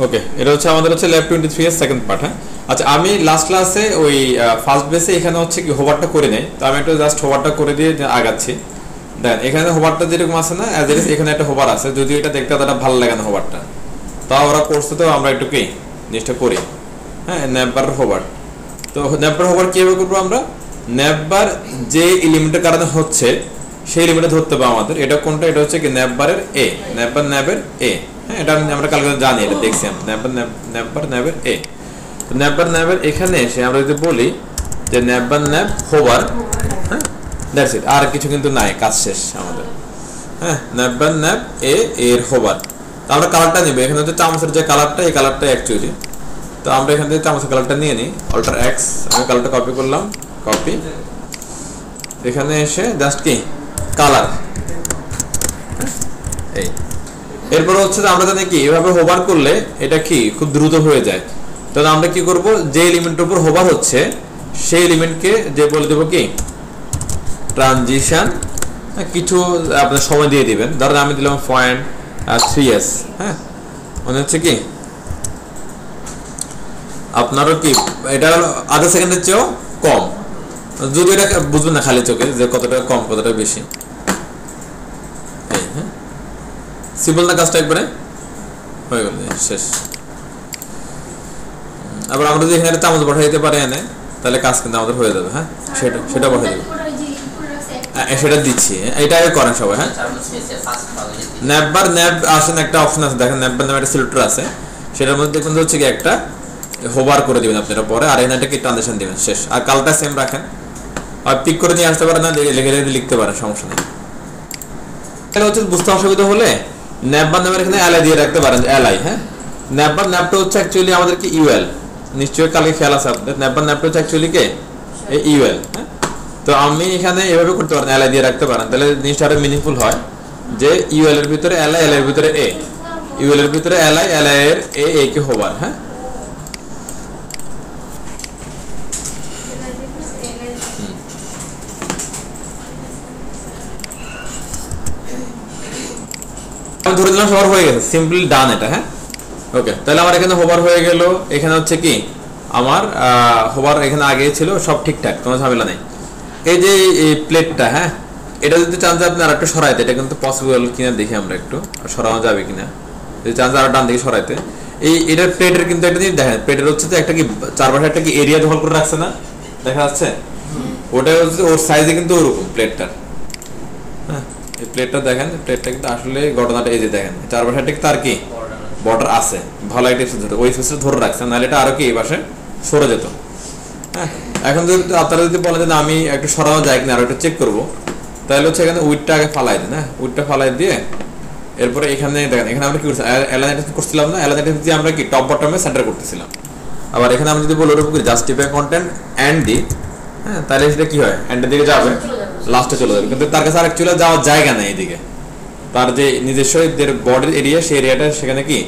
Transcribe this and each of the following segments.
ওকে, এটা হচ্ছে আমাদের হচ্ছে ল্যাব 23 এর সেকেন্ড পার্ট। হ্যাঁ, আচ্ছা আমি লাস্ট ক্লাসে ওই ফার্স্ট বেসে এখানে হচ্ছে কি হোভারটা করে নেই, তো আমি একটু জাস্ট হোভারটা করে দিয়ে আগাচ্ছি। দেন এখানে হোভারটা যেরকম আছে না, অ্যাজ ইট ইজ এখানে একটা হোভার আছে, যদি এটা দেখতে তারা ভালো লাগে না হোভারটা, তাও ওরা করছে, তো আমরা একটু কি জিনিসটা করি। হ্যাঁ, ন্যাপবার হোভার, তো ন্যাপবার হোভার কীভাবে করবো আমরা? ন্যাপবার যে এলিমেন্টের কারণে হচ্ছে সেই এলিমেন্টে ধরতে হবে আমাদের। এটা কোনটা? এটা হচ্ছে কি ন্যাপবারের এ, ন্যাপবার ন্যাবের এ। হ্যাঁ, এটা আমরা কালকে জানি, এটা দেখছি আমরা, ন্যাপবার ন্যাবের এ। তো ন্যাপবার ন্যাবের এখানে এসে আমরা যদি বলি যে ন্যাপবার ন্যাব হোভার, হ্যাঁ দ্যাটস ইট, আর কিছু কিন্তু নাই, কাজ শেষ আমাদের। হ্যাঁ, ন্যাপবার ন্যাব এ এর হোভার। তো আমরা কালারটা নিব, এখানে হচ্ছে চামচের যে কালারটা, এই কালারটা অ্যাকচুয়ালি, তো আমরা এখান থেকে চামচের কালারটা নিয়ে নিই, অল্টার এক্স, আমি কালারটা কপি করলাম, কপি, এখানে এসে জাস্ট কি কালার, এই। এরপর হচ্ছে যে আমরা জানি কি এভাবে হোভার করলে এটা কি খুব দ্রুত হয়ে যায়, তাহলে আমরা কি করব, যে এলিমেন্টের উপর হোভার হচ্ছে সেই এলিমেন্টকে যে বলে দেবো কি ট্রানজিশন, কিছু আপনার সময় দিয়ে দিবেন, ধরেন আমি দিলাম 0.3s। হ্যাঁ, মনে হচ্ছে কি আপনারও কি এটা আধা সেকেন্ডের চেয়েও কম, যদি এটা বুঝবেন না খালি চোখে যে কতটা কম কতটা বেশি। হ্যাঁ, সিম্পল না কাজটা, একবারে হয়ে গেল, শেষ। আবার আমরা যদি এখানে চামচ পাঠিয়ে দিতে পারি এনে, তাহলে কাজ কিন্তু আমাদের হয়ে যাবে। হ্যাঁ, সেটা পাঠিয়ে দেবো, সেটা দিচ্ছি, এটা আগে করেন সবাই। হ্যাঁ, ন্যাপবার ন্যাব আসেন একটা অপশন আছে, দেখেন ন্যাপবার ন্যাব একটা সিলেক্টর আছে, সেটার মধ্যে দেখুন হচ্ছে কি একটা হোভার করে দিবেন আপনারা পরে, আর এখানে ট্রানজিশন দিবেন, শেষ। আর কালটা সেম রাখেন, আর পিক করে নিয়ে আসতে পারেন, না লিখে লিখতে পারেন, সমস্যা নেই। এটা হচ্ছে বুঝতে অসুবিধা হলে ন্যাপবার নামের এখানে এলআই দিয়ে রাখতে পারেন, এলআই। হ্যাঁ, ন্যাপবার ন্যাপটা হচ্ছে অ্যাকচুয়ালি আমাদের কি ইউএল, নিশ্চয়ই কালকে খেয়াল আছে আপনাদের, ন্যাপবার ন্যাপটা হচ্ছে অ্যাকচুয়ালি কে ইউএল। হ্যাঁ, তো আমি এখানে এভাবে করতে পারেন, এলআই দিয়ে রাখতে পারেন, তাহলে জিনিসটা আরো মিনিংফুল হয় যে ইউএল এর ভিতরে এলআই, এলআই এর ভিতরে এ, ইউএল এর ভিতরে এলআই, এলআই এর এ কে হোভার। হ্যাঁ, ধরে দিলাম সবার হয়ে গেছে, সিম্পলি ডান এটা। হ্যাঁ, ওকে, তাহলে আমার এখানে হোভার হয়ে গেল, এখানে হচ্ছে কি আমার হোভার এখানে আগে ছিল, সব ঠিকঠাক, কোনো ঝামেলা নেই। এই যে এই প্লেটটা, হ্যাঁ এটা যদি চান যে আপনি আর একটু সরাইতে, এটা কিন্তু পসিবল কিনা দেখি আমরা একটু, সরানো যাবে কিনা, যদি চান যে আর ডান দিকে সরাইতে। এটার প্লেটের কিন্তু একটা জিনিস দেখেন, প্লেটের হচ্ছে যে একটা কি চারপাশে একটা কি এরিয়া দখল করে রাখছে না, দেখা যাচ্ছে, ওটা হচ্ছে ওর সাইজে কিন্তু ওরকম প্লেটটার। হ্যাঁ, এই প্লেটটা দেখেন, প্লেটটা কিন্তু আসলে ঘটনাটা এই যে দেখেন, চারপাশে একটা তার কি বর্ডার আছে, ভালো একটা ধরে ওই স্পেসে ধরে রাখছে, নাহলে এটা আরো কি এই পাশে সরে যেত। হ্যাঁ, এখন যদি আপনারা যদি বলেন যে আমি একটু সরানো যায় কিনা, আর একটু চেক করবো, তাহলে হচ্ছে এখানে উইডটা আগে ফালাই দেন। হ্যাঁ, উইডটা ফালাই দিয়ে এরপরে এখানে দেখেন, এখানে আমরা কি অ্যালাইন করছিলাম না, অ্যালাইন দিয়ে আমরা কি টপ বটমে সেন্টার করতেছিলাম। আবার এখানে আমরা যদি বলি ওরকম করি জাস্টিফাই কন্টেন্ট এন্ড দি, হ্যাঁ তাহলে সেটা কি হয়, এন্ডের দিকে যাবে, লাস্টে চলে যাবে, কিন্তু তার কাছে আর অ্যাকচুয়ালি যাওয়ার জায়গা নেই এদিকে, তার যে নিজস্ব বডির এরিয়া, সেই এরিয়াটা সেখানে কি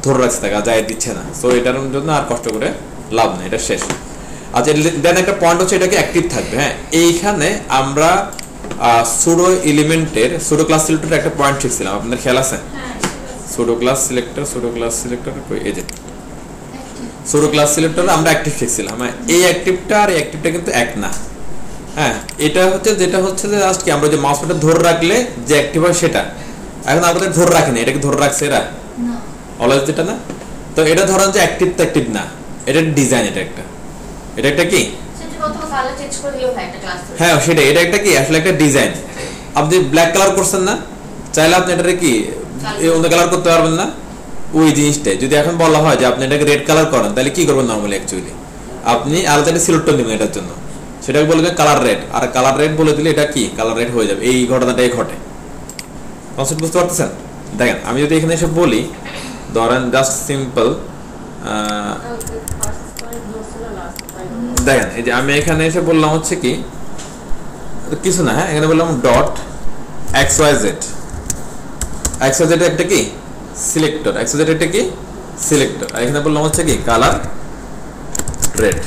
ধরে রাখছে, তাকে যায় দিচ্ছে না, সো এটার জন্য আর কষ্ট করে লাভ নেই, এটা শেষ। আচ্ছা, দেন একটা পয়েন্ট হচ্ছে এটাকে অ্যাক্টিভ থাকবে। হ্যাঁ, এইখানে আমরা সুডো এলিমেন্টের সুডো ক্লাস সিলেক্টর একটা পয়েন্ট শিখছিলাম, আপনাদের খেয়াল আছে? সুডো ক্লাস সিলেক্টর এই যে সুডো ক্লাস সিলেক্টর আমরা অ্যাক্টিভ শিখছিলাম। হ্যাঁ, এই অ্যাক্টিভটা আর এই অ্যাক্টিভটা কিন্তু এক না। হ্যাঁ, এটা হচ্ছে যেটা হচ্ছে যে জাস্ট কি আমরা যে মাউস বাটন ধরে রাখলে যে অ্যাক্টিভ হয় সেটা, এখন আমাদের ধরে রাখেনি, এটাকে ধরে রাখছে এরা অলওয়েজ যেটা না, তো এটা ধরেন যে অ্যাক্টিভ না, এটা ডিজাইন, এটা একটা কি, হ্যাঁ সেটা, এটা একটা কি আসলে একটা ডিজাইন। আপনি ব্ল্যাক কালার করছেন না, চাইলে আপনি এটাকে কি অন্য কালার করতে পারবেন না, ওই জিনিসটাই যদি এখন বলা হয় যে আপনি এটাকে রেড কালার করেন, তাহলে কি করবেন নরমালি, অ্যাকচুয়ালি আপনি আলাদা একটা সিলেক্টর নেবেন এটার জন্য, সেটাকে বলে দেন কালার রেড, আর কালার রেড বলে দিলে এটা কি কালার রেড হয়ে যাবে। এই ঘটনাটাই ঘটে, কনসেপ্ট বুঝতে পারতেছেন? দেখেন আমি যদি এখানে এসে বলি, ধরেন জাস্ট সিম্পল, দেখেন এই যে আমি এখানে এসে বললাম হচ্ছে কি কিছু না, হ্যাঁ এখানে বললাম ডট xyz, xyz একটা কি সিলেক্টর, xyz একটা কি সিলেক্টর, আর এখানে বললাম হচ্ছে কি কালার রেড,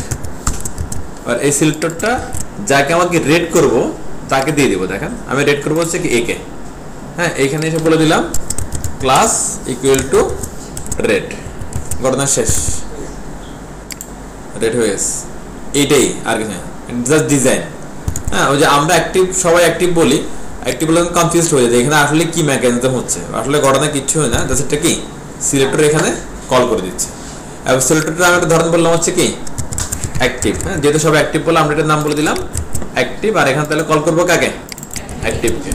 আর এই সিলেক্টরটা যাকে আমাকে রেড করব তাকে দিয়ে দিব। দেখেন আমি রেড করব হচ্ছে কি একে, হ্যাঁ এইখানে এসে বলে দিলাম ক্লাস ইকুয়াল টু রেড, ঘটনা শেষ, রেড হয়ে গেছে, এইটাই আর কিছু না, জাস্ট ডিজাইন। হ্যাঁ, ওই যে আমরা অ্যাক্টিভ, সবাই অ্যাক্টিভ বলি, অ্যাক্টিভ বলে কনফিউজ হয়ে যায় এখানে আসলে কি মেকানিজম হচ্ছে, আসলে ঘটনা কিচ্ছু হয় না, জাস্ট এটা কি সিলেক্টর এখানে কল করে দিচ্ছে। এবার সিলেক্টরটা আমি একটা ধরন বললাম হচ্ছে কি অ্যাক্টিভ। হ্যাঁ, যেহেতু সবাই অ্যাক্টিভ বলে আমরা এটার নাম বলে দিলাম অ্যাক্টিভ, আর এখানে তাহলে কল করবো কাকে, অ্যাক্টিভকে।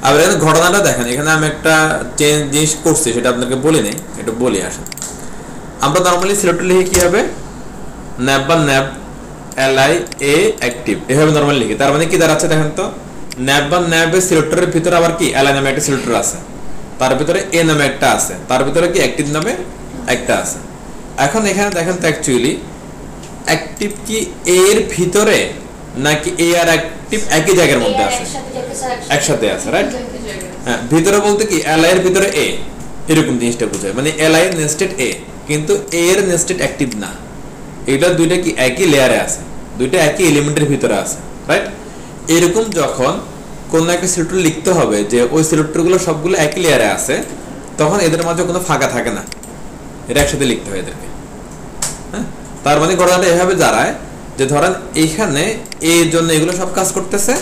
আবার এখানে ঘটনাটা দেখেন, এখানে আমি একটা চেঞ্জ জিনিস করছি সেটা আপনাকে বলি নেই, একটু বলি আসেন। আমরা নর্মালি সিলেক্টর লিখে কি হবে, ন্যাব বা ন্যাব এলআই এ অ্যাক্টিভ, এভাবে নর্মালি লিখি। তার মানে কি দাঁড়াচ্ছে দেখেন তো, ন্যাব বা ন্যাবের সিলেক্টরের ভিতরে আবার কি এলআই নামে একটা সিলেক্টর আছে, তার ভিতরে এ নামে একটা আছে, তার ভিতরে কি অ্যাক্টিভ নামে একটা আছে। এখন এখানে দেখেন তো অ্যাকচুয়ালি অ্যাক্টিভ কি এর ভিতরে নাকি এ আর অ্যাক্টিভ একই জায়গার মধ্যে আছে, একসাথে আছে, রাইট? হ্যাঁ, ভিতরে বলতে কি এলআই এর ভিতরে এ, এরকম জিনিসটা বোঝায়, মানে এলআই এর নেস্টেড এ, কিন্তু এ এর নেস্টেড অ্যাক্টিভ না। এটা দুইটা কি একই লেয়ারে আছে, দুইটা একই এলিমেন্টের ভিতরে আছে, রাইট? এরকম যখন কোন একটা সিলেক্টর লিখতে হবে যে ওই সিলেক্টরগুলো সবগুলো একই লেয়ারে আছে, তখন এদের মাঝে কোনো ফাঁকা থাকে না, এটা একসাথে লিখতে হয় এদেরকে। হ্যাঁ, তার মানে ঘটনাটা এভাবে দাঁড়ায় যে ধরেন এইখানে এর জন্য এগুলো সব কাজ করতেছে,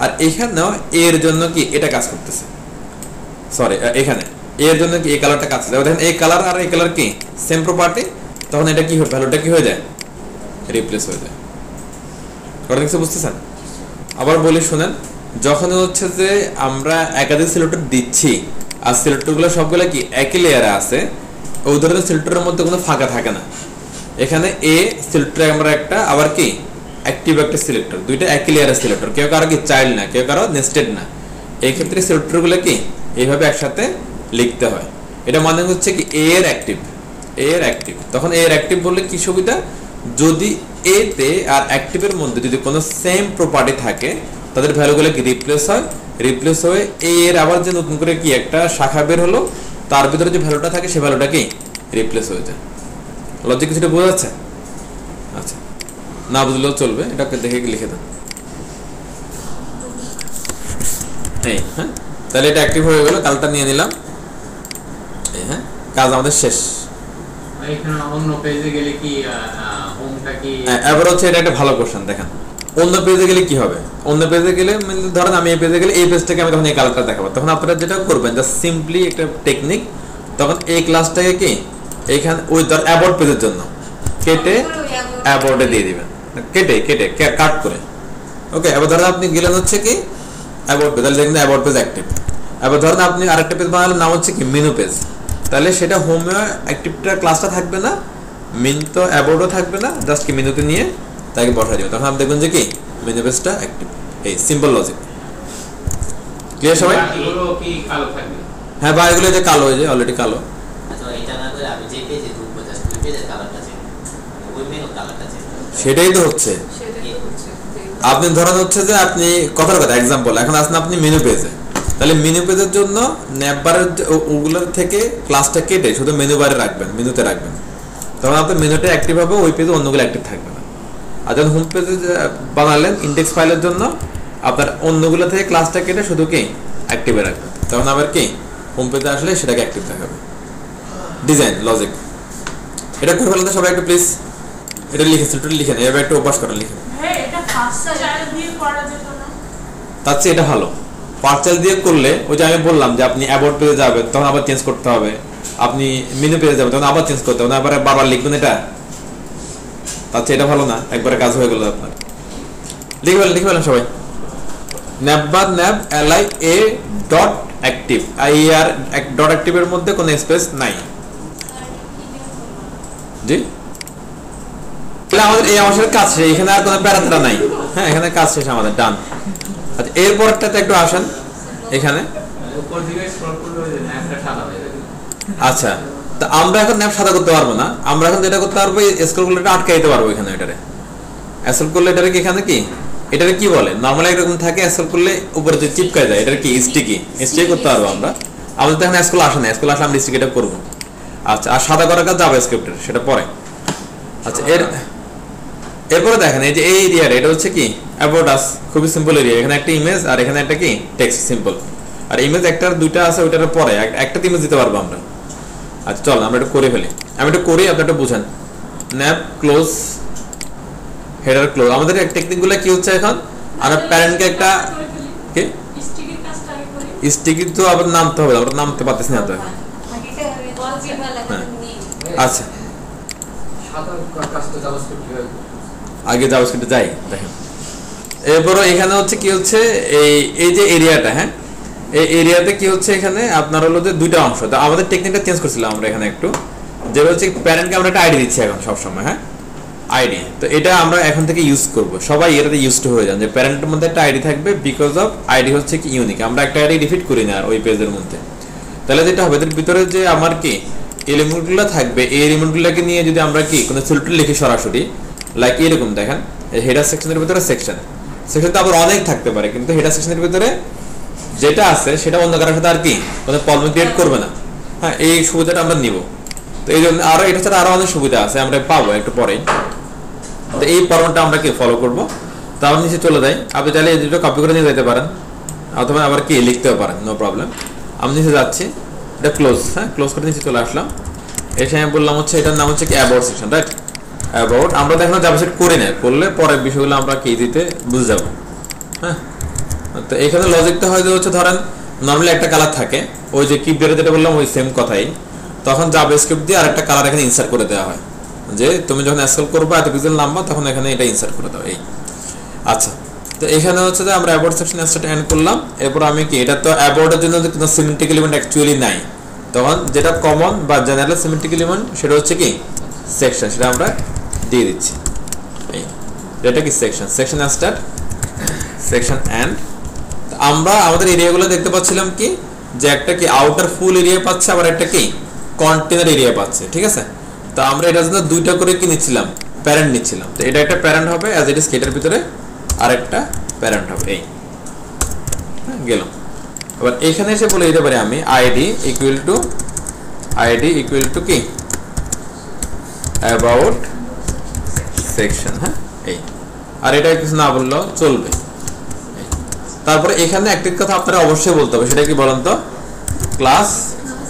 আর এইখানেও এর জন্য কি এটা কাজ করতেছে, সরি এখানে এর জন্য কি এই কালারটা কাজ করতেছে। দেখেন এই কালার আর এই কালার কি সেম প্রপার্টি, তখন এটা কি হয়, ভ্যালুটা কি হয়ে যায়, রিপ্লেস হয়ে যায়। কথা কিছু বুঝতেছেন? আবার বলি শুনেন, যখন হচ্ছে যে আমরা একাধিক সিলেক্টর দিচ্ছি আর সিলেক্টরগুলো সবগুলো কি একই লেয়ারে আছে, ওই ধরনের সিলেক্টরের মধ্যে কোনো ফাঁকা থাকে না। এখানে এ সিলেক্টর আমরা একটা, আবার কি অ্যাক্টিভ একটা সিলেক্টর, দুইটা একই লেয়ারের সিলেক্টর, কেউ কারো কি চাইল্ড না, কেউ কারো নেস্টেড না। এই ক্ষেত্রে সিলেক্টরগুলো কি এইভাবে একসাথে লিখতে হয়। এটা মানে হচ্ছে কি এ এর অ্যাক্টিভ, এ এর অ্যাক্টিভ। তখন এ এর অ্যাক্টিভ বললে কি সুবিধা, যদি এ তে আর অ্যাক্টিভের মধ্যে যদি কোনো সেম প্রপার্টি থাকে, তাদের ভ্যালুগুলো কি রিপ্লেস হয়, রিপ্লেস হয়ে এ এর আবার যে নতুন করে কি একটা শাখা বের হলো, তার ভিতরে যে ভ্যালুটা থাকে সেই ভ্যালুটা কি রিপ্লেস হয়ে যায়। লজিক কিছুটা বোঝা যাচ্ছে? আচ্ছা, না বুঝলেও চলবে, এটাকে দেখে লিখে দেন। এই হ্যাঁ, তাহলে এটা অ্যাক্টিভ হয়ে গেল, কালটা নিয়ে নিলাম। এই হ্যাঁ, কাজ আমাদের শেষ। এখানে অন্য পেজে গেলে কি হোমটা কি এবার হচ্ছে এটা একটা ভালো কোশ্চেন। দেখেন অন্য পেজে গেলে কি হবে, অন্য পেজে গেলে ধরেন আমি এই পেজে গেলে এই পেজটাকে আমি তখন এই কালারটা দেখাবো, তখন আপনারা যেটা করবেন জাস্ট সিম্পলি একটা টেকনিক, তখন এই ক্লাসটাকে কি এইখানে ওই ধর অ্যাবাউট পেজের জন্য কেটে অ্যাবাউটে দিয়ে দিবেন, কেটে কেটে কাট করে। ওকে, এবার ধরেন আপনি গেলেন হচ্ছে কি অ্যাবাউট পেজ, তাহলে দেখবেন অ্যাবাউট পেজ অ্যাক্টিভ। এবার ধরেন আপনি আরেকটা পেজ বানালেন, নাম হচ্ছে কি মেনু পেজ, তাহলে সেটা হোমে অ্যাক্টিভটা ক্লাসটা থাকবে না, মেনু তো অ্যাবাউটও থাকবে না, জাস্ট কি মেনুতে নিয়ে তাকে বসাই দিবেন, তখন আপনি দেখবেন যে কি মেনু পেজটা অ্যাক্টিভ। এই সিম্পল লজিক, ক্লিয়ার সবাই? এগুলো কি কালো থাকবে? হ্যাঁ, বা এগুলো যে কালো, হয়ে যায় অলরেডি কালো। আচ্ছা, এটা না করে আমি যে পেজে ঢুকবো জাস্ট ওই পেজের কালারটা চেঞ্জ, ওই মেনু কালারটা চেঞ্জ, সেটাই তো হচ্ছে। আপনি ধরেন হচ্ছে যে আপনি কথার কথা এক্সাম্পল, এখন আসেন আপনি মেনু পেজে, তাহলে মেনু পেজের জন্য ন্যাপ বারের ওগুলোর থেকে ক্লাসটা কেটে শুধু মেনু বারে রাখবেন, মেনুতে রাখবেন, তখন আপনার মেনুটা অ্যাক্টিভ হবে, ওই পেজে অন্যগুলো অ্যাক্টিভ থাকবে না। আর যখন হোম পেজে বানালেন ইন্ডেক্স ফাইলের জন্য, আপনার অন্যগুলো থেকে ক্লাসটা কেটে শুধু কি অ্যাক্টিভে রাখবেন, তখন আবার কি হোম পেজে আসলে সেটাকে অ্যাক্টিভ দেখাবে। ডিজাইন লজিক এটা করে ফেলেন তো সবাই একটু প্লিজ, এটা লিখেছি একটু লিখেন, এবার একটু অভ্যাস করেন লিখেন। তার চেয়ে এটা ভালো, পার্সেল দিয়ে করলে ওই যে আমি বললাম যে আপনি অ্যাবাউট পেজে যাবেন, তখন আবার চেঞ্জ করতে হবে, আপনি মেনু পেজে যাবেন তখন আবার চেঞ্জ করতে হবে, আবার বারবার লিখবেন, এটা তার চেয়ে এটা ভালো না, একবারে কাজ হয়ে গেল আপনার। লিখে ফেলেন সবাই, ন্যাব বা nav LI A dot active, IR dot অ্যাক্টিভের মধ্যে কোনো স্পেস নাই। জি, আমাদের এই অংশের কাজ শেষ, এখানে আর কোনো প্যারাতেরা নাই। হ্যাঁ, এখানে কাজ শেষ আমাদের, ডান। আচ্ছা, এরপরটাতে একটু আসেন এখানে। উপর দিকে স্ক্রল করলে ওই ন্যাপটা সাদা হয়ে যাবে। আচ্ছা, তো আমরা এখন ন্যাপ সাদা করতে পারবো না, আমরা এখন যেটা করতে পারবো স্ক্রল করলে এটা আটকে দিতে পারবো এখানে। এটারে স্ক্রল করলে এটারে কি এখানে কি এটারে কি বলে, নরমালি এরকম থাকে, স্ক্রল করলে উপরে যে চিপকায় যায়, এটার কি স্টিকি করতে পারবো আমরা। আমাদের তো এখন স্ক্রল আসে না, স্ক্রল আসলে আমরা স্টিকি এটা করবো। আচ্ছা, আর সাদা করার কাজ জাভাস্ক্রিপ্টের, সেটা পরে। আচ্ছা, এরপরে দেখেন এই যে এই এরিয়াটা, এটা হচ্ছে কি অ্যাবাউট আস, খুবই সিম্পল এরিয়া। এখানে একটা ইমেজ আর এখানে একটা কি টেক্সট, সিম্পল। আর ইমেজ একটার দুইটা আছে, ওইটার পরে একটা ইমেজ দিতে পারবো আমরা। আচ্ছা চল আমরা এটা করে ফেলি। আমি একটু করি, আপনি একটু বুঝেন। Nap close, header close. আমাদের টেকনিকগুলো কি হচ্ছে এখন, আমরা প্যারেন্টকে একটা কি স্টিকি তো আবার নামতে হবে, আমরা নামতে পারতেছি না তো এখন। আচ্ছা আগে জাভাস্ক্রিপ্টে যাই, দেখেন। এরপরে এখানে হচ্ছে কি হচ্ছে এই যে এরিয়াটা, হ্যাঁ এই এরিয়াতে কি হচ্ছে এখানে আপনার হলো যে দুইটা অংশ। তো আমাদের টেকনিকটা চেঞ্জ করছিলাম আমরা এখানে একটু, যেটা হচ্ছে প্যারেন্টকে আমরা একটা আইডি দিচ্ছি এখন সবসময়, হ্যাঁ আইডি। তো এটা আমরা এখন থেকে ইউজ করব, সবাই এটাতে ইউজড হয়ে যান যে প্যারেন্টের মধ্যে একটা আইডি থাকবে, বিকজ অফ আইডি হচ্ছে কি ইউনিক, আমরা একটা আইডি রিপিট করি না ওই পেজের মধ্যে। তাহলে যেটা হবে এর ভিতরে যে আমার কি এলিমেন্টগুলো থাকবে, এই এলিমেন্টগুলোকে নিয়ে যদি আমরা কি কোনো ফিল্টার লিখি সরাসরি, লাইক এরকম দেখেন হেডার সেকশনের ভিতরে সেকশন তো আবার অনেক থাকতে পারে, কিন্তু হেডার সেকশনের ভিতরে যেটা আছে সেটা অন্য কারোর সাথে আর কি কোনো প্রবলেম ক্রিয়েট করবে না। হ্যাঁ এই সুবিধাটা আমরা নিব। তো এই জন্য আরো এটা ছাড়া আরো অনেক সুবিধা আছে, আমরা পাবো একটু পরেই। তো এই ফর্মটা আমরা কি ফলো করবো। তো আপনি নিচে চলে যাই, আপনি চাইলে এই দুটো কপি করে নিয়ে যেতে পারেন, অথবা আবার কি লিখতেও পারেন, নো প্রবলেম। আমি নিচে যাচ্ছি, এটা ক্লোজ, হ্যাঁ ক্লোজ করে নিচে চলে আসলাম। এসে আমি বললাম হচ্ছে এটার নাম হচ্ছে কি অ্যাবাউট সেকশন, রাইট। অ্যাবাউট আমরা তো এখনো জাভাস্ক্রিপ্ট করি না, করলে পরের বিষয়গুলো আমরা কি দিতে বুঝে যাবো। হ্যাঁ তো এখানে লজিকটা হয়তো হচ্ছে ধরেন নর্মালি একটা কালার থাকে, ওই যে কিবোর্ডে যেটা বললাম ওই সেম কথাই, তখন জাভাস্ক্রিপ্ট দিয়ে আরেকটা কালার এখানে ইনসার্ট করে দেওয়া হয়, যে তুমি যখন স্ক্রল করবে এত পিক্সেল নাম্বার তখন এখানে এটা ইনসার্ট করে দাও এই। আচ্ছা তো এখানে হচ্ছে যে আমরা অ্যাবাউট সেকশন স্টার্ট এন্ড করলাম। এরপর আমি কি এটা তো অ্যাবাউটের জন্য কোনো সিমেন্টিক এলিমেন্ট অ্যাকচুয়ালি নাই, তখন যেটা কমন বা জেনারেল সিমেন্টিক এলিমেন্ট সেটা হচ্ছে কি সেকশন, সেটা আমরা দিয়ে দিচ্ছি এই। এটা কি সেকশন স্টার্ট সেকশন এন্ড। আমরা আমাদের এরিয়াগুলো দেখতে পাচ্ছিলাম কি যে একটা কি আউটার ফুল এরিয়া পাচ্ছে, আবার একটা কি কন্টেনার এরিয়া পাচ্ছে, ঠিক আছে। তো আমরা এটার জন্য দুইটা করে কি নিচ্ছিলাম, প্যারেন্ট নিচ্ছিলাম। তো এটা একটা প্যারেন্ট হবে অ্যাজ ইট ইজ, এটার ভিতরে আরেকটা প্যারেন্ট হবে এই গেল। আবার এখানে এসে বলে দিতে পারি আমি আইডি ইকুয়াল টু কি অ্যাবাউট সেকশন, হ্যাঁ এই। আর এটা কিছু না বললেও চলবে। তারপরে এখানে একটা কথা আপনারা অবশ্যই বলতে হবে, সেটা কি বলেন তো, ক্লাস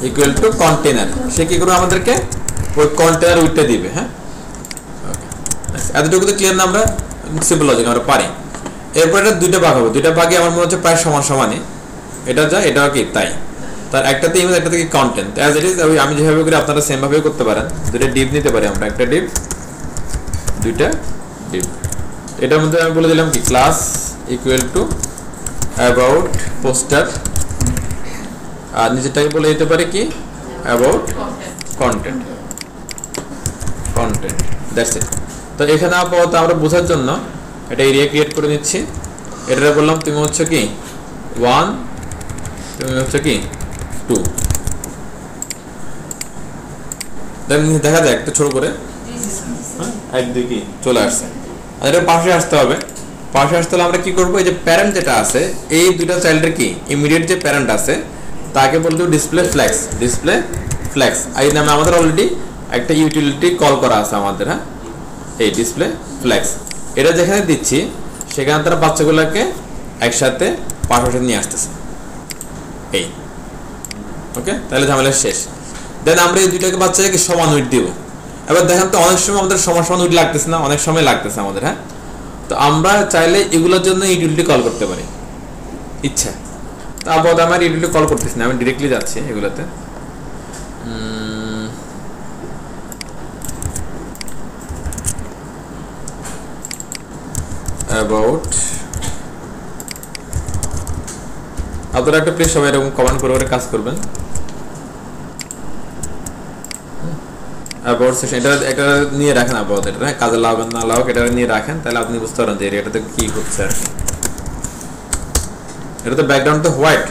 ইকুয়াল টু কন্টেনার। সে কি করবে আমাদেরকে ওই কন্টেনার উইথটা দিবে, হ্যাঁ এতটুকু তো ক্লিয়ার না, আমরা সিম্পল লজিক আমরা পারি। এরপর এটা দুইটা ভাগ হবে, দুইটা ভাগে আমার মনে হচ্ছে প্রায় সমান সমানই, এটা যা এটাও কি তাই। তার একটাতে ইমেজ একটাতে কি কন্টেন্ট, অ্যাজ ইট ইজ আমি যেভাবে করি আপনারা সেম ভাবে করতে পারেন। দুইটা ডিপ নিতে পারি আমরা, একটা ডিপ দুইটা ডিপ। এটার মধ্যে আমি বলে দিলাম কি class equal to about poster, আর নিচেরটাকে বলে দিতে পারি কি অ্যাবাউট কন্টেন্ট দ্যাটস ইট। তো এখানে আপাতত আমরা বোঝার জন্য এটা এরিয়া ক্রিয়েট করে নিচ্ছি। এটা বললাম তুমি হচ্ছে কি 1, তুমি হচ্ছে কি 2। দেখা যায় একটু ছোট করে, হ্যাঁ একদিকে চলে আসছে। আর এটা পাশে আসতে হবে, পাশে আসতে হলে আমরা কি করবো, এই যে প্যারেন্ট যেটা আছে এই দুইটা চাইল্ডের কি ইমিডিয়েট যে প্যারেন্ট আছে তাকে বলতে ডিসপ্লে ফ্ল্যাক্স এই নামে আমাদের অলরেডি একটা ইউটিলিটি কল করা আছে আমাদের, হ্যাঁ এই ডিসপ্লে ফ্ল্যাক্স। এটা যেখানে দিচ্ছি সেখানে তারা বাচ্চাগুলোকে একসাথে পাশাপাশি নিয়ে আসতেছে এই। ওকে তাহলে ঝামেলা শেষ। দেন আমরা এই দুইটাকে বাচ্চাকে সমান উইট দিব। এবার দেখেন তো অনেক সময় আমাদের সমান উইট লাগতেছে না, অনেক সময় লাগতেছে আমাদের, হ্যাঁ। তো আমরা চাইলে এগুলোর জন্য ইউটিলিটি কল করতে পারি ইচ্ছা। তো আপাতত আমার ইউটিলিটি কল করতেছি না, আমি ডিরেক্টলি যাচ্ছি এগুলোতে। অ্যাবাউট আপনারা একটা প্লিজ সবাই এরকম কমেন্ট করে কাজ করবেন। অ্যাবাউট সেকশন এটা নিয়ে রাখেন, অ্যাবাউট এটা হ্যাঁ কাজে লাগান না লাগাক এটা নিয়ে রাখেন, তাহলে আপনি বুঝতে পারেন যে এটাতে কি হচ্ছে আর কি। এটা তো ব্যাকগ্রাউন্ড তো হোয়াইট,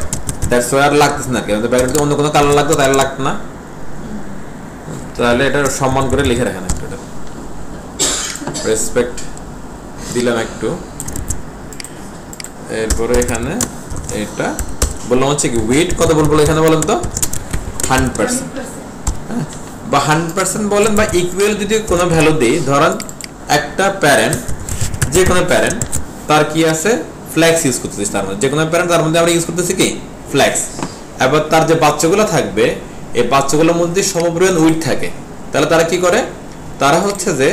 দ্যাটস ওয়াই আর লাগতেছে না, কিন্তু ব্যাকগ্রাউন্ডে অন্য কোনো কালার লাগতো তাহলে লাগতো না। তাহলে এটা সম্মান করে লিখে রাখেন একটু, এটা রেসপেক্ট দিলাম একটু। এরপরে এখানে এটা বললাম হচ্ছে কি উইথ কত বলবো এখানে বলেন তো 100%, হ্যাঁ বা 100% বলেন বা ইকুয়াল যদি কোনো ভ্যালু দিই, ধরেন একটা প্যারেন্ট যে কোনো প্যারেন্ট তার কি আছে ফ্ল্যাক্স ইউজ করতেছি, তার মধ্যে যে কোনো প্যারেন্ট তার মধ্যে আমরা ইউজ করতেছি কি ফ্ল্যাক্স। এবার তার যে বাচ্চাগুলো থাকবে এই বাচ্চাগুলোর মধ্যে সমপরিমাণ উইথ থাকে, তাহলে তারা কি করে, তারা হচ্ছে যে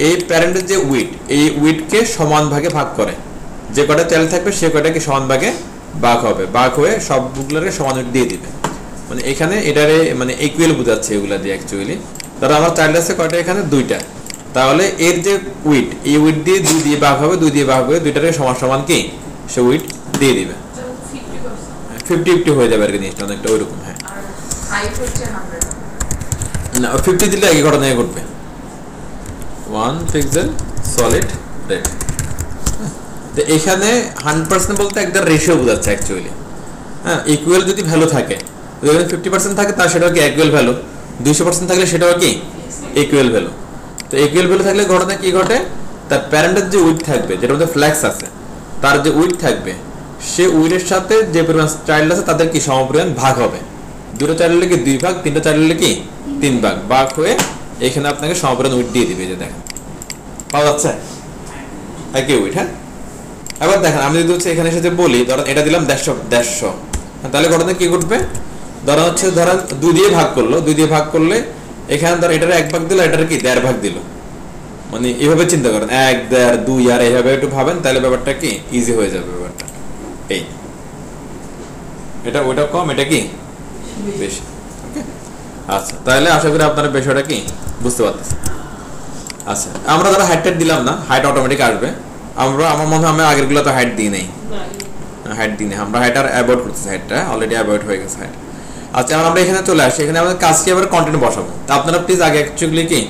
এই প্যারেন্টের যে উইট, এই উইটকে সমান ভাগে ভাগ করে, যে কটা চাইল্ড থাকবে সে কটাকে সমান ভাগে ভাগ হবে, ভাগ হয়ে সবগুলোকে সমান উইট দিয়ে দিবে। মানে এখানে এটারে মানে ইকুয়াল বোঝাচ্ছে এগুলা দিয়ে অ্যাকচুয়ালি। ধরো আমার চাইল্ড আছে কয়টা, এখানে 2টা, তাহলে এর যে উইট, এই উইট দিয়ে 2 দিয়ে ভাগ হবে, 2 দিয়ে ভাগ হয়ে দুইটারে সমান সমান কি সে উইট দিয়ে দিবে। 50-50 হয়ে যাবে আর কি জিনিসটা অনেকটা ওইরকম। হ্যাঁ, না 50 দিলে একই ঘটনা ঘটবে। 1 পিক্সেল সলিড রেড। তো এখানে 100% বলতে একটা রেশিও বোঝাচ্ছে অ্যাকচুয়ালি। হ্যাঁ, ইকুয়াল যদি ভ্যালু থাকে, যদি 50% থাকে তার সেটাও কি ইকুয়াল ভ্যালু, 200% থাকলে সেটাও কি ইকুয়াল ভ্যালু। তো ইকুয়াল ভ্যালু থাকলে ঘটনা কি ঘটে, তার প্যারেন্টের যে উইট থাকবে, যেটার মধ্যে ফ্ল্যাক্স আছে, তার যে উইট থাকবে সে উইটের সাথে যে পরিমাণ চাইল্ড আছে তাদের কি সমপরিমাণ ভাগ হবে। 2টা চাইল্ড হলে কি 2 ভাগ, 3টা চাইল্ড হলে কি 3 ভাগ, ভাগ হয়ে এখানে আপনাকে সমপরিমাণ উইট দিয়ে দিবে। যে দেখেন পাওয়া যাচ্ছে একই উইট। হ্যাঁ, এবার দেখেন আমি যদি হচ্ছে এখানে এসে বলি ধরেন এটা দিলাম 150, তাহলে ঘটনা কি ঘটবে, ধরেন হচ্ছে ধরেন 2 দিয়ে ভাগ করলো, 2 দিয়ে ভাগ করলে এখানে ধর এটার 1 ভাগ দিল, এটার কি 1.5 ভাগ দিল। মানে এইভাবে চিন্তা করেন, 1, 1.5, 2 আর এইভাবে একটু ভাবেন, তাহলে ব্যাপারটা কি ইজি হয়ে যাবে ব্যাপারটা। এই এটা ওইটা কম, এটা কি বেশি। ওকে, আচ্ছা তাহলে আশা করি আপনারা বিষয়টা কি বুঝতে পারতেছেন। আচ্ছা, আমরা ধরো হাইট দিলাম না, হাইট অটোমেটিক আসবে। আমার মনে হয় আমরা আগের গুলো তো হাইট দিই নাই, হাইট দিই নাই, আমরা হাইট আর অ্যাভয়েড করতেছি, হাইটটা অলরেডি অ্যাভয়েড হয়ে গেছে হাইট। আচ্ছা, আমরা এখানে চলে আসি, এখানে আমাদের কাজ কি আবার কন্টেন্ট বসাবো। তো আপনারা প্লিজ আগে অ্যাকচুয়ালি কি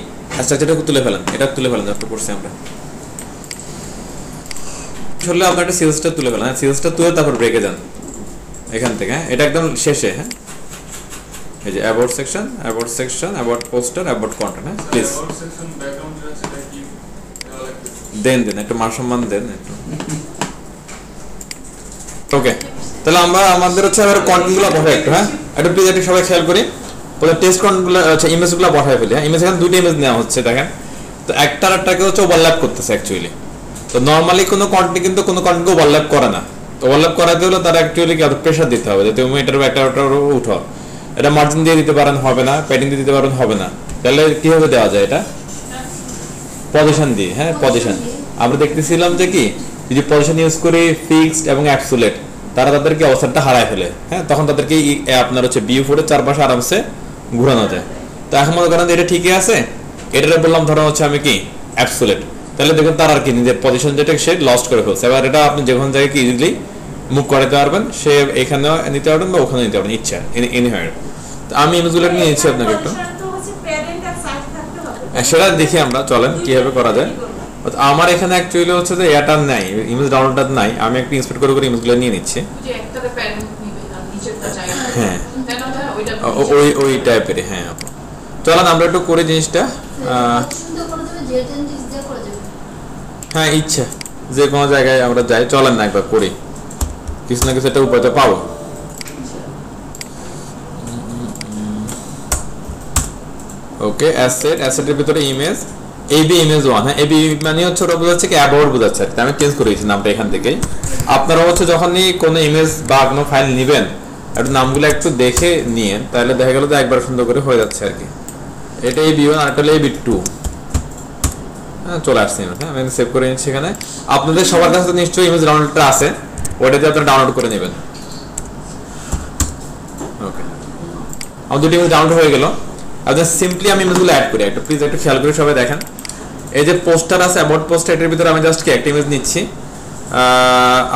স্ট্রাকচারটা তুলে ফেলেন, এটা তুলে ফেলেন যত করছি আমরা। আসলে আপনার একটা সিরিজটা তুলে ফেলেন, সিরিজটা তুলে তারপর ব্রেকে যান এখান থেকে। হ্যাঁ, এটা একদম শেষে। হ্যাঁ, এই যে about section, about poster, about content. হ্যাঁ প্লিজ দেন একটু মান সম্মান দেন একটু। ওকে, তাহলে আমরা আমাদের হচ্ছে এবার কন্টেন্ট গুলো বসাই একটু। হ্যাঁ, একটু প্লিজ একটু সবাই খেয়াল করি, প্রথমে টেস্ট কন্টেন্ট গুলো আচ্ছা ইমেজ গুলো বসাই ফেলি। হ্যাঁ, ইমেজ এখানে 2টা ইমেজ নেওয়া হচ্ছে দেখেন, তো একটার একটাকে হচ্ছে ওভারল্যাপ করতেছে অ্যাকচুয়ালি। তো নরমালি কোনো কন্টেন্ট কিন্তু কোনো কন্টেন্টকে ওভারল্যাপ করে না। তো ওভারল্যাপ করাতে হলে তারা অ্যাকচুয়ালি কি প্রেশার দিতে হবে যে তুমি এটার একটা উঠো, এটা মার্জিন দিয়ে দিতে পারেন, হবে না, প্যাডিং দিয়ে দিতে পারেন, হবে না। তাহলে কিভাবে দেওয়া যায় এটা, পজিশন দিয়ে। হ্যাঁ, পজিশন আমরা দেখতেছিলাম যে কি যদি পজিশন ইউজ করি ফিক্সড এবং অ্যাবসোলিউট, তারা তাদেরকে অবস্থানটা হারায় ফেলে। হ্যাঁ, তখন তাদেরকে আপনার হচ্ছে ভিউ ফোরের চারপাশে আরামসে ঘোরানো যায়। তো এখন মনে করেন এটা ঠিকই আছে, এটা বললাম ধরো হচ্ছে আমি কি অ্যাবসোলিউট, তাহলে দেখুন তার আর কি নিজের পজিশন যেটা সে লস্ট করে ফেলছে। এবার এটা আপনি যে কোনো জায়গায় কি ইজিলি মুভ করাতে পারবেন, সে এখানেও নিতে পারবেন বা ওখানে নিতে পারবেন ইচ্ছা এনিহোয়ার। তো আমি ইমেজগুলো নিয়ে নিচ্ছি আপনাকে একটু, সেটা দেখি আমরা, চলেন কিভাবে করা যায়। আমার এখানে অ্যাকচুয়ালি হচ্ছে যে এটা নাই, ইমেজ ডাউনলোডটা নাই, আমি একটু ইন্সপেক্ট করে ইমেজগুলো নিয়ে নিচ্ছি। হ্যাঁ, ওই টাইপের। হ্যাঁ, চলেন আমরা একটু করে জিনিসটা। হ্যাঁ, ইচ্ছা যে কোনো জায়গায় আমরা যাই, চলেন না একবার করি, কিছু না কিছু একটা উপায় তো পাবো। ওকে, অ্যাসেটের ভিতরে ইমেজ এবি ইমেজ 1। হ্যাঁ, এবি মানে হচ্ছে ওটা বোঝাচ্ছে কি অ্যাবাউট বোঝাচ্ছে, আমি চেঞ্জ করে দিয়েছি নামটা এখান থেকেই। আপনারা হচ্ছে যখনই কোনো ইমেজ বা কোনো ফাইল নেবেন একটু নামগুলো একটু দেখে নিয়ে, তাহলে দেখা গেল তো একবার সুন্দর করে হয়ে যাচ্ছে আর কি। এটা এবি1 আর একটা হলো এবি2। হ্যাঁ, চলে আসছে ইমেজ। হ্যাঁ, আমি সেভ করে নিচ্ছি এখানে। আপনাদের সবার কাছে তো নিশ্চয়ই ইমেজ ডাউনলোডটা আছে, ওটাতে আপনারা ডাউনলোড করে নেবেন। ওকে, আমার দুটো ইমেজ ডাউনলোড হয়ে গেল। আপনার সিম্পলি আমি ইমেজগুলো অ্যাড করি, একটু প্লিজ একটু খেয়াল করে সবাই দেখেন। এই যে পোস্টার আছে, অ্যাবাউট পোস্টার, এটার ভিতরে আমি জাস্ট কি একটা ইমেজ নিচ্ছি।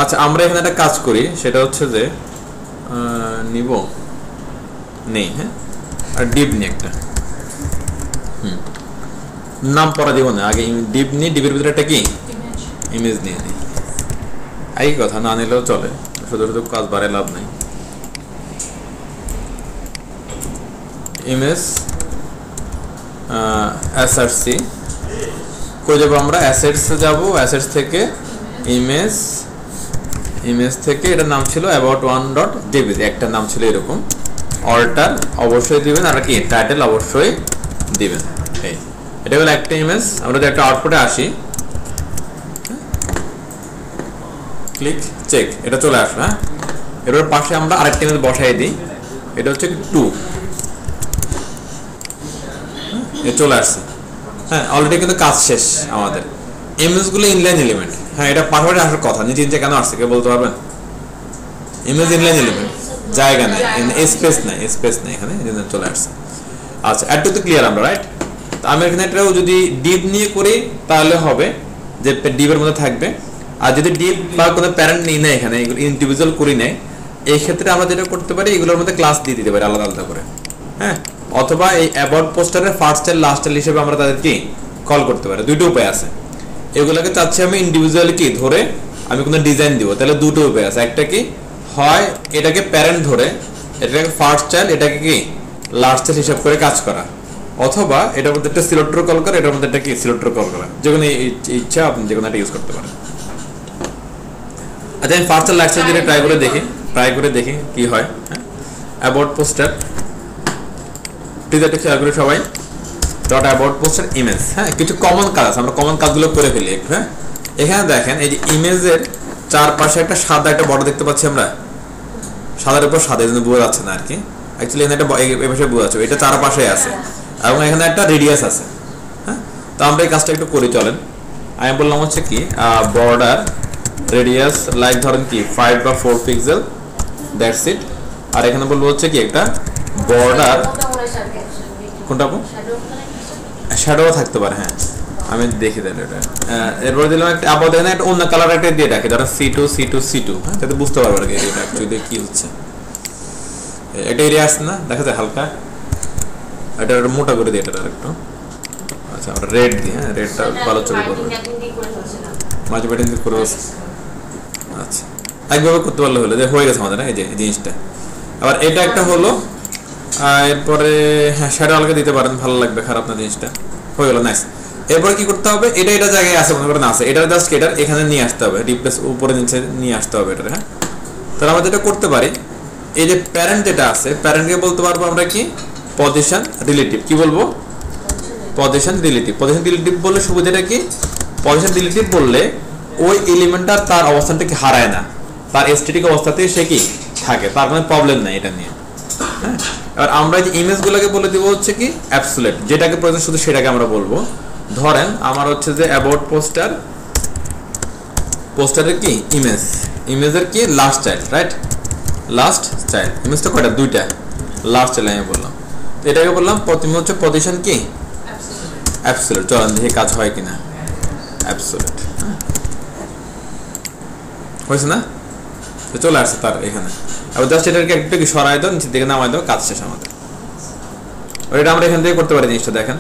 আচ্ছা, আমরা এখানে একটা কাজ করি, সেটা হচ্ছে যে নিব নেই। হ্যাঁ, আর ডিপ নিই একটা, নাম পড়া দিব না, আগে ডিপ নিই, ডিপের ভিতরে একটা কি ইমেজ নিয়ে নিই। এই কথা না নিলেও চলে, শুধু শুধু কাজ বাড়ায় লাভ নাই। ইমেজ এসআরসি কই যাবো আমরা, অ্যাসেটসে যাব, অ্যাসেটস থেকে ইমেজ থেকে এটার নাম ছিল about1.jpg, একটা নাম ছিল এরকম। অল্টার অবশ্যই দিবেন, আর কি টাইটেল অবশ্যই দিবেন। এই এটা হলো একটা ইমেজ। আমরা যদি একটা আউটপুটে আসি, ক্লিক চেক, এটা চলে আসবে। হ্যাঁ, এর পাশে আমরা আরেকটা ইমেজ বসাই দিই, এটা হচ্ছে 2। চলে আসছে। হ্যাঁ, অলরেডি কিন্তু কাজ শেষ আমাদের। ইমেজ গুলো ইনলাইন এলিমেন্ট। হ্যাঁ, এটা পাশাপাশি আসার কথা, নিচে নিচে কেন আসছে কেউ বলতে পারবেন? ইমেজ ইনলাইন এলিমেন্ট, জায়গা নেই, স্পেস নেই, স্পেস নেই এখানে, চলে আসছে। আচ্ছা, এটুকু তো ক্লিয়ার আমরা, রাইট? তো আমি এখানে এটাও যদি ডিপ নিয়ে করি তাহলে হবে যে ডিপের মধ্যে থাকবে। আর যদি ডিপ বা কোনো প্যারেন্ট নিই না এখানে, এগুলো ইন্ডিভিজুয়াল করি নাই, এই ক্ষেত্রে আমরা যেটা করতে পারি এগুলোর মধ্যে ক্লাস দিয়ে দিতে পারি আলাদা আলাদা করে। হ্যাঁ, অথবা এই অ্যাবাউট পোস্টারের ফার্স্ট স্টাইল লাস্ট স্টাইল হিসেবে আমরা তাদেরকে কল করতে পারি। দুটো উপায় আছে। এগুলোকে চাচ্ছি আমি ইন্ডিভিজুয়ালি কি ধরে আমি কোনো ডিজাইন দিব, তাহলে দুটো উপায় আছে। একটা কি, হয় এটাকে প্যারেন্ট ধরে এটাকে ফার্স্ট চাইল্ড, এটাকে কি লাস্ট চাইল্ড হিসাব করে কাজ করা, অথবা এটার মধ্যে একটা সিলেক্টর কল করা, এটার মধ্যে একটা কি সিলেক্টর কল করা, যে কোনো ইচ্ছা আপনি যে কোনো একটা ইউজ করতে পারেন। আচ্ছা, আমি first child last child try করে দেখি কি হয়। হ্যাঁ, অ্যাবাউট পোস্টার, প্লিজ একটা খেয়াল করে সবাই, ডট অ্যাবাউট পোস্টার ইমেজ। হ্যাঁ, কিছু কমন কাজ আছে, আমরা কমন কাজগুলো করে ফেলি একটু। হ্যাঁ, এখানে দেখেন এই যে ইমেজের চারপাশে একটা সাদা একটা বর্ডার দেখতে পাচ্ছি আমরা, সাদার উপর সাদা, এই জন্য বোঝা যাচ্ছে না আর কি। অ্যাকচুয়ালি এখানে একটা এপাশে বোঝা যাচ্ছে, এটা চারপাশে আছে এবং এখানে একটা রেডিয়াস আছে। হ্যাঁ, তো আমরা এই কাজটা একটু করি, চলেন। আমি বললাম হচ্ছে কি বর্ডার রেডিয়াস লাইক ধরেন কি 5 বা 4 পিক্সেল, দ্যাটস ইট। আর এখানে বলবো হচ্ছে কি একটা বর্ডার, কোনটা শ্যাডো থাকতে পারে। হ্যাঁ, আমি দেখি তাহলে এটা। এরপর দিলাম একটা আবার দেখেন একটা অন্য কালার একটা দিয়ে রাখি, ধরেন C2 হ্যাঁ, যাতে বুঝতে পারবো আর কি এটা অ্যাকচুয়ালি কি হচ্ছে। এটা এরিয়া আসছে না, দেখা যায় হালকা, এটা মোটা করে দিই এটা একটু। আচ্ছা, আমরা রেড দিই। হ্যাঁ, রেডটা ভালো চলে করবে, মাঝে ব্যাটিং করে। আচ্ছা, একভাবে করতে পারলে হলো যে হয়ে গেছে আমাদের এই যে জিনিসটা। আবার এটা একটা হলো, এরপরে হ্যাঁ শ্যাডো আলগা দিতে পারেন, ভালো লাগবে, খারাপ না জিনিসটা। হয়ে গেল, নাইস। এরপরে কি করতে হবে, এটা জায়গায় আছে মনে করেন আছে, এটা জাস্ট এটা এখানে নিয়ে আসতে হবে, রিপ্লেস উপরে নিচে নিয়ে আসতে হবে এটা। হ্যাঁ, তাহলে আমরা যেটা করতে পারি, এই যে প্যারেন্ট যেটা আছে, প্যারেন্টকে বলতে পারবো আমরা কি পজিশন রিলেটিভ। কি বলবো? Position relative. পজিশন রিলেটিভ বললে সুবিধাটা কি, পজিশন রিলেটিভ বললে ওই এলিমেন্টটা তার অবস্থানটাকে হারায় না, তার স্ট্যাটিক অবস্থাতেই সে কি থাকে, তার কোনো প্রবলেম নাই এটা নিয়ে। হ্যাঁ, এবার আমরা যে ইমেজগুলোকে বলে দিব হচ্ছে কি অ্যাবসোলিউট, যেটাকে প্রয়োজন শুধু সেটাকে আমরা বলবো। ধরেন আমার হচ্ছে যে অ্যাবাউট পোস্টারের কি ইমেজের কি last child, right? Last child ইমেজটা কয়টা? দুইটা, লাস্ট চাইল্ড আমি বললাম। তো এটাকে বললাম প্রথমে হচ্ছে পজিশন কি অ্যাবসোলিউট। চলেন দেখি কাজ হয় কিনা। অ্যাবসোলিউট হয়েছে না? চলে আসছে তার এখানে। এবার জাস্ট এটাকে একটু কি সরাই দাও, নিচের দিকে নামাই দাও, কাজ শেষ আমাদের। এটা আমরা এখান থেকে করতে পারি জিনিসটা, দেখেন।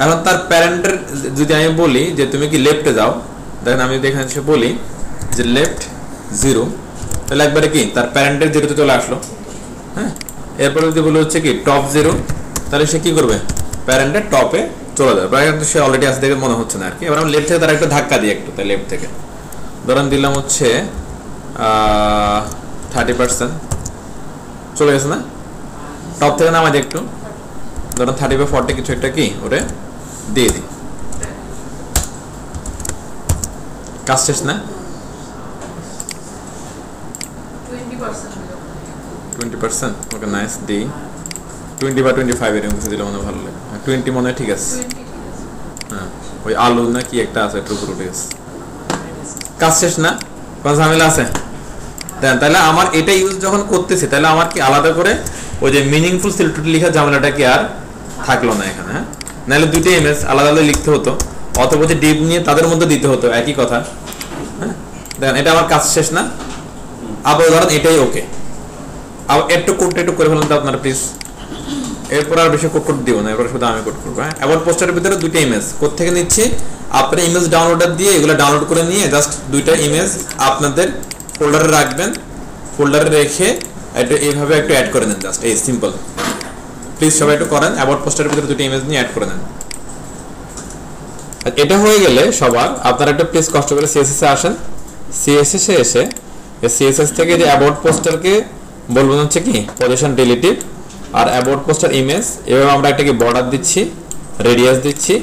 এখন তার প্যারেন্টের যদি আমি বলি যে তুমি কি লেফটে যাও, দেখেন আমি যদি এখানে এসে বলি যে লেফট 0, তাহলে একবারে কি তার প্যারেন্টের 0-তে চলে আসলো। হ্যাঁ, এরপরে যদি বলি হচ্ছে কি টপ 0, তাহলে সে কি করবে? প্যারেন্টের টপে চলে যাবে, কিন্তু সে অলরেডি আসে দেখে মনে হচ্ছে না আর কি। এবার আমি লেফট থেকে তার একটা ধাক্কা দিই একটু, তাই লেফট থেকে ধরেন দিলাম হচ্ছে 30%, চলে গেছে না? টপ থেকে নামাই দিই একটু, ধরেন 30 বা 40 কিছু একটা কি ওরে দিয়ে দিই, কাজ শেষ না? 20%, ওকে নাইস। দিই 20 বা 25 এরকম কিছু দিলে মনে ভালো লাগে। 20 মনে হয় ঠিক আছে। হ্যাঁ, ওই আলু না কি একটা আছে একটু উপরে উঠে গেছে, কাজ শেষ না? কোনো ঝামেলা আছে? দেন তাহলে আমার এটা ইউজ যখন করতেছি, তাহলে আমার কি আলাদা করে ওই যে মিনিংফুল সিলেক্টর লেখার ঝামেলাটা কি আর থাকলো না এখানে। হ্যাঁ, নাহলে দুটো ইমেজ আলাদা আলাদা লিখতে হতো, অথবা যে ডিপ নিয়ে তাদের মধ্যে দিতে হতো, একই কথা। হ্যাঁ, দেখেন এটা আমার কাজ শেষ না? আবার ধরেন এটাই ওকে, আবার একটু কোডটা একটু করে ফেলেন তো আপনারা প্লিজ। এরপর আর বেশি কোড দিব না, এরপর শুধু আমি কোড করবো। হ্যাঁ, এবার পোস্টারের ভিতরে দুটো ইমেজ কোথা থেকে নিচ্ছি, আপনারা ইমেজ ডাউনলোডার দিয়ে এগুলো ডাউনলোড করে নিয়ে জাস্ট দুইটা ইমেজ আপনাদের ফোল্ডারে রাখবেন, ফোল্ডারে রেখে একটু এইভাবে একটু অ্যাড করে নেন, জাস্ট এই সিম্পল। প্লিজ সবাই একটু করেন, অ্যাবাউট পোস্টারের ভিতরে দুটো ইমেজ নিয়ে অ্যাড করে নেন। এটা হয়ে গেলে সবার আপনারা একটা প্লিজ কষ্ট করে সিএসএস এ আসেন। সিএসএস এ এসে সিএসএস থেকে যে অ্যাবাউট পোস্টারকে বলবেন হচ্ছে কি পজিশন রিলেটিভ, আর অ্যাবাউট পোস্টার ইমেজ, এভাবে আমরা একটা কি বর্ডার দিচ্ছি, রেডিয়াস দিচ্ছি।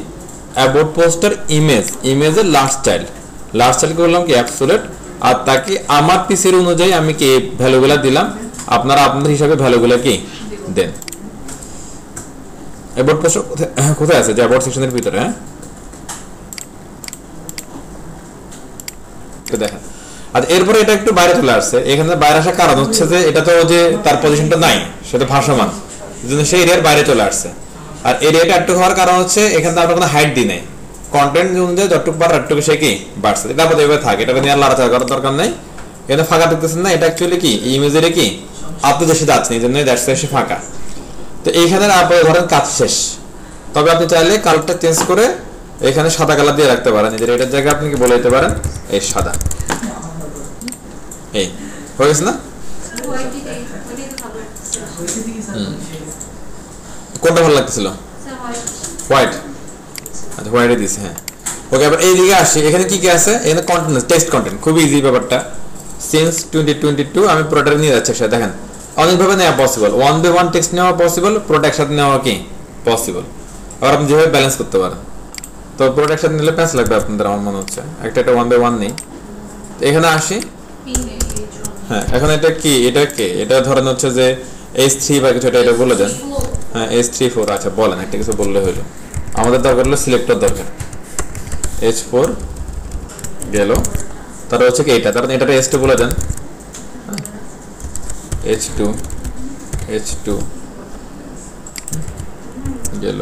অ্যাবাউট পোস্টার ইমেজের লাস্ট চাইল্ডকে বললাম কি অ্যাবসোলিউট, আর তাকে আমার পিসের অনুযায়ী আমি কি ভ্যালুগুলা দিলাম, আপনারা আপনাদের হিসাবে ভ্যালুগুলা কি দেন। অ্যাবাউট পোস্ট কোথায় আছে? যে অ্যাবাউট সেকশনের ভিতরে, হ্যাঁ দেখেন। আর এরপরে এটা একটু বাইরে চলে আসছে। এখানে বাইরে আসার কারণ হচ্ছে যে এটা তো যে তার পজিশনটা নাই, সেটা ভাসমান, জন্য সেই এরিয়ার বাইরে চলে আসছে। আর এরিয়াটা একটু হওয়ার কারণ হচ্ছে এখানে আমরা কোনো হাইট দিই নাই, কন্টেন্ট অনুযায়ী যতটুকু বার একটু সে কি বাড়ছে, এটা আপাতত এভাবে থাকে, এটাকে নিয়ে লড়াচড়া করার দরকার নেই। এখানে ফাঁকা দেখতেছেন না, এটা অ্যাকচুয়ালি কি ইমেজের কি আপনাদের সাথে যাচ্ছে, এই জন্য দেখছে সে ফাঁকা। তো এইখানে আপনার ধরেন কাজ শেষ, তবে আপনি চাইলে কালারটা চেঞ্জ করে এখানে সাদা কালার দিয়ে রাখতে পারেন। এদের এটার জায়গায় আপনি কি বলে দিতে পারেন এই সাদা, এই হয়ে গেছে না? কোনটা ভালো লাগতেছিল? হোয়াইট। আচ্ছা হোয়াইটে দিছে, হ্যাঁ ওকে। আবার এই দিকে আসি, এখানে কি কি আছে? এখানে কন্টেন্ট, টেক্সট কন্টেন্ট, খুব ইজি ব্যাপারটা। সিন্স 2022 আমি পুরোটা নিয়ে যাচ্ছি একসাথে। দেখেন অনেকভাবে নেওয়া পসিবল, 1 by 1 টেক্সট নেওয়া পসিবল, পুরোটা একসাথে নেওয়া কি পসিবল। আবার আপনি যেভাবে ব্যালেন্স করতে পারেন। তো পুরোটা একসাথে নিলে প্যাঁচ লাগবে আপনাদের, আমার মনে হচ্ছে। একটা 1 by 1 নেই। এখানে আসি, হ্যাঁ এখন এটা কি, এটা কে, এটা ধরেন হচ্ছে যে H3 বা কিছু, এটা বলে দেন। হ্যাঁ H34, আচ্ছা বলেন একটা কিছু বললে হইলো। আমাদের দরকার হলো সিলেক্টর দরকার। H4 গেল, তারপর হচ্ছে কি এটা, তারপর এটাতে S2 বলে দেন। H2 গেল,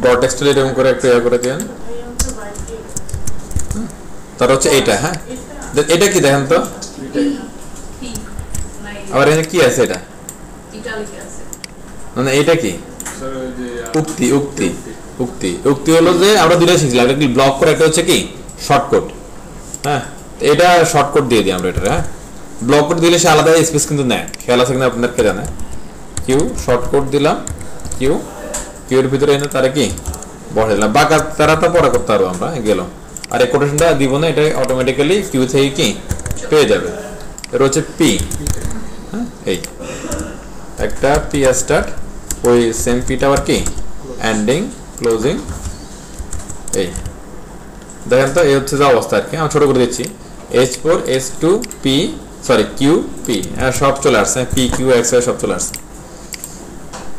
বড় টেক্সটাইল এরকম করে একটা ইয়া করে দেন। তার হচ্ছে এইটা, হ্যাঁ এটা কি দেখেন তো, আবার এখানে কি আছে? এটা মানে এটা কি উক্তি, উক্তি উক্তি উক্তি হলো যে আমরা দুইটা শিখছিলাম, একটা কি ব্লক করে, একটা হচ্ছে কি শর্টকাট। হ্যাঁ এটা শর্টকাট দিয়ে দিই আমরা এটা, হ্যাঁ ব্লক করে দিলে সে আলাদা স্পেস কিন্তু নেয়, খেয়াল আছে কিনা আপনাদেরকে জানে। কিউ শর্টকাট দিলাম, কিউর ভিতরে এনে তারা কি বসাই দিলাম, বাঁকা তারা তো পরে করতে পারবো আমরা, গেল। আর এই কোটেশনটা দিব না, এটা অটোমেটিক্যালি কিউ থেকে কি পেয়ে যাবে। এটা হচ্ছে পি, হ্যাঁ এই একটা পি স্টার্ট, ওই সেম পিটা আবার কি এন্ডিং ক্লোজিং। এই দেখেন তো এই হচ্ছে যে অবস্থা আর কি। আমি ছোট করে দিচ্ছি, H4 S2 P sorry Q P, সব চলে আসছে, পি কিউ এক্স সব চলে আসছে।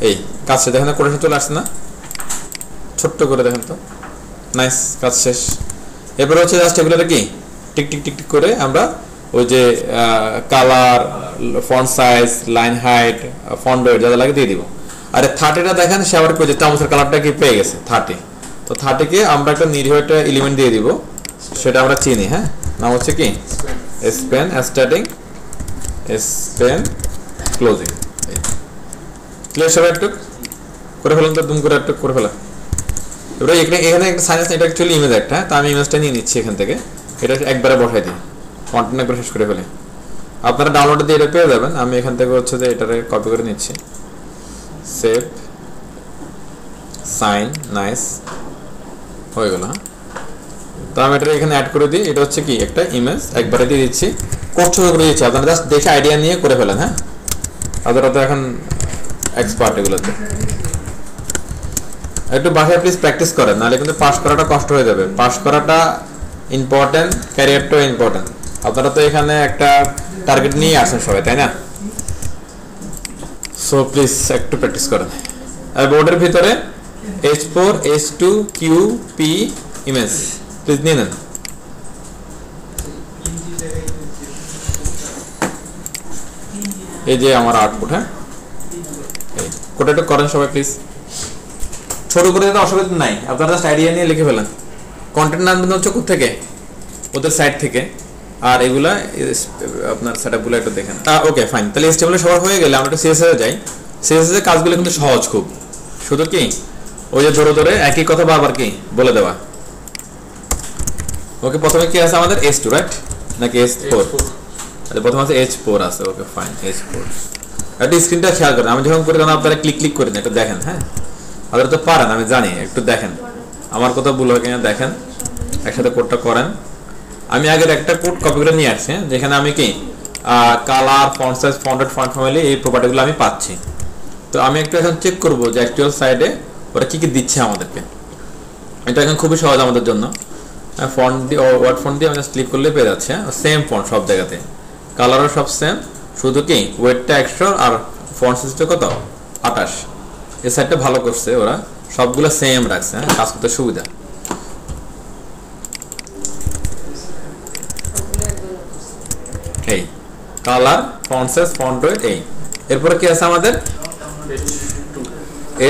এই কাজটা দেখেন কোটেশন চলে আসছে না, ছোট্ট করে দেখেন তো, নাইস, কাজ শেষ। এরপরে হচ্ছে জাস্ট এগুলোটা কি টিক টিক টিক টিক করে আমরা ওই যে colour, font size, line height, font wait যা লাগে দিয়ে দিব। আর 30টা দেখেন সে আবার কই যে চামচের কালারটা কি পেয়ে গেছে 30। তো 30 কে আমরা একটা নিরীহ একটা এলিমেন্ট দিয়ে দিব, সেটা আমরা চিনি, হ্যাঁ নাম হচ্ছে কি Spain starting Spain closing. Clear সবাই? একটু করে ফেলেন তো, দুম করে একটু করে ফেলা। এবার এখানে একটা সাইন্স, এটা অ্যাকচুয়ালি ইমেজ একটা, তো আমি ইমেজটা নিয়ে নিচ্ছি এখান থেকে, এটা একবারে বসাই দিই, কন্টেন্ট একবার শেষ করে ফেলি। আপনারা ডাউনলোড দিয়ে এটা পেয়ে যাবেন। আমি এখান থেকে হচ্ছে যে এটারে কপি করে নিচ্ছি, সেভ সাইন, নাইস হয়ে গেল। হ্যাঁ তো আমি এটা এখানে অ্যাড করে দিই, এটা হচ্ছে কি একটা ইমেজ, একবারে দিয়ে দিচ্ছি, কষ্ট করে দিচ্ছি, আপনারা জাস্ট দেখে আইডিয়া নিয়ে করে ফেলেন। হ্যাঁ আপনারা তো এখন এক্সপার্ট এগুলোতে, একটু বাসায় প্লিজ প্র্যাকটিস করেন, নাহলে কিন্তু পাস করাটা কষ্ট হয়ে যাবে। পাস করাটা ইম্পর্টেন্ট, ক্যারিয়ারটাও ইম্পর্টেন্ট। আপনারা তো এখানে একটা টার্গেট নিয়ে আসেন সবাই, তাই না? সো প্লিজ একটু প্র্যাকটিস করেন। আর বোর্ডের ভিতরে H4 S2 Q P image please নিয়ে নেন। এই যে আমার আউটপুট, হ্যাঁ কোটা একটু করেন সবাই প্লিজ, ছোট করে দিতে অসুবিধা নাই, আপনারা জাস্ট আইডিয়া নিয়ে লিখে ফেলেন। কন্টেন্ট আনবেন হচ্ছে কোথা থেকে, ওদের সাইট থেকে। আর এগুলা আপনার সেটআপগুলো একটু দেখেন। ওকে ফাইন, তাহলে HTML সবার হয়ে গেলে আমরা একটু CSS এ যাই। CSS এর কাজগুলো কিন্তু সহজ খুব, শুধু কি ওই যে ধরে ধরে একই কথা বারবার কি বলে দেওয়া। ওকে প্রথমে কি আছে আমাদের S2 রাইট নাকি S4? আচ্ছা প্রথমে আছে H4 আছে, ওকে ফাইন H4। একটা স্ক্রিনটা খেয়াল করেন, আমি যখন করে তখন আপনারা ক্লিক ক্লিক করে একটু দেখেন। হ্যাঁ আপনারা তো পারেন আমি জানি, একটু দেখেন আমার কথা ভুল হয় কিনা দেখেন, একসাথে কোডটা করেন। আমি আগের একটা কোড কপি করে নিয়ে আসছি, যেখানে আমি কি colour, font size, font rate, font family এই প্রপার্টিগুলো আমি পাচ্ছি। তো আমি একটু এখন চেক করব যে অ্যাকচুয়াল সাইডে ওরা কি কি দিচ্ছে আমাদেরকে। এটা এখন খুবই সহজ আমাদের জন্য। ফন্ট দিয়ে ওয়ার্ড ফন্ট দিয়ে আমি ক্লিক করলে পেয়ে যাচ্ছে সেম ফন্ট সব জায়গাতে, কালারও সব সেম, শুধু কি ওয়েটটা 100 আর ফন্ট সাইজটা কত 28। এই সাইডটা ভালো করছে ওরা, সবগুলো সেম রাখছে, হ্যাঁ, কাজ করতে সুবিধা। এই colour, font size, font wait, এই এরপরে কি আছে আমাদের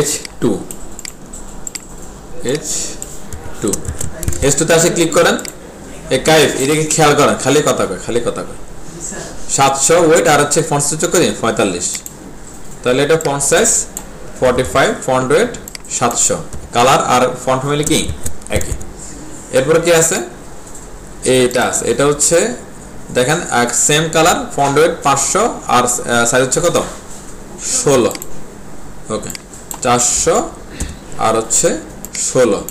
H2 H2 তে আসে ক্লিক করেন। এই কাইফ এদিকে খেয়াল করেন, খালি কথা কয় 700 ওয়েট আর হচ্ছে ফন্ট সাইজ কত 45, তাহলে এটা font size 45, font weight 700, colour আর ফন্ট ফ্যামিলি কি একই। এরপরে কি আছে এটা আছে, এটা হচ্ছে দেখেন সেম কালার, ফন্ট ওয়েট 500 আর সাইজ হচ্ছে কত 16, ওকে 400 আর হচ্ছে 16।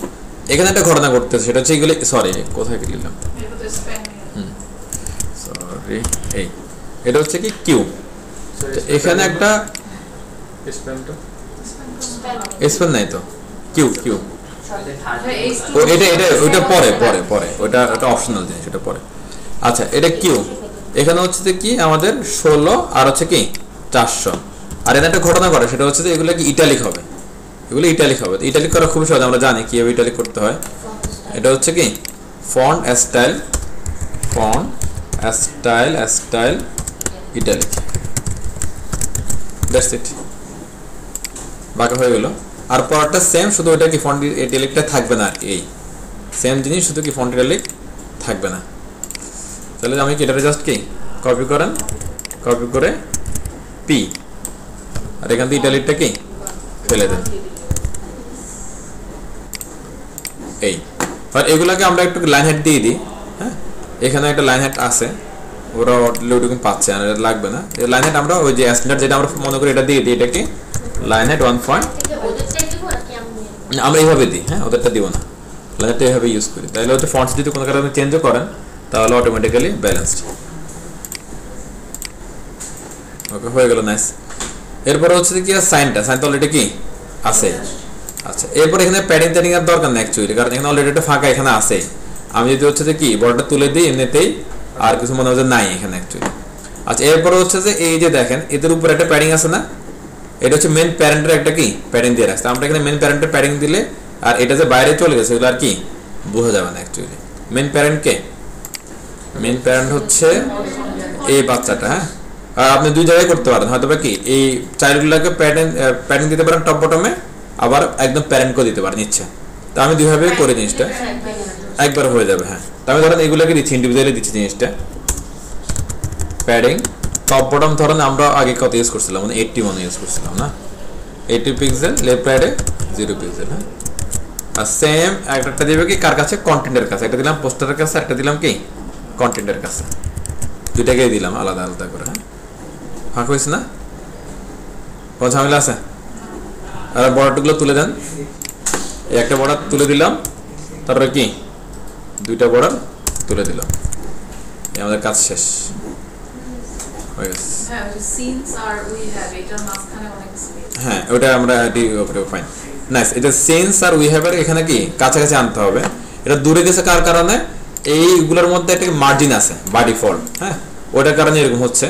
এখানে একটা ঘটনা ঘটতেছে, সেটা হচ্ছে এগুলি সরি কোথায় লিখলাম, সরি এই এটা হচ্ছে কি কিউ, এখানে একটা স্পেন নাই তো, কিউ কিউ ও এটা ওইটা পরে পরে পরে ওটা অপশনাল জিনিস, এটা পরে। আচ্ছা এটা কিউ, এখানে হচ্ছে যে কি আমাদের 16 আর হচ্ছে কি 400। আর এখানে একটা ঘটনা করে, সেটা হচ্ছে যে এগুলো কি ইটালিক হবে, এগুলো ইটালিক হবে। ইটালিক করা খুবই সহজ, আমরা জানি কিভাবে ইটালিক করতে হয়। এটা হচ্ছে কি font style italic, that's it, বাকি হয়ে গেল। আর পরেরটা সেম, শুধু ওটা কি ফন্ট ইটালিকটা থাকবে না, এই সেম জিনিস, শুধু কি ফন্ট ইটালিক থাকবে না। তাহলে আমি কি এটা জাস্ট কি কপি করেন, কপি করে পি, আর এখান থেকে ইটালিকটা কি ফেলে দেন, এই। আর এগুলাকে আমরা একটু লাইন হেড দিয়ে দিই, হ্যাঁ, এখানে একটা লাইন হেড আছে, ওরা লোডিং পাচ্ছে আর এটা লাগবে না। এই লাইন হেড আমরা ওই যে স্ট্যান্ডার্ড যেটা আমরা মনে করি এটা দিয়ে দিই, এটাকে লাইন হেড 1 পয়েন্ট আমরা এইভাবে দিই, হ্যাঁ, ওদেরটা দিব না, লাইন হেডটা এইভাবে ইউজ করি। তাহলে হচ্ছে ফন্টস যদি কোনো কারণে চেঞ্জও করেন তাহলে অটোমেটিক্যালি ব্যালেন্সড, ওকে হয়ে গেল, নাইস। এরপরে হচ্ছে কি সাইন তো অলরেডি কি আছে। আচ্ছা এরপর এখানে প্যাডিং ট্যাডিং এর দরকার নেই অ্যাকচুয়ালি, কারণ এখানে অলরেডি একটা ফাঁকা এখানে আছে। আমি যদি হচ্ছে যে কি বর্ডারটা তুলে দিই এমনিতেই, আর কিছু মনে হয় যে নাই এখানে অ্যাকচুয়ালি। আচ্ছা এরপরে হচ্ছে যে এই যে দেখেন এদের উপর একটা প্যাডিং আছে না, এটা হচ্ছে মেন প্যারেন্টের একটা কি প্যাডিং দিয়ে রাখছে। আমরা এখানে মেন প্যারেন্টের প্যাডিং দিলে আর এটা যে বাইরে চলে গেছে এগুলো আর কি বোঝা যাবে না অ্যাকচুয়ালি। মেন প্যারেন্ট কে, মেন প্যারেন্ট হচ্ছে এই বাচ্চাটা, হ্যাঁ। আর আপনি দুই জায়গায় করতে পারেন, হয়তো বা কি এই চাইল্ডগুলোকে প্যাডিং দিতে পারেন টপ বটমে, আবার একদম প্যারেন্টকেও দিতে পারেন ইচ্ছা। তো আমি দুইভাবে করে জিনিসটা একবার হয়ে যাবে, হ্যাঁ। তো আমি ধরেন এগুলোকে দিচ্ছি, ইন্ডিভিজুয়ালি দিচ্ছি জিনিসটা, প্যাডিং টপ বটম ধরেন আমরা আগে কত ইউজ করছিলাম, মানে 81 ইউজ করছিলাম না, 80 পিক্সেল, লেফট রাইটে 0 পিক্সেল, হ্যাঁ। আর সেম একটা দিবে কি কার কাছে, কন্টেন্টের কাছে, একটা দিলাম পোস্টারের কাছে, একটা দিলাম কি কন্টেন্টের কাছে, দুইটাকেই দিলাম আলাদা আলাদা করে, হ্যাঁ। ফাঁক হয়েছে না, কোনো ঝামেলা আছে? আর বর্ডারগুলো তুলে দেন, এই একটা বর্ডার তুলে দিলাম, তারপরে কি দুইটা বর্ডার তুলে দিলাম, আমাদের কাজ শেষ হয়ে গেছে। হ্যাঁ ওটা আমরা ফাইন, নাইস। এটা সেন্স আর উই হ্যাভ এর এখানে কি কাছাকাছি আনতে হবে। এটা দূরে গেছে কার কারণে, এইগুলোর মধ্যে একটা মার্জিন আছে বাই ডিফল্ট, হ্যাঁ, ওটার কারণে এরকম হচ্ছে।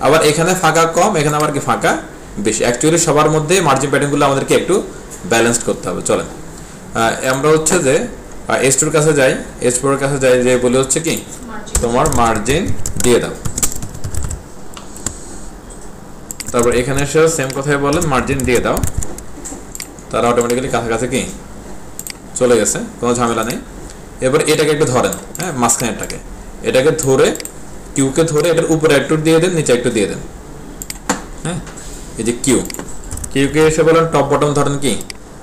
আবার এখানে ফাঁকা কম, এখানে আবার কি ফাঁকা বেশি। অ্যাকচুয়ালি সবার মধ্যে মার্জিন প্যাটার্নগুলো আমাদেরকে একটু ব্যালেন্স করতে হবে। চলেন আমরা হচ্ছে যে S2 কাছে যাই, S4 কাছে যাই, যে বলে হচ্ছে কি তোমার মার্জিন দিয়ে দাও, তারপর এখানে এসে সেম কথাই বলেন মার্জিন দিয়ে দাও, তারা অটোমেটিক্যালি কাছাকাছি কি চলে গেছে, কোনো ঝামেলা নেই। এবার এটাকে একটু ধরেন, হ্যাঁ, মাঝখানেরটাকে, এটাকে ধরে কিউকে ধরে এটার উপরে একটু দিয়ে দেন, নিচে একটু দিয়ে দেন, হ্যাঁ। এই যে কিউকে এসে বলেন টপ বটম ধরেন কি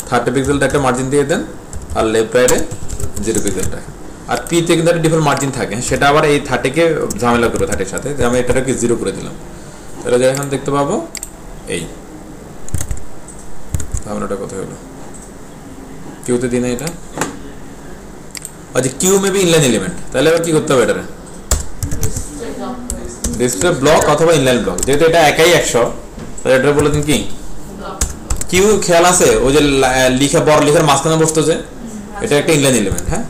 30 পিক্সেলটা একটা মার্জিন দিয়ে দেন, আর লেফট রাইটে 0 পিক্সেলটা। আর পিতে কিন্তু একটা ডিফল্ট মার্জিন থাকে, সেটা আবার এই 30কে ঝামেলা করবে 30-এর সাথে, আমি এটাকে 0 করে দিলাম। তাহলে এখন দেখতে পাবো এই ঝামেলাটা কোথায় হলো, কিউতে দিন এটা। আচ্ছা কিউ মেবি ইনলাইন এলিমেন্ট, তাহলে এবার কি করতে হবে, এটারে ডিসপ্লে ব্লক অথবা ইনলাইন ব্লক, যেহেতু এটা একাই 100, তাহলে এটা বলে দিন কি কিউ। খেয়াল আছে ওই যে লিখা বড় লিখার মাঝখানে বসতো যে, এটা একটা ইনলাইন এলিমেন্ট, হ্যাঁ।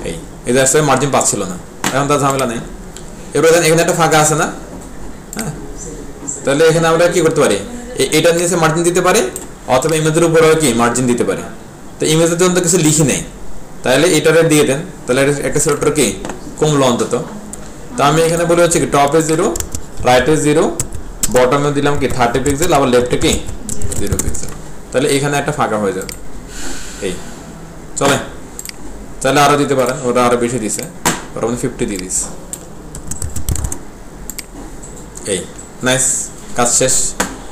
এই এটা আসলে মার্জিন পাচ্ছিল না, এখন তার ঝামেলা নেই। এবার এখানে একটা ফাঁকা আছে না, হ্যাঁ, তাহলে এখানে আমরা কি করতে পারি, এটার নিচে মার্জিন দিতে পারি অথবা ইমেজের উপরেও কি মার্জিন দিতে পারি। তো ইমেজের জন্য তো কিছু লিখি নেই, তাহলে এটারে দিয়ে দেন, তাহলে একটা সেক্টর কি কমলো অন্তত। তো আমি এখানে বলে হচ্ছে কি টপে 0, রাইটে 0, বটমে দিলাম কি 30 পিক্সেল, আবার লেফটে কি 0 পিক্সেল। তাহলে এখানে একটা ফাঁকা হয়ে যাবে। এই চলে, তাহলে আরো দিতে পারেন, ওরা আরো বেশি দিছে, ওরা 50 দিয়ে দিস। এই নাইস, কাজ শেষ।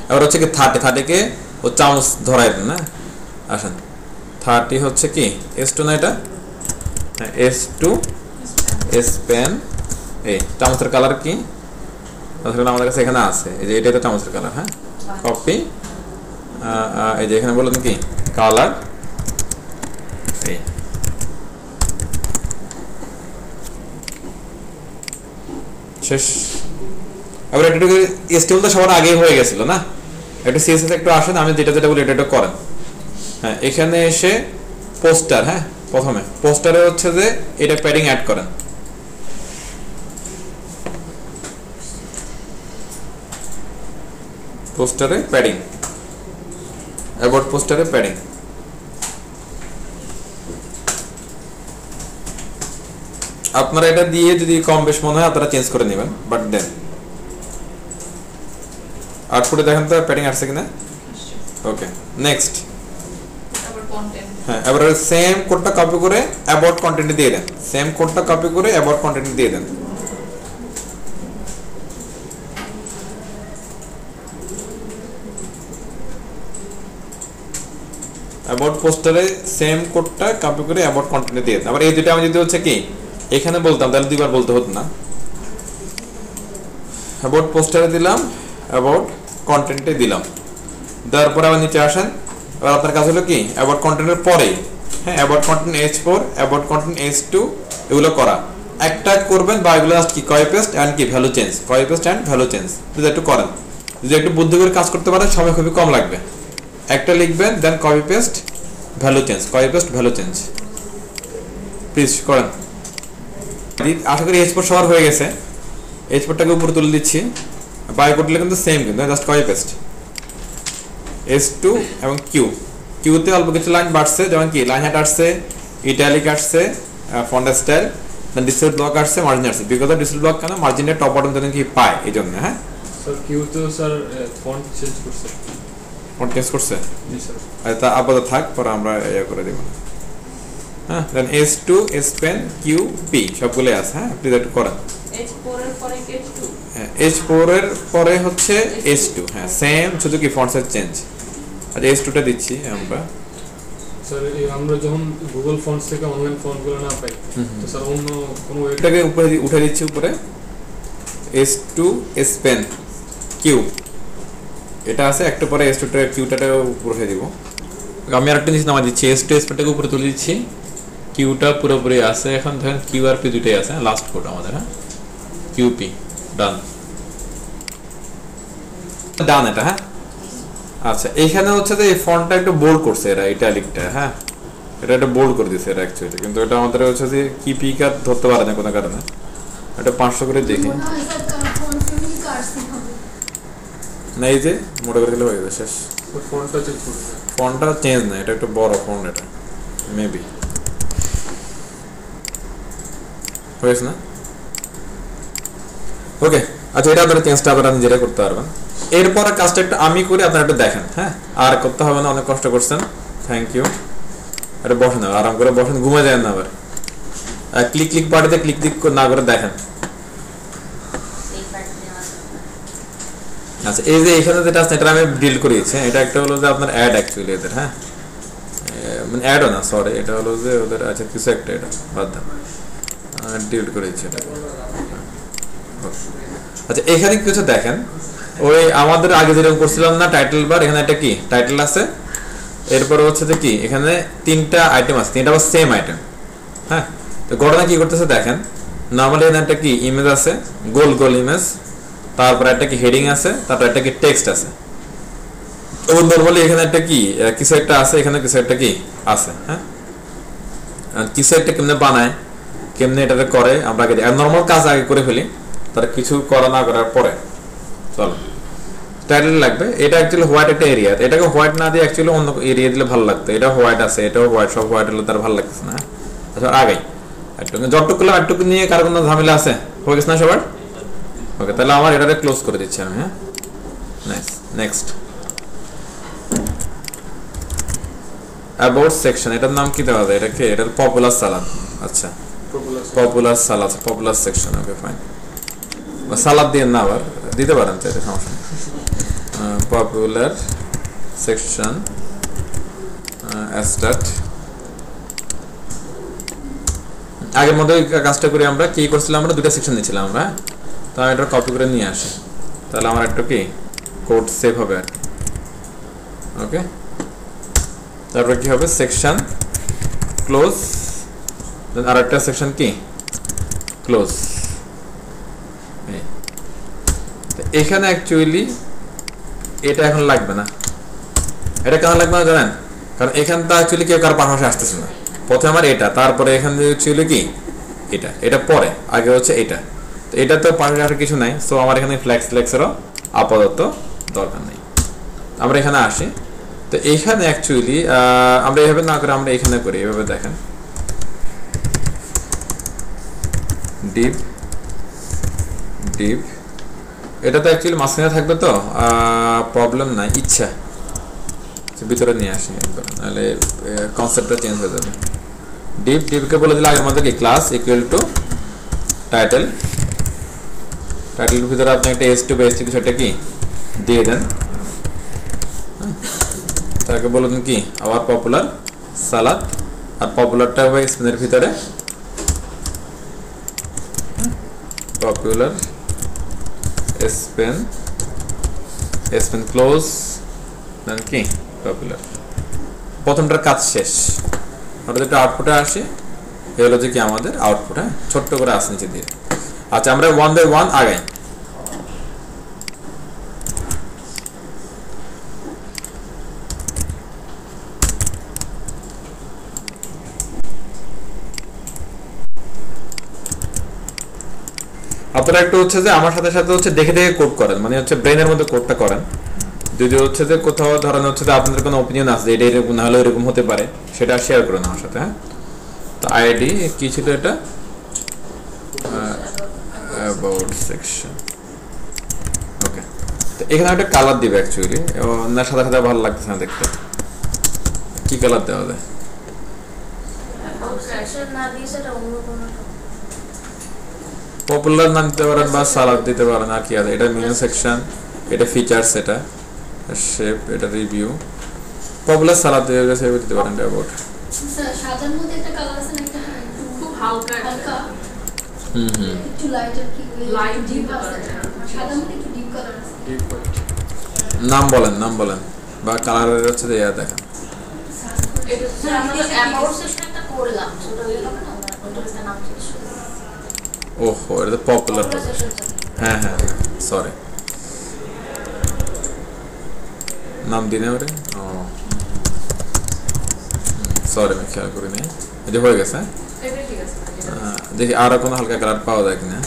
এবার হচ্ছে কি 30 কে ও চামচ ধরাই দেন না। আসেন 30 হচ্ছে কি S2 না, এটা S2 S পেন। এই চামচের কালার কি আমাদের কাছে এখানে আছে, এই যে এটা তো চামচের কালার। হ্যাঁ, কপি, এই যে এখানে বললেন কি কালার, এই শেষ। এবার একটু এসটিএল তো সবার আগেই হয়ে গেছিল না, একটু সিএসএস একটু আসেন, আমি যেটা যেটা বলি এটা করেন। হ্যাঁ, এখানে এসে পোস্টার, হ্যাঁ প্রথমে পোস্টারে হচ্ছে যে এটা প্যাডিং অ্যাড করেন। পোস্টারে প্যাডিং, অ্যাবাউট পোস্টারে প্যাডিং। আপনারা এটা দিয়ে যদি কম বেশ মনে হয় আপনারা চেঞ্জ করে নেবেন, বাট দেন আউটপুটে দেখেন তো প্যাডিং আসছে কিনা। ওকে, নেক্সট। হ্যাঁ, এবার সেম কোডটা কপি করে অ্যাবাউট কন্টেন্টে দিয়ে দেন, সেম কোডটা কপি করে অ্যাবাউট কন্টেন্টে দিয়ে দেন। অ্যাবাউট পোস্টারে সেম কোডটা কপি করে অ্যাবাউট কন্টেন্টে দিয়ে দেন। আবার এই দুটো আমি যদি হচ্ছে কি এখানে বলতাম তাহলে দুইবার বলতে হতো না। অ্যাবাউট পোস্টারে দিলাম, অ্যাবাউট কন্টেন্টে দিলাম, দেওয়ার পরে আবার নিচে আসেন। এবার আপনার কাজ হলো কি অ্যাবাউট কন্টেন্টের পরে, হ্যাঁ about content H4, about content H2 এগুলো করা। একটা করবেন বা এগুলো জাস্ট কি কপি পেস্ট এন্ড কি value change, copy paste and value change যদি একটু করেন, যদি একটু বুদ্ধি করে কাজ করতে পারেন সময় খুবই কম লাগবে। একটা লিখবেন, then copy paste value change, copy paste value change, please করেন। আশা করি H4 সবার হয়ে গেছে। H4টাকে উপরে তুলে দিচ্ছি, বাই করলে কিন্তু সেম, কিন্তু জাস্ট কপি পেস্ট S2 এবং কিউতে অল্প কিছু লাইন বাড়ছে, যেমন কি লাইন হাইট আসছে, ইটালিক আসছে, ফন্ট স্টাইল, দেন ডিসপ্লে ব্লক আসছে, মার্জিন আসছে। বিকজ অফ ডিসপ্লে ব্লক কেন, মার্জিনের টপ বটম যেন কি পায় এই জন্য। হ্যাঁ স্যার কিউতে স্যার ফন্ট চেঞ্জ করছে, ফন্ট চেঞ্জ করছে, জি স্যার। তা আপাতত থাক, পরে আমরা ইয়ে করে দেব। হ্যাঁ, then S2 S pen Q P সবগুলোই আছে। হ্যাঁ, প্লিজ একটু করেন। H4 এর পরে হচ্ছে S2, হ্যাঁ সেম, শুধু কি ফন্ট সাইজ চেঞ্জ। আচ্ছা S2টা দিচ্ছি আমরা। স্যার আমরা যখন গুগল ফন্টস থেকে অনলাইন ফন্টগুলো না পাই, তো স্যার অন্য কোনো এটাকে উপরে উঠে দিচ্ছি, উপরে S2 S পেন কিউ এটা আছে, একটা পরে S2টা কিউটাকে উপরে উঠে দিব। আমি আরেকটা জিনিস নামা দিচ্ছি, S2 S পেনটাকে উপরে তুলে দিচ্ছি, কিউটা পুরোপুরি আছে। এখন দেখেন কিউ আর পি দুটোই আছে, লাস্ট কোড আমাদের। হ্যাঁ, কিউপি ডান, ডান এটা। হ্যাঁ, আচ্ছা এখানে হচ্ছে যে এই ফন্টটা একটু বোল্ড করছে এরা, ইটালিকটা। হ্যাঁ, এটা একটা বোল্ড করে দিয়েছে এরা অ্যাকচুয়ালি, কিন্তু এটা আমাদের হচ্ছে যে কি পি কার ধরতে পারে না কোনো কারণে। এটা 500 করে দেখি না, এই যে মোটা করে দিলে হয়ে যাবে, শেষ। ফন্টটা চেঞ্জ করছে, ফন্টটা চেঞ্জ না, এটা একটু বড় ফন্ট, এটা মেবি হয়েছে না। ওকে, আচ্ছা এটা আপনারা চেঞ্জটা আপনারা নিজেরাই করতে পারবেন। এরপরে কাজটা একটু আমি করি, আপনারা একটু দেখেন। হ্যাঁ, আর করতে হবে না, অনেক কষ্ট করছেন, থ্যাংক ইউ। এটা বসেন, আরাম করে বসেন, ঘুমে যায় না আবার। ক্লিক পার্টিতে ক্লিক না করে দেখেন। আচ্ছা এই যে এখানে যেটা আছে এটা আমি ডিলিট করেছি। এটা একটা হলো যে আপনার অ্যাড অ্যাকচুয়ালি এদের। হ্যাঁ, মানে অ্যাডও না, সরি, এটা হলো যে ওদের আচ্ছা কিছু একটা, এটা বাদ দেন, ডিলিট করেছি এটা। আচ্ছা এখানে কিছু দেখেন, ওই আমাদের আগে যেরকম করছিলাম না টাইটেল বার, এখানে একটা কি টাইটেল আছে, এরপর হচ্ছে যে কি এখানে 3টা আইটেম আছে, 3টা আবার সেম আইটেম। হ্যাঁ, তো ঘটনা কি করতেছে দেখেন, নর্মালি এখানে একটা কি ইমেজ আছে, গোল গোল ইমেজ, তারপর একটা কি হেডিং আছে, তারপর একটা কি টেক্সট আছে। এবং নর্মালি এখানে একটা কি কিছু একটা আছে, এখানে কিছু একটা কি আছে। হ্যাঁ, কিছু একটা কেমনে বানায়, কেমনে এটাতে করে, আমরা আগে নর্মাল কাজ আগে করে ফেলি, তার কিছু করা না করার পরে। চলো টাইটেল লাগবে। এটা অ্যাকচুয়ালি হোয়াইট একটা এরিয়া, এটাকে হোয়াইট না দিয়ে অ্যাকচুয়ালি অন্য এরিয়া দিলে ভালো লাগতো। এটা হোয়াইট আছে, এটাও হোয়াইট, সব হোয়াইট হলে তার ভালো লাগতেছে না। আচ্ছা আগাই একটু, যতটুকু একটুকু নিয়ে কার কোনো ঝামেলা আছে? হয়ে গেছে না সবার? ওকে, তাহলে আমার এটাকে ক্লোজ করে দিচ্ছি আমি। হ্যাঁ, নাইস। নেক্সট অ্যাবাউট সেকশন, এটার নাম কি দেওয়া যায়? এটাকে এটার পপুলার সালাদ। আচ্ছা, পপুলার সালাদ, পপুলার সেকশন। ওকে ফাইন, সালাদ দিয়ে না আবার দিতে পারেন চাইলে, সমস্যা নেই। Popular section start. আগের মধ্যে কাজটা করি আমরা, কি করছিলাম আমরা? দুটো সেকশন নিয়েছিলাম আমরা। তো আমি এটা কপি করে নিয়ে আসি, তাহলে আমার একটা কি কোড সেভ হবে আর কি। ওকে, তারপর কি হবে? সেকশন ক্লোজ, আর একটা সেকশন কি ক্লোজ। এখানে অ্যাকচুয়ালি এটা এখন লাগবে না। এটা কেন লাগবে না জানেন? কারণ এখানটা অ্যাকচুয়ালি কেউ কার পাশাপাশি আসতেছে না। প্রথমে আমার এটা, তারপরে এখান থেকে ছিল কি এটা, এটা পরে, আগে হচ্ছে এটা। তো এটা তো পাশাপাশি আর কিছু নাই, সো আমার এখানে ফ্লেক্সেরও আপাতত দরকার নেই। আমরা এখানে আসি, তো এইখানে অ্যাকচুয়ালি আমরা এইভাবে না করে আমরা এখানে করি, এভাবে দেখেন, ডিপ ডিপ। এটা তো অ্যাকচুয়ালি মাঝখানে থাকবে, তো প্রবলেম নাই, ইচ্ছা ভিতরে নিয়ে আসি একবার, নাহলে কনসেপ্টটা চেঞ্জ হয়ে যাবে। ডিপ ডিপকে বলে দিলে আগের মধ্যে কি ক্লাস ইকুয়াল টু টাইটেল, টাইটেলের ভিতরে আপনি একটা এস টু বা এস2 কিছু একটা কি দিয়ে দেন। তাকে বলে দেন কি আবার পপুলার সালাদ, আর পপুলারটা হবে স্পেনের ভিতরে পপুলার স্পেন, স্পেন ক্লোজ, দেন কি পপুলার। প্রথমটার কাজ শেষ, ওটা যেটা আউটপুটে আসে এই হলো যে কি আমাদের আউটপুট। হ্যাঁ, ছোট্ট করে আসে নিচে দিয়ে। আচ্ছা, আমরা 1 বাই 1 আগাই। আপনারা একটু হচ্ছে যে আমার সাথে সাথে হচ্ছে দেখে দেখে কোড করেন, মানে হচ্ছে ব্রেনের মধ্যে কোডটা করেন। যদি হচ্ছে যে কোথাও ধরেন হচ্ছে যে আপনাদের কোনো অপিনিয়ন আছে এটা এরকম না হলে এরকম হতে পারে, সেটা শেয়ার করেন আমার সাথে। হ্যাঁ, তো আইডি কি ছিল এটা? About section. ওকে, তো এখানে একটা কালার দিবে অ্যাকচুয়ালি, না সাদা সাদা ভালো লাগতেছে না দেখতে। কি কালার দেওয়া যায়? পপুলার নাম দিতে পারেন বা সালাদ দিতে পারেন, আর কি আছে? এটা মেনু সেকশন, এটা ফিচার্স, এটা শেপ, এটা রিভিউ। পপুলার সালাদ দিয়ে দিতে পারেন। অ্যাবাউট সাদার মধ্যে একটা কালার আছে না, একটা খুব হালকা হালকা, একটু লাইটার, কি লাইট ডিপ আছে, সাদার মধ্যে একটু ডিপ কালার আছে। Deep white. নাম বলেন, নাম বলেন, বা কালারের হচ্ছে যে ইয়া দেখেন। এটা আমরা অ্যাবাউট সেকশন একটা করলাম, সেটা হলো না, ওটার নাম কি ছিল? ওহো, এটা তো পপুলার। হ্যাঁ হ্যাঁ, সরি, নাম দিনে ওরে। ও সরি, আমি খেয়াল করি নাই। এটা হয়ে গেছে। দেখি আরো কোনো হালকা কালার পাওয়া যায় কিনা,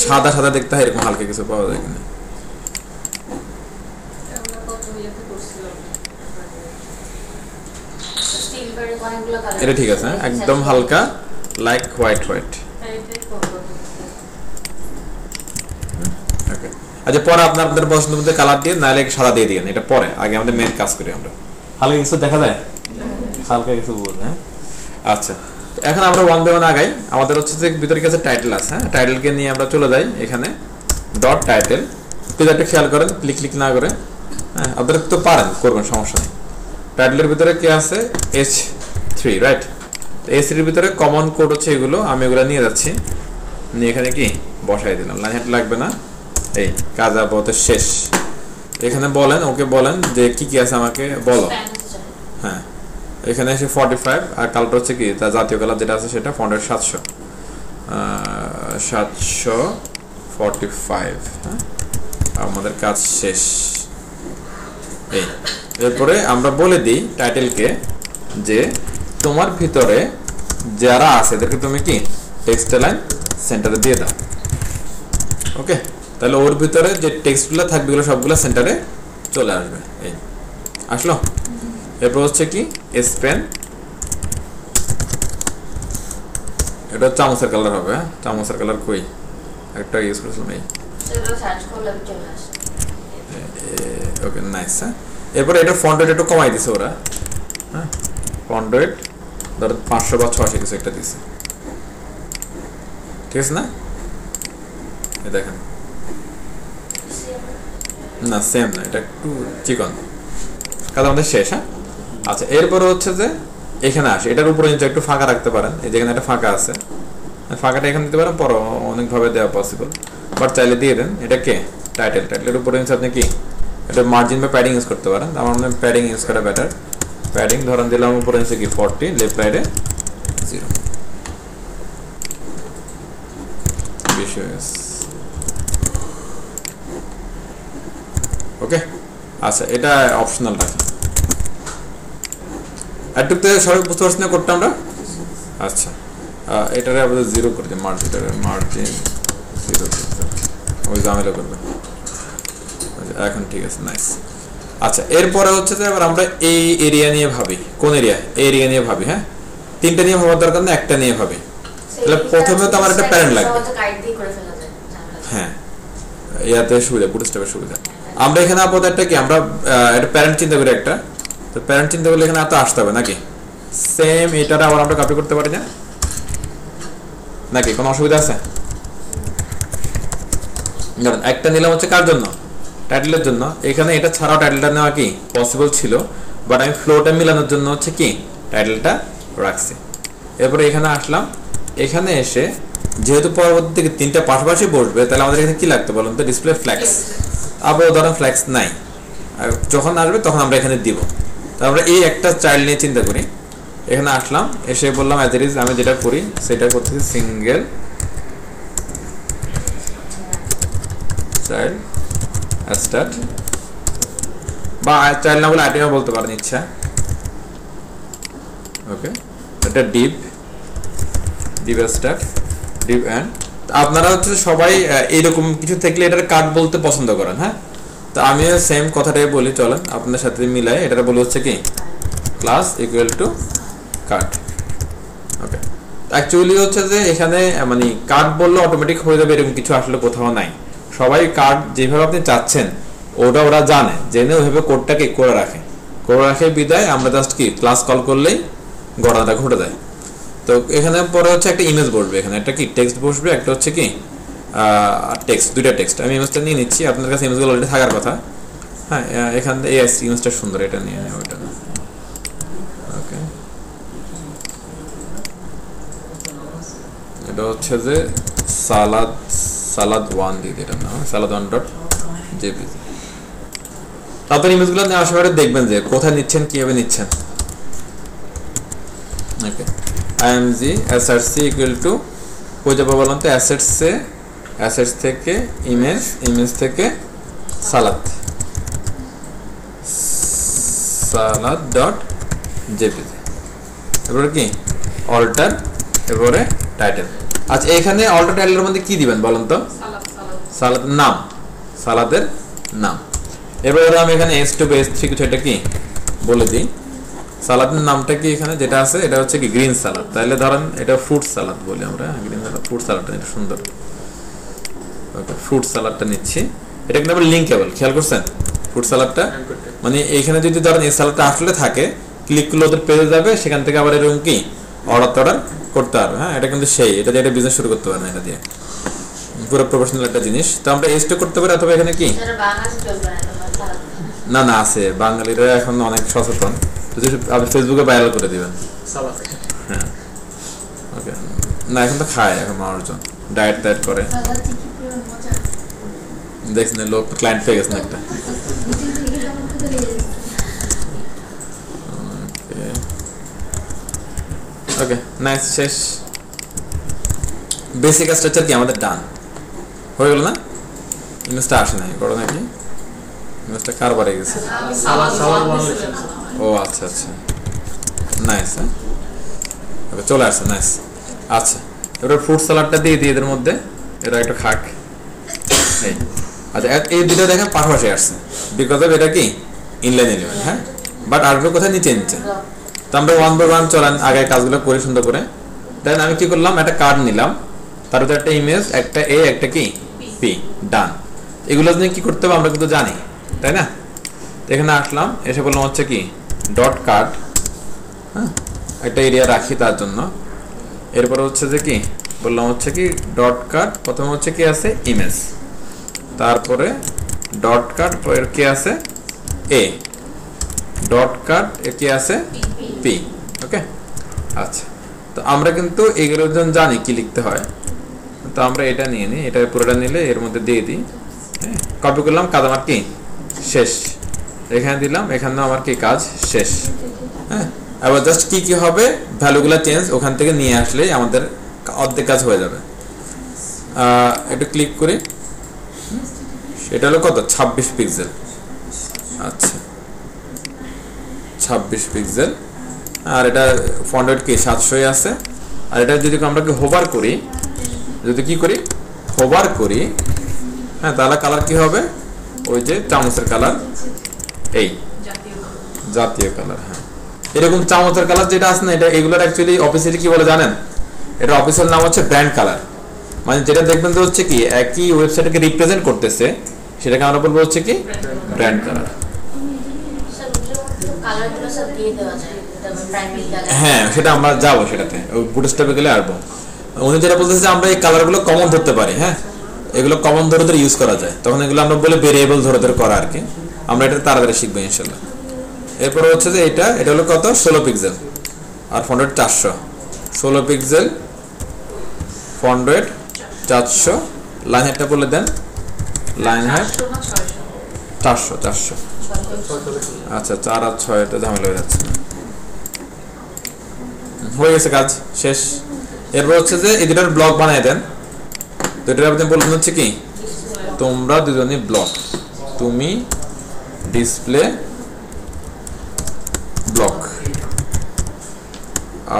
সাদা সাদা দেখতে হয়, এরকম হালকা কিছু পাওয়া যায় কিনা। এটা ঠিক আছে, একদম হালকা লাইক হোয়াইট হোয়াইট। ওকে, আচ্ছা পরে আপনাদের পছন্দের মধ্যে কালার দিয়ে নাহলে সাদা দিয়ে দিন, এটা পরে, আগে আমাদের মেন কাজ করি আমরা। হালকা কিছু দেখা যায়, হালকা কিছু বল। হ্যাঁ, আচ্ছা, এখন আমরা 1 বাই 1 আগাই। আমাদের হচ্ছে যে ভিতরে কাছে টাইটেল আছে। হ্যাঁ, টাইটেলকে নিয়ে আমরা চলে যাই এখানে ডট টাইটেল। প্লিজ একটা খেয়াল করেন, ক্লিক ক্লিক না করে। হ্যাঁ, আপনারা তো পারেন, করবেন, সমস্যা নেই। টাইটেলের ভিতরে কি আছে? H3, right? H3 এর ভিতরে কমন কোড হচ্ছে এগুলো, আমি এগুলো নিয়ে যাচ্ছি, নিয়ে এখানে কি বসাই দিলাম। লাইন হেড লাগবে না, এই কাজ আপাতত শেষ। এখানে বলেন, ওকে বলেন যে কি কি আছে আমাকে বলো। হ্যাঁ, এখানে এসে 45, আর কালারটা হচ্ছে কি তার জাতীয় কালার যেটা আছে সেটা ফন্টের 745। হ্যাঁ, আমাদের কাজ শেষ। এই এরপরে আমরা বলে দিই টাইটেলকে যে তোমার ভিতরে যারা আছে এদেরকে তুমি কি টেক্সট লাইন সেন্টারে দিয়ে দাও। ওকে, তাহলে তাহলে ওর ভিতরে যে টেক্সটগুলো থাকবে এগুলো সবগুলো সেন্টারে চলে আসবে। এই আসলো। এরপর হচ্ছে কি স্পেন, এটা চামচের কালার হবে। হ্যাঁ চামচের কালার কই একটা ইউজ করেছিলাম এই ওকে নাইস। হ্যাঁ এরপরে এটা ফন্ট রেট একটু কমাই দিছে ওরা। হ্যাঁ ফন্ট রেট ধর 500 বা 600 কিছু একটা দিছে, ঠিক আছে না? এই দেখেন না সেম না, এটা একটু চিকন। কাজ আমাদের শেষ। হ্যাঁ আচ্ছা এরপরে হচ্ছে যে এখানে আসে, এটার উপরে নিচে একটু ফাঁকা রাখতে পারেন। এই যেখানে একটা ফাঁকা আছে, ফাঁকাটা এখানে দিতে পারেন, পর অনেকভাবে দেওয়া পসিবল, বাট চাইলে দিয়ে দেন। এটা কে টাইটেল, টাইটেলের উপরে নিচে আপনি কি এটা মার্জিন বা প্যাডিং ইউজ করতে পারেন। আমার মনে হয় প্যাডিং ইউজ করা বেটার। প্যাডিং ধরেন দিলাম উপরে নিচে কি 40, লেফট রাইটে 0। ওকে আচ্ছা এটা অপশনাল রাখি। একটুতে সবাই বুঝতে পারছি না কোডটা আমরা? আচ্ছা এটারে আমাদের 0 করে দিই, মার্জিন 0 ওই ঝামেলা করবে এখন, ঠিক আছে নাইস। আচ্ছা এরপরে হচ্ছে যে এবার আমরা এই এরিয়া নিয়ে ভাবি। কোন এরিয়া? এরিয়া নিয়ে ভাবি। হ্যাঁ তিনটা নিয়ে ভাবার দরকার না, একটা নিয়ে ভাবি। তাহলে প্রথমে তো আমার একটা প্যারেন্ট লাগবে। হ্যাঁ ইয়াতে সুবিধা, বুটস্ট্র্যাপের সুবিধা। আমরা এখানে আপাতত একটা কি আমরা একটা প্যারেন্ট চিন্তা করি একটা, তো প্যারেন্ট চিন্তা করলে এখানে এত আসতে হবে নাকি? সেম এটার আবার আমরা কপি করতে পারি না নাকি? কোনো অসুবিধা আছে? ধরেন একটা নিলাম হচ্ছে কার জন্য? টাইটেলের জন্য। এখানে এটা ছাড়াও টাইটেলটা নেওয়া কি পসিবল ছিল, বাট আমি ফ্লোটা মিলানোর জন্য হচ্ছে কি টাইটেলটা রাখছি। এরপরে এখানে আসলাম, এখানে এসে যেহেতু পরবর্তী থেকে তিনটা পাশাপাশি বসবে, তাহলে আমাদের এখানে কি লাগতো বলুন তো? Display flax. আবার ধরেন ফ্ল্যাক্স নাই, যখন আসবে তখন আমরা এখানে দিব। তারপরে এই একটা চাইল্ড নিয়ে চিন্তা করি। এখানে আসলাম, এসে বললাম অ্যাজ ইট ইজ আমি যেটা করি সেটা করতেছি সিঙ্গেল চাইল্ড স্টার্ট, বা চাইল্ড না বলে আইটেমও বলতে পারেন ইচ্ছা। ওকে এটা ডিভ স্টার্ট, ডিভ এন্ড। আপনারা হচ্ছে সবাই এইরকম কিছু থাকলে এটার কাট বলতে পছন্দ করেন। হ্যাঁ তো আমিও সেম কথাটাই বলি, চলেন আপনাদের সাথে মিলাই এটা বলি হচ্ছে কি ক্লাস ইকুয়াল টু কাট। ওকে অ্যাকচুয়ালি হচ্ছে যে এখানে মানে কাট বললে অটোমেটিক হয়ে যাবে এরকম কিছু আসলে কোথাও নাই। সবাই কাট যেভাবে আপনি চাচ্ছেন ওরা জানে, জেনে ওইভাবে কোডটাকে করে রাখে বিদায় আমরা জাস্ট কি ক্লাস কল করলেই ঘটনাটা ঘটে যায়। তো এখানে পরে হচ্ছে একটা ইমেজ বসবে, এখানে একটা কি টেক্সট বসবে, একটা হচ্ছে কি টেক্সট, দুইটা টেক্সট। আমি ইমেজটা নিয়ে নিচ্ছি, আপনার কাছে ইমেজগুলো অলরেডি থাকার কথা। হ্যাঁ এখান এই ইমেজটা সুন্দর, এটা নিয়ে নেব এটা। ওকে এটা হচ্ছে যে সালাদ1 দিয়ে দিলাম না, saladone.jpg। তারপর ইমেজগুলো নেওয়ার সময় দেখবেন যে কোথায় নিচ্ছেন, কিভাবে নিচ্ছেন। ওকে img src ইকুয়াল টু কই যাবো বলুন তো? অ্যাসেটস থেকে ইমেজ থেকে salad.jpg। এবারে কি অল্টার, এবারে টাইটেল। আচ্ছা এখানে অল্টার টাইটেলের মধ্যে কি দিবেন বলুন তো? সালাদের নাম। এবারে আমি এখানে s2 বা s3 কিছু একটা কি বলে দিই। সালাদের নামটা কি এখানে যেটা আছে এটা হচ্ছে কি গ্রিন সালাদ। তাহলে ধরেন এটা ফ্রুট সালাদ বলি আমরা, গ্রিন সালাদ ফ্রুট সালাদটা এটা সুন্দর। ওকে ফ্রুট সালাদটা নিচ্ছি, এটা কিন্তু আবার লিঙ্কেবল, খেয়াল করছেন? ফ্রুট সালাদটা মানে এখানে যদি ধরেন এই সালাদটা আসলে থাকে, ক্লিক করলে ওদের পেজে যাবে, সেখান থেকে আবার এরকম কি অর্ডার করতে পারবে। হ্যাঁ এটা কিন্তু সেই এটা দিয়ে একটা বিজনেস শুরু করতে পারেন, এটা দিয়ে পুরো প্রফেশনাল একটা জিনিস। তো আমরা এসটা করতে পারি, অথবা এখানে কি না আছে বাঙালিরা এখন অনেক সচেতন, আপনি ফেসবুকে ভাইরাল করে দিবেন। হ্যাঁ ওকে না এখন তো খায়, এখন মানুষজন ডায়েট করে দেখছেন, লোক ক্লায়েন্ট পেয়ে গেছেন একটা। ওকে নাইস, শেষ। বেসিক স্ট্রাকচার কি আমাদের ডান হয়ে গেল না? ইমেজটা আসে নাই, করো নাকি? ইমেজটা কারবারে গেছে। ও আচ্ছা আচ্ছা নাইস। হ্যাঁ ওকে চলে আসছে, নাইস। আচ্ছা এবার ফ্রুট সালাডটা দিয়ে দিই এদের মধ্যে, এটা একটা খাক। এই আচ্ছা এই দুটো দেখেন পাশাপাশি আসছে বিকজ অফ এটা কি ইনলাইন এলিমেন্ট, হ্যাঁ, বাট আসবে কোথায় নিচে নিচে। তো আমরা 1 by 1 চলেন আগে কাজগুলো করি সুন্দর করে। দেন আমি কি করলাম, একটা কার্ড নিলাম, তার ভিতরে একটা ইমেজ, একটা এ একটা কি পি, ডান। এগুলো নিয়ে কি করতে হবে আমরা কিন্তু জানি, তাই না? এখানে আসলাম, এসে বললাম হচ্ছে কি ডট কার্ড, হ্যাঁ, একটা এরিয়া রাখি তার জন্য। এরপরে হচ্ছে যে কি বললাম হচ্ছে কি ডট কার্ড, প্রথমে হচ্ছে কি আছে ইমেজ, তারপরে ডট কার্ড এর কি আছে এ, ডট কার্ড এর কি আছে পি। ওকে, আচ্ছা, তো আমরা কিন্তু এগুলোর জন্য জানি কি লিখতে হয়। তো আমরা এটা নিয়ে নিই, এটা পুরোটা নিলে এর মধ্যে দিয়ে দিই, হ্যাঁ, কপি করলাম, কাজ আমার কি শেষ। এখানে দিলাম, এখানে আমার কি কাজ শেষ, হ্যাঁ। এবার জাস্ট কি কি হবে, ভ্যালুগুলো চেঞ্জ ওখান থেকে নিয়ে আসলেই আমাদের অর্ধেক কাজ হয়ে যাবে। একটু ক্লিক করি, এটা হলো কত 26 পিক্সেল। আচ্ছা 26 পিক্সেল, আর এটা ফন্ট ওয়েট কি 700 আছে। আর এটা যদি আমরা কি হোভার করি, যদি কি করি হোভার করি, হ্যাঁ, তাহলে কালার কি হবে ওই যে চামচের কালার, এই জাতীয় কালার, হ্যাঁ, এরকম চামচের কালার যেটা আছে না, এটা এগুলোর অ্যাকচুয়ালি অফিসিয়ালি কি বলে জানেন? এটা অফিসিয়াল নাম হচ্ছে ব্র্যান্ড কালার। মানে যেটা দেখবেন যে হচ্ছে কি একই ওয়েবসাইটকে রিপ্রেজেন্ট করতেছে, সেটাকে আমরা বলবো হচ্ছে কি ব্র্যান্ড কালার। হ্যাঁ, সেটা আমরা যাবো, সেটাতে বুটস্ট্র্যাপে গেলে আসবো। উনি যেটা বলতেছে যে আমরা এই কালারগুলো কমন ধরতে পারি, হ্যাঁ, এগুলো কমন ধরে ধরে ইউজ করা যায়, তখন এগুলো আমরা বলে ভেরিয়েবল ধরে ধরে করা আর কি। আমরা এটা তাড়াতাড়ি শিখবো ইনশাল্লাহ। এরপরে হচ্ছে যে এটা হলো কত 16 পিক্সেল, আর font weight 400, 16 pixel, font weight 400, line হাইটটা বলে দেন, লাইন হাইট 400। আচ্ছা 4 আর 6 এটা ঝামেলা হয়ে যাচ্ছে, হয়ে গেছে কাজ শেষ। এরপর হচ্ছে যে এই দুটার ব্লক বানিয়ে দেন। তো এটার আপনি বলবেন হচ্ছে কি তোমরা দুজনই ব্লক, তুমি ডিসপ্লে ব্লক,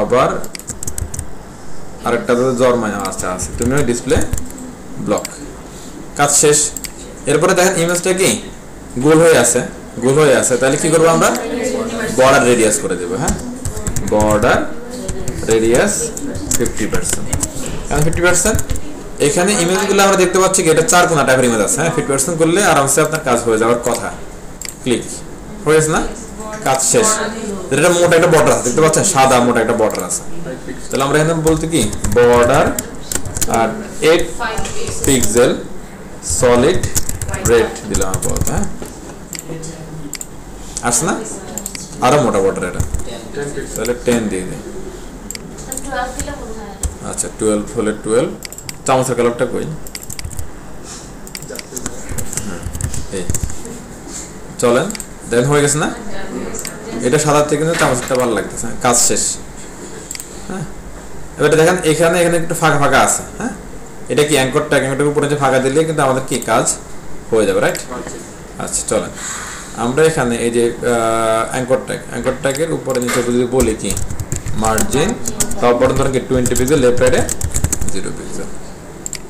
আবার আরেকটা তো জরমায় আছে, তুমিও ডিসপ্লে ব্লক, কাজ শেষ। এরপরে দেখেন ইমেজটা কি গোল হয়ে আছে, তাহলে কি করবো আমরা বর্ডার রেডিয়াস করে দেবো, হ্যাঁ, বর্ডার রেডিয়াস 50%। কারণ 50% এখানে ইমেজগুলো আমরা দেখতে পাচ্ছি কি এটা 4 কোণা টাইপের ইমেজ আছে, হ্যাঁ, 50% করলে আরামসে আপনার কাজ হয়ে যাওয়ার কথা। ক্লিক হয়েছে না, কাজ শেষ। এটা মোটা একটা বর্ডার আছে, দেখতে পাচ্ছেন সাদা মোটা একটা বর্ডার আছে। তাহলে আমরা এখানে বলতে কি বর্ডার আর 8 পিক্সেল সলিড রেড দিলাম আপাতত, হ্যাঁ, আসছে না, আরো মোটা বর্ডার এটা, তাহলে 10 দিয়ে দিই। আচ্ছা 12 হলে 12, চামচের কালারটা কই, এই চলেন, দেন হয়ে গেছে না, এটা সাদা থেকে কিন্তু চামচটা ভালো লাগতেছে, কাজ শেষ, হ্যাঁ। এবার দেখেন এখানে একটু ফাঁকা ফাঁকা আছে, হ্যাঁ, এটা কি অ্যাঙ্করটার উপরে যে ফাঁকা দিলে কিন্তু আমাদের কি কাজ হয়ে যাবে, রাইট? আচ্ছা চলেন আমরা এখানে এই যে অ্যাঙ্কর ট্যাগের উপরে নিচে যদি বলি কি মার্জিন, তারপর ধরেন কি 20 পিক্সেল, লেফট রাইটে 0 পিক্সেল,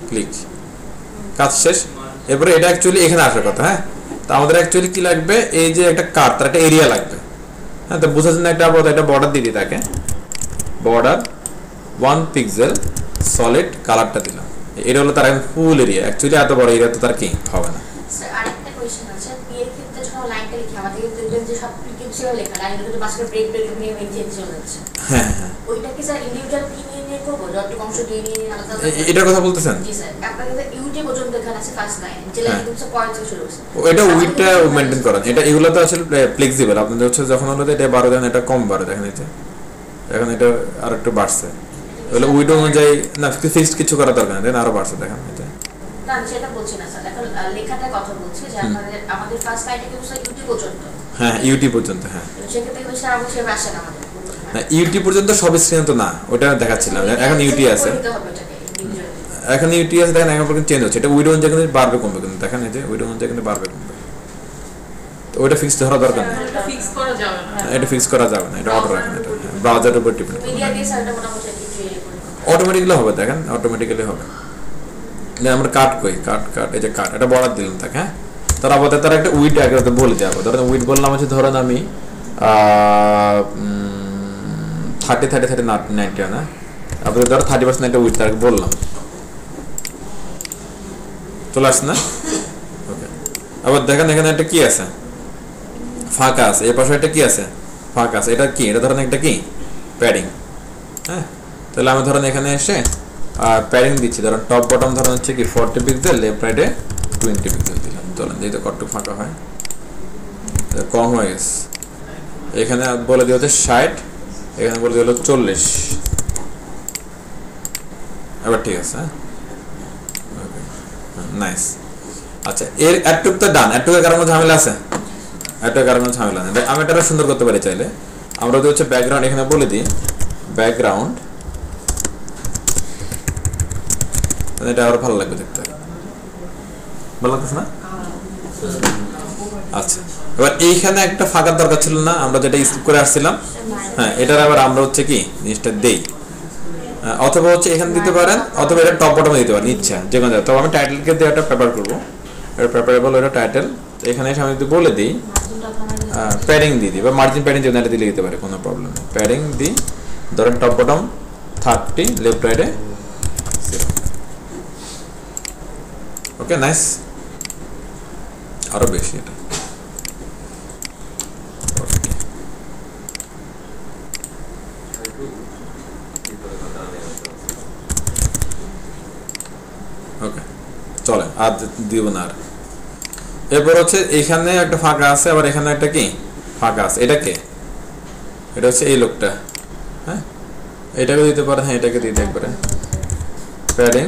ক্লিক, কাজ শেষ। এরপরে এটা অ্যাকচুয়ালি এখানে আসার কথা, হ্যাঁ, তো আমাদের অ্যাকচুয়ালি কি লাগবে, এই যে একটা কার্ভ, তার একটা এরিয়া লাগবে, হ্যাঁ। তো বোঝার জন্য একটা বর্ডার দিয়ে দিই তাকে, বর্ডার 1 পিক্সেল সলিড কালারটা দিলাম, এটা হলো তার ফুল এরিয়া। অ্যাকচুয়ালি এত বড় এরিয়া তো তার কি হবে না। স্যার আরেকটা কোশ্চেন আছে, পি এর ক্ষেত্রে যখন লাইনটা লিখি আমাদের দেখবেন যে সব পিকিউসিও লেখা, লাইনটা কিন্তু মাঝখানে ব্রেক নিয়ে মেনটেন চলে যাচ্ছে, হ্যাঁ হ্যাঁ, ওইটা কি স্যার ইন্ডিভিজুয়াল কি নিয়ে করব, যতটুকু অংশ দিয়ে নিয়ে আলাদা? এটার কথা বলতেছেন? জি স্যার, আপনাদের ইউটি পর্যন্ত এখানে আছে ফার্স্ট লাইন, যে লাইন কিন্তু পয়েন্ট থেকে শুরু হচ্ছে, এটা উইডটা মেইনটেইন করেন, এটা এগুলো তো আসলে ফ্লেক্সিবল। আপনাদের হচ্ছে যখন হলো এটা 12 দেন, এটা কম 12 দেখেন, এখন এটা আর একটু বাড়ছে, তাহলে উইড অনুযায়ী না ফিক্সড কিছু করা দরকার নেই, আরো বাড়ছে দেখেন এটা না, সেটা বলছি না স্যার, এখন লেখাটার কথা বলছি যে আমাদের ফার্স্ট লাইনটা কিন্তু স্যার ইউটি পর্যন্ত, হ্যাঁ ইউটি পর্যন্ত, হ্যাঁ, সেক্ষেত্রে কিন্তু স্যার অবশ্যই আসে না আমাদের না, ইউটি পর্যন্ত সব স্ক্রিন তো না, ওটা দেখাচ্ছিলাম, এখন ইউটি আছে, এখন ইউটি আছে দেখেন, এখন পর্যন্ত চেঞ্জ হচ্ছে, এটা উইড অনুযায়ী কিন্তু বাড়বে কমবে, কিন্তু দেখেন এই যে উইড অনুযায়ী কিন্তু বাড়বে কমবে, তো ওইটা ফিক্সড ধরা দরকার নেই, এটা ফিক্স করা যাবে না, এটা ফিক্স করা যাবে না, এটা অটো রাখেন, এটা ব্রাউজারের উপর ডিপেন্ড, মিডিয়া দিয়ে স্যারটা মোটামুটি অটোমেটিক্যালি হবে, দেখেন অটোমেটিক্যালি হবে। আমরা কাট কই কাট এই যে কাট এটা বর্ডার দিলাম তাকে। হ্যাঁ, তার আপাতত তার একটা উইড আগে বলে দেবো। ধরেন উইড বললাম হচ্ছে ধরেন আমি 30 না আপনাদের ধরো 30% একটা উইড তাকে বললাম, চলে আসছে না? ওকে, আবার দেখেন এখানে একটা কি আছে, ফাঁকা আছে, এই পাশে একটা কি আছে, ফাঁকা আছে। এটা কি? এটা ধরেন একটা কি প্যাডিং। হ্যাঁ, তাহলে আমি ধরেন এখানে এসে প্যাডিং দিচ্ছি, ধরেন টপ বটম ধরেন হচ্ছে কি 40 পিক্সেল, লেফট রাইটে 20 পিক্সেল দিলাম। চলেন যেহেতু কতটুকু ফাঁকা হয়, কম হয়ে গেছে। এখানে বলে দিয়ে হচ্ছে 60, এখানে বলে দিয়ে হলো 40। এবার ঠিক আছে। হ্যাঁ, নাইস। আচ্ছা, এর অ্যাডটুক তো ডান। অ্যাডটুকের কারণে ঝামেলা আছে, অ্যাডটুকের কারণে ঝামেলা নেই। আমি এটা সুন্দর করতে পারি চাইলে। আমরা যদি হচ্ছে ব্যাকগ্রাউন্ড এখানে বলে দিই, ব্যাকগ্রাউন্ড, এটা আরো ভালো লাগবে দেখতে, ভালো লাগতেছে না? আচ্ছা, এবার এইখানে একটা ফাঁকার দরকার ছিল না, আমরা যেটা স্কিপ করে আসছিলাম। হ্যাঁ, এটার আবার আমরা হচ্ছে কি জিনিসটা দেই, অথবা হচ্ছে এখানে দিতে পারেন, অথবা এটা টপ বটমে দিতে পারেন, ইচ্ছা যে কোনো। তবে আমি টাইটেলকে দিয়ে একটা পেপার করবো, এটা পেপারেবল, এটা টাইটেল। এখানে এসে আমি যদি বলে দিই প্যাডিং দিয়ে দিই, বা মার্জিন প্যাডিং যেন এটা দিলে দিতে পারে, কোনো প্রবলেম নেই। প্যাডিং দিই, ধরেন টপ বটম 30, লেফট রাইটে 0। ওকে, নাইস। আরো বেশি এটা। ওকে, চলে আর দিব না আর। এরপর হচ্ছে এখানে একটা ফাঁকা আছে, আবার এখানে একটা কি ফাঁকা আছে। এটা কে? এটা হচ্ছে এই লোকটা। হ্যাঁ, এটাকে দিতে পারে। হ্যাঁ, এটাকে দিতে একবারে প্যাডিং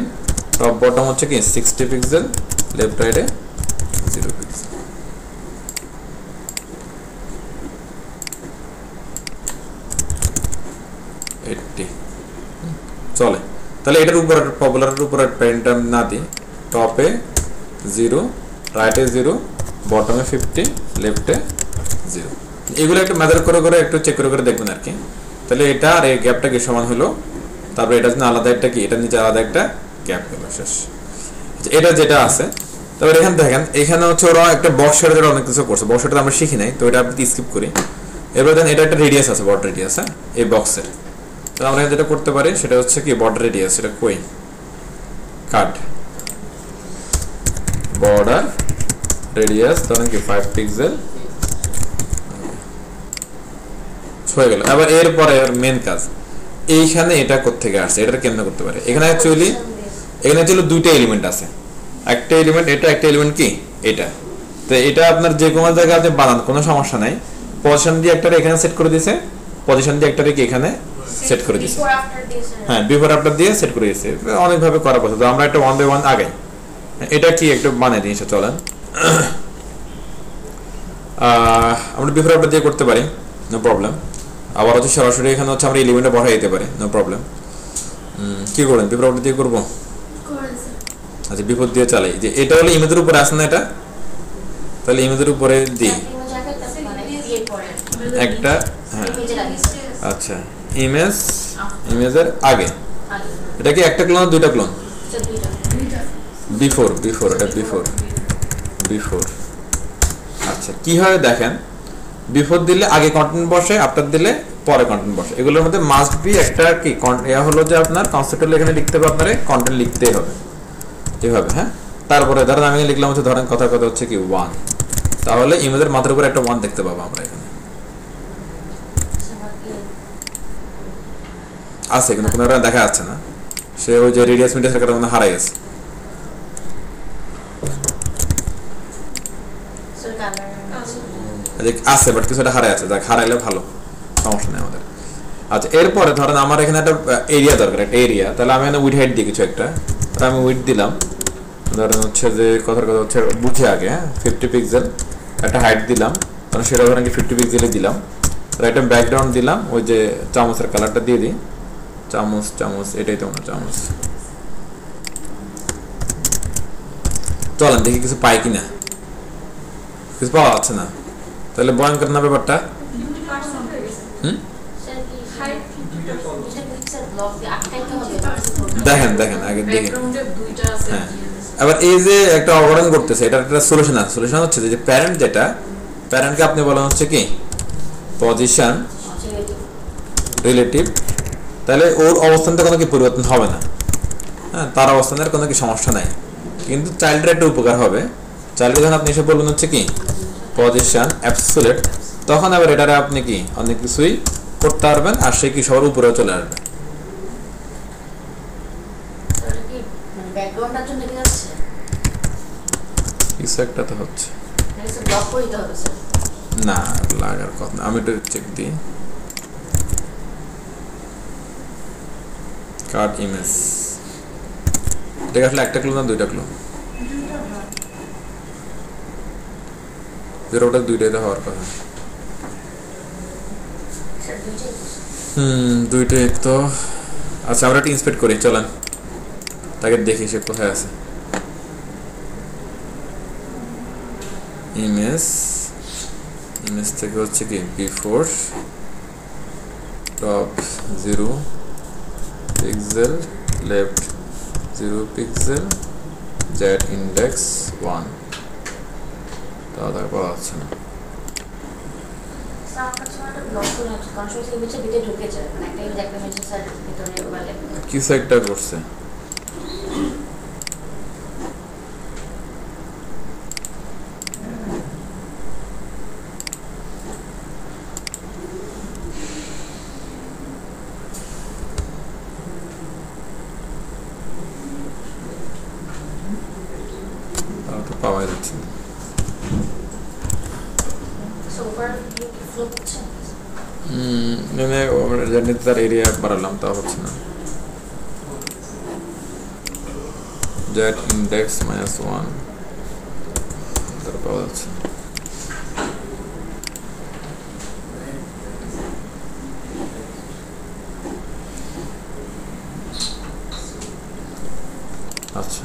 টপ বটম হচ্ছে কি 60 পিক্সেল, লেফট রাইটে 0 পিক্সেল। চলে। তাহলে এটার উপর পপুলারের উপর প্যাডিংটা না দিই, টপে 0, রাইটে 0, বটমে 50, লেফটে 0। এগুলো একটু মেজার করে করে একটু চেক করে করে দেখবেন আর কি। তাহলে এটা আর এই গ্যাপটা কি সমান হলো। তারপরে এটা জন্য আলাদা একটা কি, এটার নিচে আলাদা একটা গ্যাপ গেল, শেষ। এটা যেটা আছে। তারপরে এখানে দেখেন, এখানে হচ্ছে ওরা একটা বক্সের যেটা অনেক কিছু করছে, বক্সটা আমরা শিখি নাই, তো এটা আপনি স্কিপ করি। এবার দেখেন এটা একটা রেডিয়াস আছে, বর্ডার রেডিয়াস। হ্যাঁ, এই বক্সের। তো আমরা যেটা করতে পারি সেটা হচ্ছে কি বর্ডার রেডিয়াস, এটা কই কাট বর্ডার রেডিয়াস ধরেন কি 5 পিক্সেল হয়ে গেল। আবার এরপরে মেন কাজ, এইখানে এটা কোত্থেকে আসছে, এটা কেমনে করতে পারে। এখানে অ্যাকচুয়ালি দুইটা এলিমেন্ট আছে, একটা এলিমেন্ট এটা, একটা এলিমেন্ট কি এটা। তো এটা আপনার যে কোনো জায়গায় আপনি বানান, কোনো সমস্যা নাই। পজিশন দিয়ে একটা এখানে সেট করে দিয়েছে, পজিশন দিয়ে একটা কি এখানে সেট করে দিয়েছে। হ্যাঁ, বিফোর আফটার দিয়ে সেট করে দিয়েছে। অনেকভাবে করা পছন্দ। আমরা একটা 1 বাই 1 আগে এটা কি একটু বানিয়ে দিয়েছে, চলেন। আমরা বিফোর আফটার দিয়ে করতে পারি, নো প্রবলেম। আবার হচ্ছে সরাসরি এখানে হচ্ছে আমরা এলিমেন্টটা বসাই দিতে পারি, নো প্রবলেম। কি করবেন, বিফোর আফটার দিয়ে করবো? আচ্ছা, বিফোর দিয়ে চালাই। যে এটা হলো ইমেজের উপরে আসে না এটা, তাহলে ইমেজের উপরে দিই একটা। হ্যাঁ, আচ্ছা, ইমেজের আগে। এটা কি একটা ক্লোন, দুইটা ক্লোন? বিফোর, এটা বিফোর। আচ্ছা, কি হয় দেখেন, বিফোর দিলে আগে কন্টেন্ট বসে, আফটার দিলে পরে কন্টেন্ট বসে। এগুলোর মধ্যে মাস্ট বি একটা কি হলো যে আপনার কনসেপ্ট হলো এখানে লিখতে হবে, আপনার কন্টেন্ট লিখতেই হবে এভাবে। হ্যাঁ, তারপরে ধরেন আমি লিখলাম হচ্ছে, ধরেন কথা হচ্ছে কি 1, তাহলে ইমেজের মাথার উপর একটা 1 দেখতে পাবো আমরা এখানে। আছে কিন্তু কোনো দেখা যাচ্ছে না, সে ওই যে রেডিয়াস মিডিয়াসের কারণে হারাই গেছে। আছে বাট কিছুটা হারাই আছে, যাক হারাইলে ভালো, সমস্যা নেই আমাদের। আচ্ছা, এরপরে ধরেন আমার এখানে একটা এরিয়া দরকার, একটা এরিয়া। তাহলে আমি এখানে উইড হাইট দিই কিছু একটা, আমি উইড দিলাম ধরেন হচ্ছে যে কথার কথা হচ্ছে বুঝে আগে 50 পিক্সেল। একটা হাইট দিলাম, কারণ সেটা ধরেন কি 50 পিক্সেলে দিলাম। একটা ব্যাকগ্রাউন্ড দিলাম, ওই যে চামচের কালারটা দিয়ে দিই, চামচ এটাই তো না, চামচ। চলেন দেখি কিছু পাই কিনা, কিছু পাওয়া যাচ্ছে না। তাহলে ভয়ঙ্কর না ব্যাপারটা। দেখেন আগে দেখেন হ্যাঁ এবার এই যে একটা অবদান করতেছে এটা একটা সলিউশন আছে সলিউশন হচ্ছে যে প্যারেন্ট যেটা প্যারেন্টকে আপনি বলেন হচ্ছে কি পজিশন রিলেটিভ তাহলে ওর অবস্থানটা কোনো কি পরিবর্তন হবে না হ্যাঁ তার অবস্থানের কোনো কি সমস্যা নাই কিন্তু চাইল্ডের একটা উপকার হবে চাইল্ডকে যখন আপনি এসে বলবেন হচ্ছে কি পজিশন অ্যাবসোলিউট তখন আবার এটারে আপনি কি অনেক কিছুই করতে পারবেন আর সে কি সবার উপরেও চলে আসবে ব্যাকগ্রাউন্ডটার জন্য কি আছে কিছু একটা তো হচ্ছে এটা ব্লক করে দিতে হবে স্যার না লাগার কথা না আমি একটু চেক দিই কার্ড ইমেজ এটা আসলে একটা ক্লো না দুইটা ক্লো যেটা দুইটাই তো হওয়ার কথা দুইটাই তো আচ্ছা আমরা একটা ইন্সপেক্ট করি চলেন তাকে দেখি সে কোথায় আছে ইমেজ থেকে হচ্ছে কি before top 0 pixel left 0 pixel Z index 1 তাও তাকে পাওয়া যাচ্ছে না কিছু একটা করছে পাওয়া যাচ্ছে না তার এরিয়া বাড়ালাম তা হচ্ছে না জেড ইন্ডেক্স -1 তার পাওয়া যাচ্ছে আচ্ছা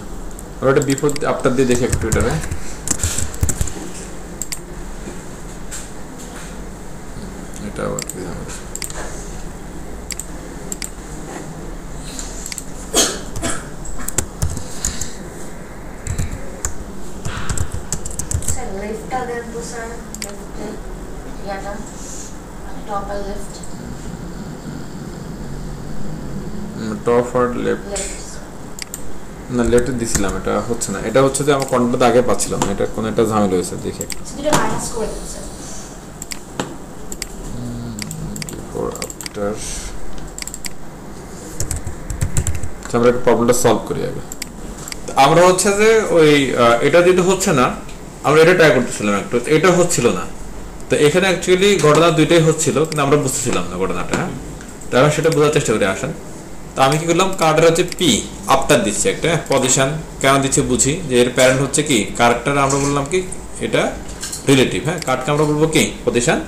আর এটা বিফোর আফটার দিয়ে দেখি একটু এটারে এটা আবার কি হবে স্যার লেফটটা দেন তো স্যার লেফটে ইয়াটা টপ আর লেফট টপ আর লেফট না লেফটে দিছিলাম এটা হচ্ছে না এটা হচ্ছে যে আমার কন্টেন্ট আগে পাচ্ছিলাম না এটা কোন একটা ঝামেলা হয়েছে দেখি একটু সেটা মাইনাস করে দিন স্যার বিফোর আফটার আমরা একটা প্রবলেমটা সলভ করি আগে আমরা হচ্ছে যে ওই এটা যেটা হচ্ছে না আমরা এটা ট্রাই করতেছিলাম একটু এটা হচ্ছিল না তো এখানে অ্যাকচুয়ালি ঘটনা দুইটাই হচ্ছিল কিন্তু আমরা বুঝতেছিলাম না ঘটনাটা হ্যাঁ তো এখন সেটা বোঝার চেষ্টা করে আসেন তো আমি কি করলাম কার্ডের হচ্ছে পি আফটার দিচ্ছি একটা পজিশন কেন দিচ্ছি বুঝি যে এর প্যারেন্ট হচ্ছে কি কার্ডটার আমরা বললাম কি এটা রিলেটিভ হ্যাঁ কার্ডকে আমরা বলবো কি পজিশন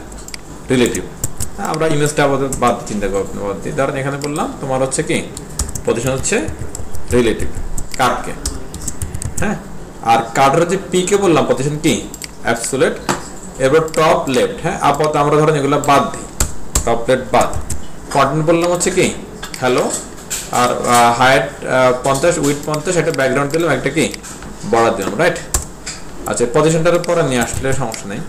রিলেটিভ হ্যাঁ আমরা ইমেজটা আমাদের বাদ চিন্তা করবো বাদ দিই ধরেন এখানে বললাম তোমার হচ্ছে কি পজিশন হচ্ছে রিলেটিভ কার্ডকে হ্যাঁ আর কার্ডের হচ্ছে পি কে বললাম পজিশন কি অ্যাবসোলিউট এবার টপ লেফট হ্যাঁ আপাতত আমরা ধরেন এগুলো বাদ দিই টপ লেফট বাদ কন্টেন্ট বললাম হচ্ছে কি হ্যালো আর হাইট 50 উইথ 50 একটা ব্যাকগ্রাউন্ড দিলাম একটা কি বর্ডার দিলাম রাইট আচ্ছা পজিশনটার পরে নিয়ে আসলে সমস্যা নেই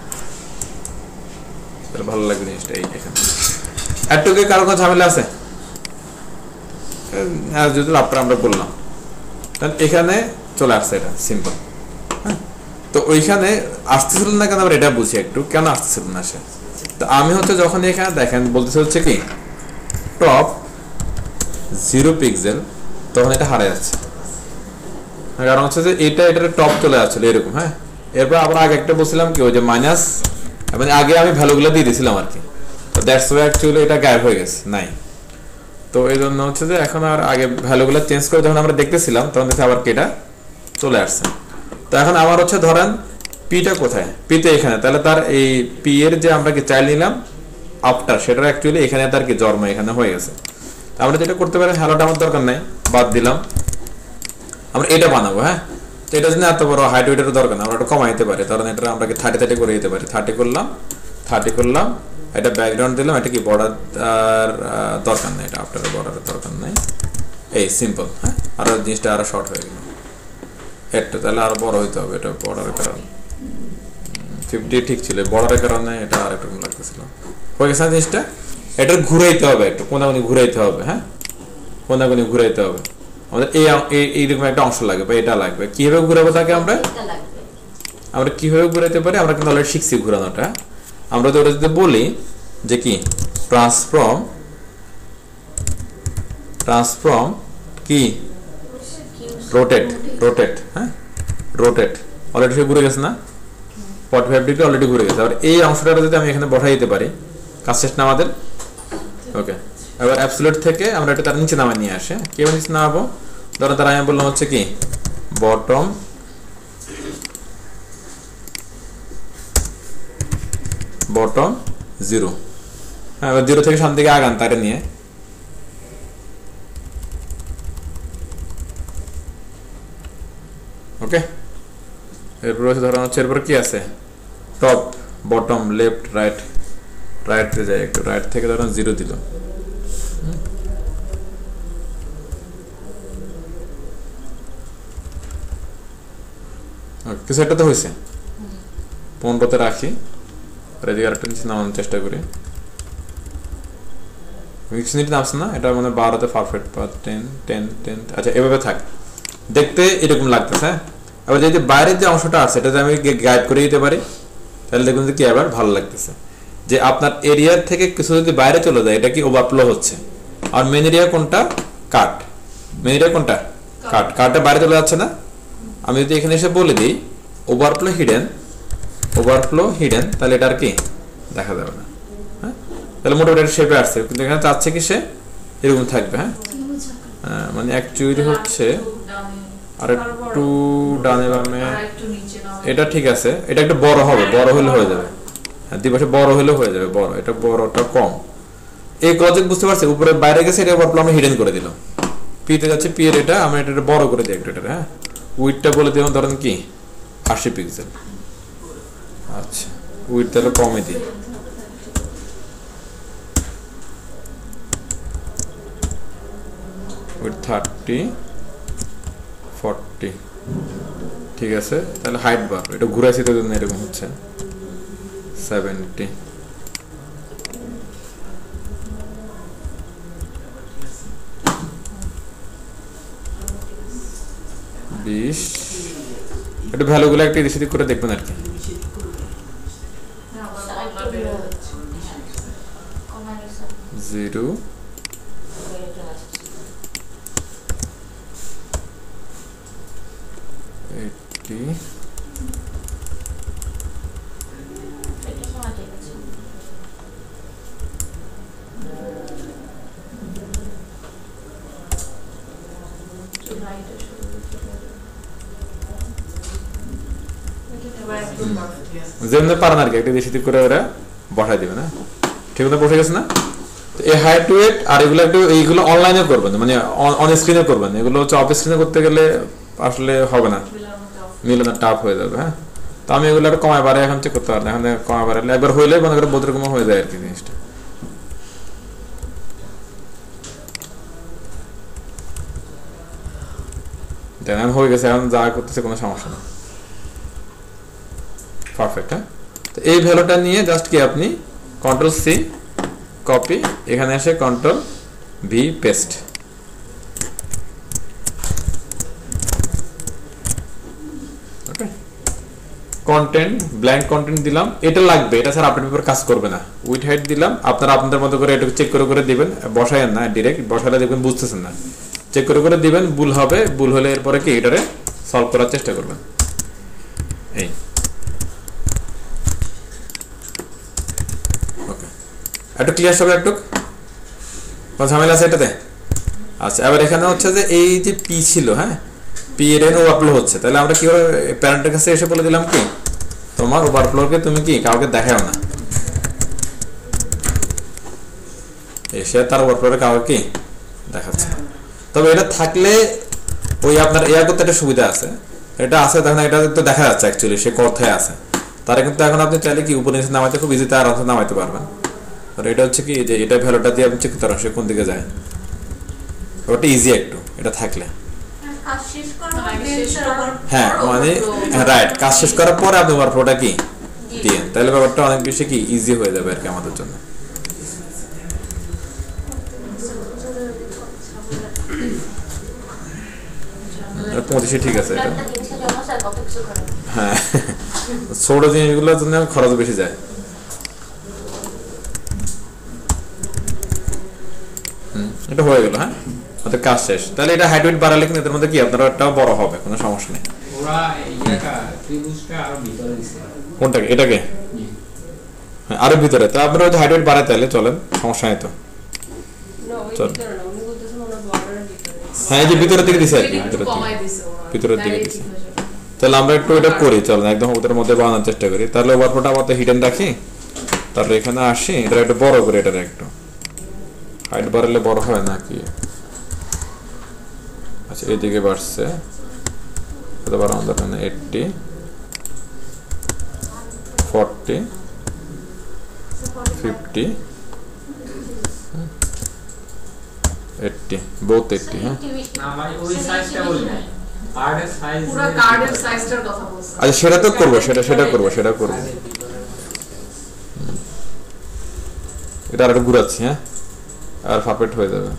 তাহলে ভালো লাগবে জিনিসটা এই এখানে এটুকু কারো কোনো ঝামেলা আছে যদি আপনারা আমরা বললাম তাহলে এখানে চলে আসছে এটা সিম্পল হ্যাঁ তো ওইখানে আসতেছিল না কেন আমরা এটা বুঝি একটু কেন আসতেছিল না সে তো আমি হচ্ছে যখন এখানে দেখেন বলতেছে হচ্ছে কি টপ 0 পিক্সেল তখন এটা হারিয়ে যাচ্ছে কারণ হচ্ছে যে এটার টপ চলে যাচ্ছিল এরকম হ্যাঁ এরপর আবার আগে একটা বলছিলাম কি ওই যে মাইনাস মানে আগে আমি ভ্যালুগুলো দিয়ে দিয়েছিলাম আর কি তো দ্যাটস ওয়াই অ্যাকচুয়ালি এটা গায়েব হয়ে গেছে নাই তো এই জন্য হচ্ছে যে এখন আর আগে ভ্যালুগুলো চেঞ্জ করে যখন আমরা দেখতেছিলাম তখন দেখে আবার কেটা চলে আসছে তো এখন আমার হচ্ছে ধরেন পিটা কোথায় পিতে এখানে তাহলে তার এই পি এর যে আমরা কি চাইল্ড নিলাম আফটার সেটার অ্যাকচুয়ালি এখানে তার কি জন্ম এখানে হয়ে গেছে আমরা যেটা করতে পারি হ্যালোটা আমার দরকার নাই বাদ দিলাম আমরা এটা বানাবো হ্যাঁ তো এটা যদি এত বড় হাইট ওয়েটের দরকার না আমরা এটা কমাইতে পারি কারণ এটা আমরা কি 30 করে দিতে পারি 30 করলাম এটা ব্যাকগ্রাউন্ড দিলাম, এটা কি বর্ডার আর দরকার নেই, এটা আফটার বর্ডারের দরকার নেই, এই সিম্পল। হ্যাঁ, আর জিনিসটা আরো শর্ট হয়ে গেল, এটা তাহলে আরো বড় হইতে হবে, এটা বর্ডারের কারণে 50 ঠিক ছিল, বর্ডারের কারণে এটা আর একটু লাগতেছিল। হয়ে গেছে জিনিসটা, এটা ঘুরাইতে হবে, একটু কোনাগুনি ঘুরাইতে হবে। হ্যাঁ, কোনাগুনি ঘুরাইতে হবে, আমাদের এইরকম একটা অংশ লাগবে বা এটা লাগবে। কিভাবে ঘুরাবো তাকে আমরা কিভাবে ঘুরাইতে পারি, আমরা কিন্তু অলরেডি শিখছি ঘুরানোটা। আমরা তো ওটা যদি বলি যে কি ট্রান্সফর্ম কি রোটেট, হ্যাঁ রোটেট অলরেডি সে ঘুরে গেছে না, 45 ডিগ্রি অলরেডি ঘুরে গেছে। আর এই অংশটা যদি আমি এখানে বসাই দিতে পারি, কাজ শেষ না আমাদের। ওকে, এবার অ্যাবসলিউট থেকে আমরা এটা তার নিচে নামায় নিয়ে আসে, কিভাবে নিচে নামাবো, ধরো তার আমি বললাম হচ্ছে কি বটম বটম 0। হ্যাঁ, এবার 0 থেকে সামনে দিকে আগান তারে নিয়ে, ওকে। এরপর ধরো হচ্ছে এরপর কি আছে, টপ বটম লেফট রাইট, রাইটে যায় একটু, রাইট থেকে ধরো 0 দিল, কিছু একটা তো হয়েছে। 15-তে রাখি, আর এদিকে আরেকটা নিচে নামানোর চেষ্টা করি, মিক্সিনিটি নামছে না, এটা মানে 12-তে পারফেক্ট, 10। আচ্ছা, এভাবে থাক, দেখতে এরকম লাগতেছে। হ্যাঁ, আবার যদি বাইরের যে অংশটা আছে এটা আমি গাইড করে দিতে পারি, তাহলে দেখুন যে কি আবার ভালো লাগতেছে যে আপনার এরিয়ার থেকে কিছু যদি বাইরে চলে যায় এটা কি ওভারফ্লো হচ্ছে। আর মেন এরিয়া কোনটা, কাট, মেন এরিয়া কোনটা কাট, কাটটা বাইরে চলে যাচ্ছে না। আমি যদি এখানে এসে বলে দিই ওভারফ্লো হিডেন, তাহলে এটা আর কি দেখা যাবে না। হ্যাঁ, তাহলে মোটামুটি একটা শেপে আসছে, কিন্তু এখানে চাচ্ছে কি সে এরকম থাকবে। হ্যাঁ, মানে অ্যাকচুয়ালি হচ্ছে আর একটু ডানে বামে, এটা ঠিক আছে, এটা একটু বড় হবে, বড় হলে হয়ে যাবে। হ্যাঁ, দুপাশে বড় হলে হয়ে যাবে, বড়, এটা বড়টা কম। এই প্রজেক্ট বুঝতে পারছি, উপরে বাইরে গেছে, এটা ওভারফ্লো আমরা হিডেন করে দিলাম। পিতে যাচ্ছে, পি এর এটা আমরা এটা বড় করে দিই একটু, এটা হ্যাঁ উইডটা বলে দিলাম ধরেন কি 80 পিক্সেল। আচ্ছা, উইড তাহলে কমে দিই, উইড 30 40, ঠিক আছে। তাহলে হাইট বার এটা ঘুরাইছি তো জন্য এরকম হচ্ছে 70। এটা ভ্যালুগুলো একটা এদিক সেদিক করে দেখবেন আর কি। জিরো যেমনি পারেন আর কি, একটা দেশি করে ওরা বসাই দিবে না, ঠিক মতো বসে গেছে না। এই হাইট ওয়েট আর এগুলো একটু এইগুলো অনলাইনে করবেন, মানে অন স্ক্রিনে করবেন, এগুলো হচ্ছে অফ স্ক্রিনে করতে গেলে আসলে হবে না, মিলানো টাফ হয়ে যাবে। হ্যাঁ, তো আমি এগুলো একটা কমায় বাড়াই এখন চেক করতে পারি না, এখন কমায় বাড়ালে একবার হইলে মনে করে বোধ রকম হয়ে যায় আর কি জিনিসটা। এখন হয়ে গেছে, এখন যা করতেছে কোনো সমস্যা না, পারফেক্ট। হ্যাঁ, তো এই ভ্যালুটা নিয়ে জাস্ট কি আপনি Ctrl+C কপি, এখানে এসে Ctrl+V পেস্ট, ওকে। কন্টেন্ট ব্ল্যাঙ্ক কন্টেন্ট দিলাম, এটা লাগবে, এটা স্যার আপনার পেপার কাজ করবে না। উইথ হাইট দিলাম, আপনারা আপনাদের মতো করে এটা চেক করে দিবেন, বসায়েন না ডাইরেক্ট, বসালে দেখবেন বুঝতেছেন না, চেক করে দিবেন, ভুল হবে, ভুল হলে এরপরে কি এটারে সলভ করার চেষ্টা করবেন। এই ওকে, একটু ক্লিয়ার হবে, একটু ঝামেলা আছে এটাতে। আচ্ছা, এবার এখানে হচ্ছে যে এই যে পি ছিল, হ্যাঁ পি এর ওভারফ্লো হচ্ছে, তাহলে আমরা কি করে প্যারেন্টের কাছে এসে বলে দিলাম কি তোমার ওভারফ্লোকে তুমি কি কাউকে দেখাও না, এসে তার ওভারফ্লোরে কাউকে কি দেখাচ্ছে। তবে এটা থাকলে ওই আপনার এয়ার করতে একটা সুবিধা আছে, এটা আছে তখন এটা তো দেখা যাচ্ছে অ্যাকচুয়ালি সে কোথায় আছে। তারা কিন্তু এখন আপনি চাইলে কি উপরে নিচে নামাইতে খুব ইজিতে আরামসে নামাইতে পারবেন। আর এটা হচ্ছে কি যে এটা ভ্যালুটা দিয়ে আপনি চেক করতে পারেন সে কোন দিকে যায়, ওটা ইজি একটু এটা থাকলে। হ্যাঁ মানে রাইট, কাজ শেষ করার পরে আপনি ওয়ার্কফ্লোটা কি দিয়ে, তাহলে ব্যাপারটা অনেক বেশি কি ইজি হয়ে যাবে আর কি আমাদের জন্য। পঁচিশে ঠিক আছে এটা। হ্যাঁ ছোট জিনিসগুলোর জন্য খরচ বেশি যায়। এটা হয়ে গেল। হ্যাঁ ওদের কাজ শেষ। তাহলে এটা হাইট ওয়েট বাড়ালে কিন্তু এদের মধ্যে কি আপনারা একটাও বড় হবে, কোনো সমস্যা নেই। ওরা এইটা ত্রিভুজটা আরো ভিতরে দিছে। কোনটাকে? এটাকে? হ্যাঁ আরো ভিতরে। তো আপনারা যদি হাইট ওয়েট বাড়ায় তাহলে চলেন, সমস্যা নেই তো। হ্যাঁ এই যে ভিতরের দিকে দিছে আর কি, ভিতরের দিকে দিছে। তাহলে আমরা একটু এটা করি, চলেন একদম ওদের মধ্যে বানানোর চেষ্টা করি। তাহলে ওভারফ্লোটা আমাদের হিডেন রাখি, তারপরে এখানে আসি, এটা একটু বড় করে, এটা একটু হাইট বাড়ালে বড় হয় নাকি? আচ্ছা এইদিকে বাড়ছে, এটা বাড়ানো দরকার না। 80 40 50 80 both 80। হ্যাঁ না ভাই ওই সাইজটা বলি নাই, কার্ডের সাইজ, পুরো কার্ডের সাইজটার কথা বলছি। আচ্ছা সেটা তো করব, সেটা করব। এটা আর একটু ঘুরাচ্ছি। হ্যাঁ আর পারফেক্ট হয়ে যাবে।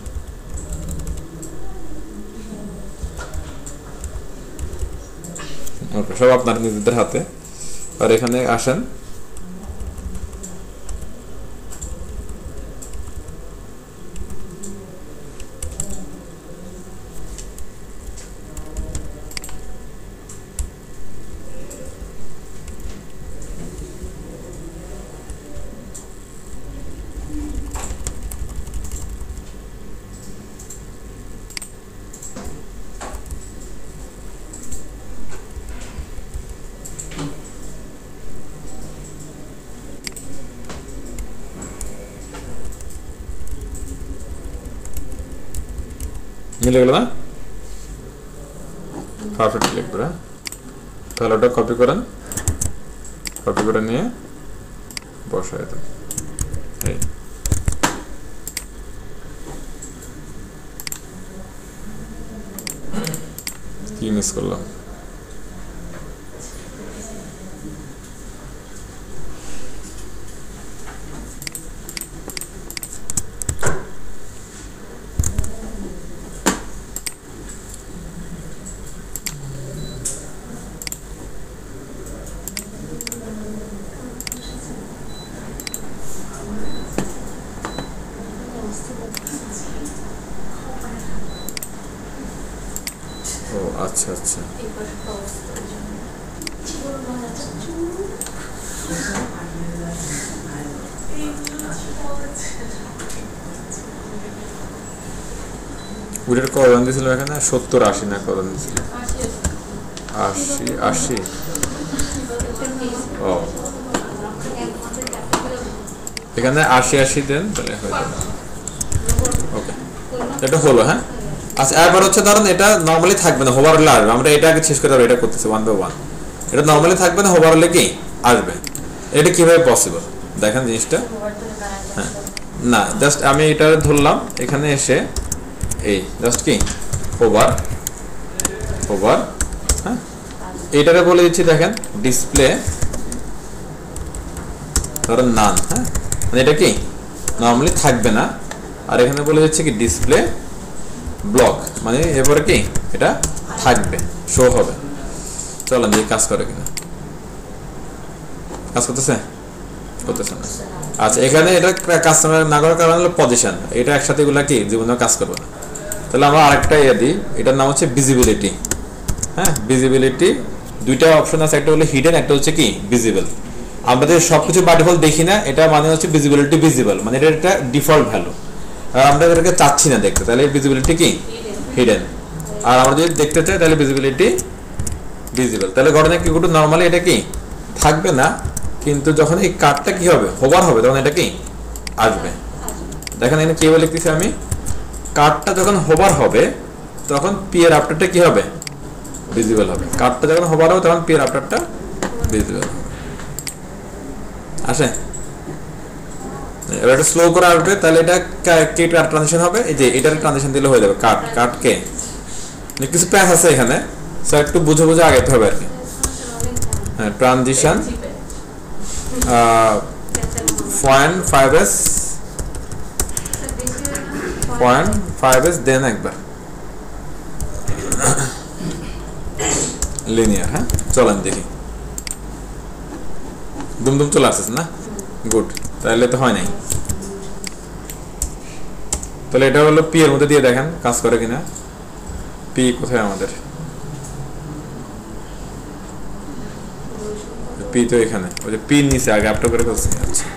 ওকে সব আপনার নিজেদের হাতে। আর এখানে আসেন, মিলে গেল না? পারফেক্ট লিখবে। তাহলে ওটা কপি করেন, কপি করে নিয়ে বসায় দেন। এই কি মিস করলাম? ও আচ্ছা আচ্ছা। ওইটার কত দিয়েছিল এখানে? 70 80 না কত দিয়েছিল? 80। ও এখানে 80 দেন তাহলে হয়ে যাবে। ওকে এটা হলো। হ্যাঁ আচ্ছা এবার হচ্ছে ধরুন এটা নরমালি থাকবে না, হোভার হলে আসবে। আমরা এটা আগে শেষ করে এটা করতেছি 1 by 1। এটা নরমালি থাকবে না, হোভার হলে কি আসবে। এটা কিভাবে পসিবল দেখেন জিনিসটা। হ্যাঁ না জাস্ট আমি এটা ধরলাম, এখানে এসে এই জাস্ট কি হোভার। হ্যাঁ এটারে বলে দিচ্ছি দেখেন ডিসপ্লে ধরুন নান। হ্যাঁ মানে এটা কি নরমালি থাকবে না। আর এখানে বলে দিচ্ছে কি ডিসপ্লে ব্লক, মানে এরপরে কি এটা থাকবে, শো হবে। চলেন যে কাজ করে কিনা। কাজ করতেছে না। আচ্ছা এখানে এটা কাস্টমার না করার কারণ হলো পজিশন। এটা একসাথে এগুলা কি জীবনে কাজ করবে না। তাহলে আমরা আরেকটা দিই, এটার নাম হচ্ছে ভিজিবিলিটি। হ্যাঁ ভিজিবিলিটি দুইটা অপশন আছে, একটা হলো হিডেন, একটা হচ্ছে কি ভিজিবল। আমরা যে সবকিছু বাই ডিফল্ট দেখি না, এটা মানে হচ্ছে ভিজিবিলিটি ভিজিবল, মানে এটা একটা ডিফল্ট ভ্যালু। আর আমরা এটাকে চাচ্ছি না দেখতে, তাহলে ভিজিবিলিটি কি হিডেন। আর আমরা যদি দেখতে চাই তাহলে ভিজিবিলিটি ভিজিবল। তাহলে ঘটনা কি ঘটে, নরমালি এটা কি থাকবে না, কিন্তু যখন এই কার্ডটা কি হবে হোভার হবে তখন এটা কি আসবে। দেখেন এখানে কি বলে লিখতেছি আমি, কার্ডটা যখন হোভার হবে তখন পি এর আফটারটা কি হবে ভিজিবল হবে। কার্ডটা যখন হোভার হবে তখন পি এর আফটারটা ভিজিবল হবে। আসে এবার এটা স্লো করে আসবে, তাহলে এটা কে ট্রানজিশন হবে, এই যে এটার ট্রানজিশন দিলে হয়ে যাবে কাট কে। কিছু প্যাচ আছে এখানে, স্যার একটু বুঝে বুঝে আগাইতে হবে আর কি। হ্যাঁ, ট্রানজিশন .5s দেন একবার লিনিয়ার। হ্যাঁ, চলেন দেখি। দুমদুম চলে আসছে না? গুড, তাহলে তো হয় নাই। তাহলে এটা হলো পি এর মধ্যে দিয়ে দেখেন কাজ করে কিনা। পি কোথায় আমাদের? পি তো এখানে, ওই যে পি নিচে আগে আপটা করে ফেলছি। আচ্ছা,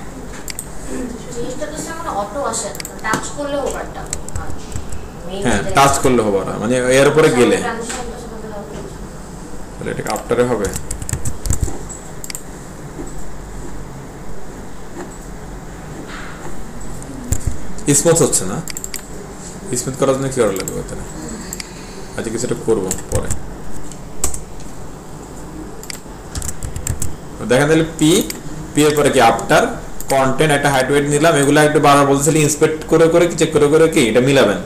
হ্যাঁ, টাচ করলে হবে না, মানে এর উপরে গেলে তাহলে এটা আফটারে হবে। স্মুথ হচ্ছে না, স্মুথ করার জন্য কি করা লাগবে তাহলে? আজকে কিছুটা করবো পরে। দেখেন তাহলে পি এর পরে কি আফটার কন্টেন্ট একটা হাইট ওয়েট নিলাম, এগুলো একটু বারবার বলতেছিলি ইন্সপেক্ট করে করে কি চেক করে করে কি এটা মিলাবেন।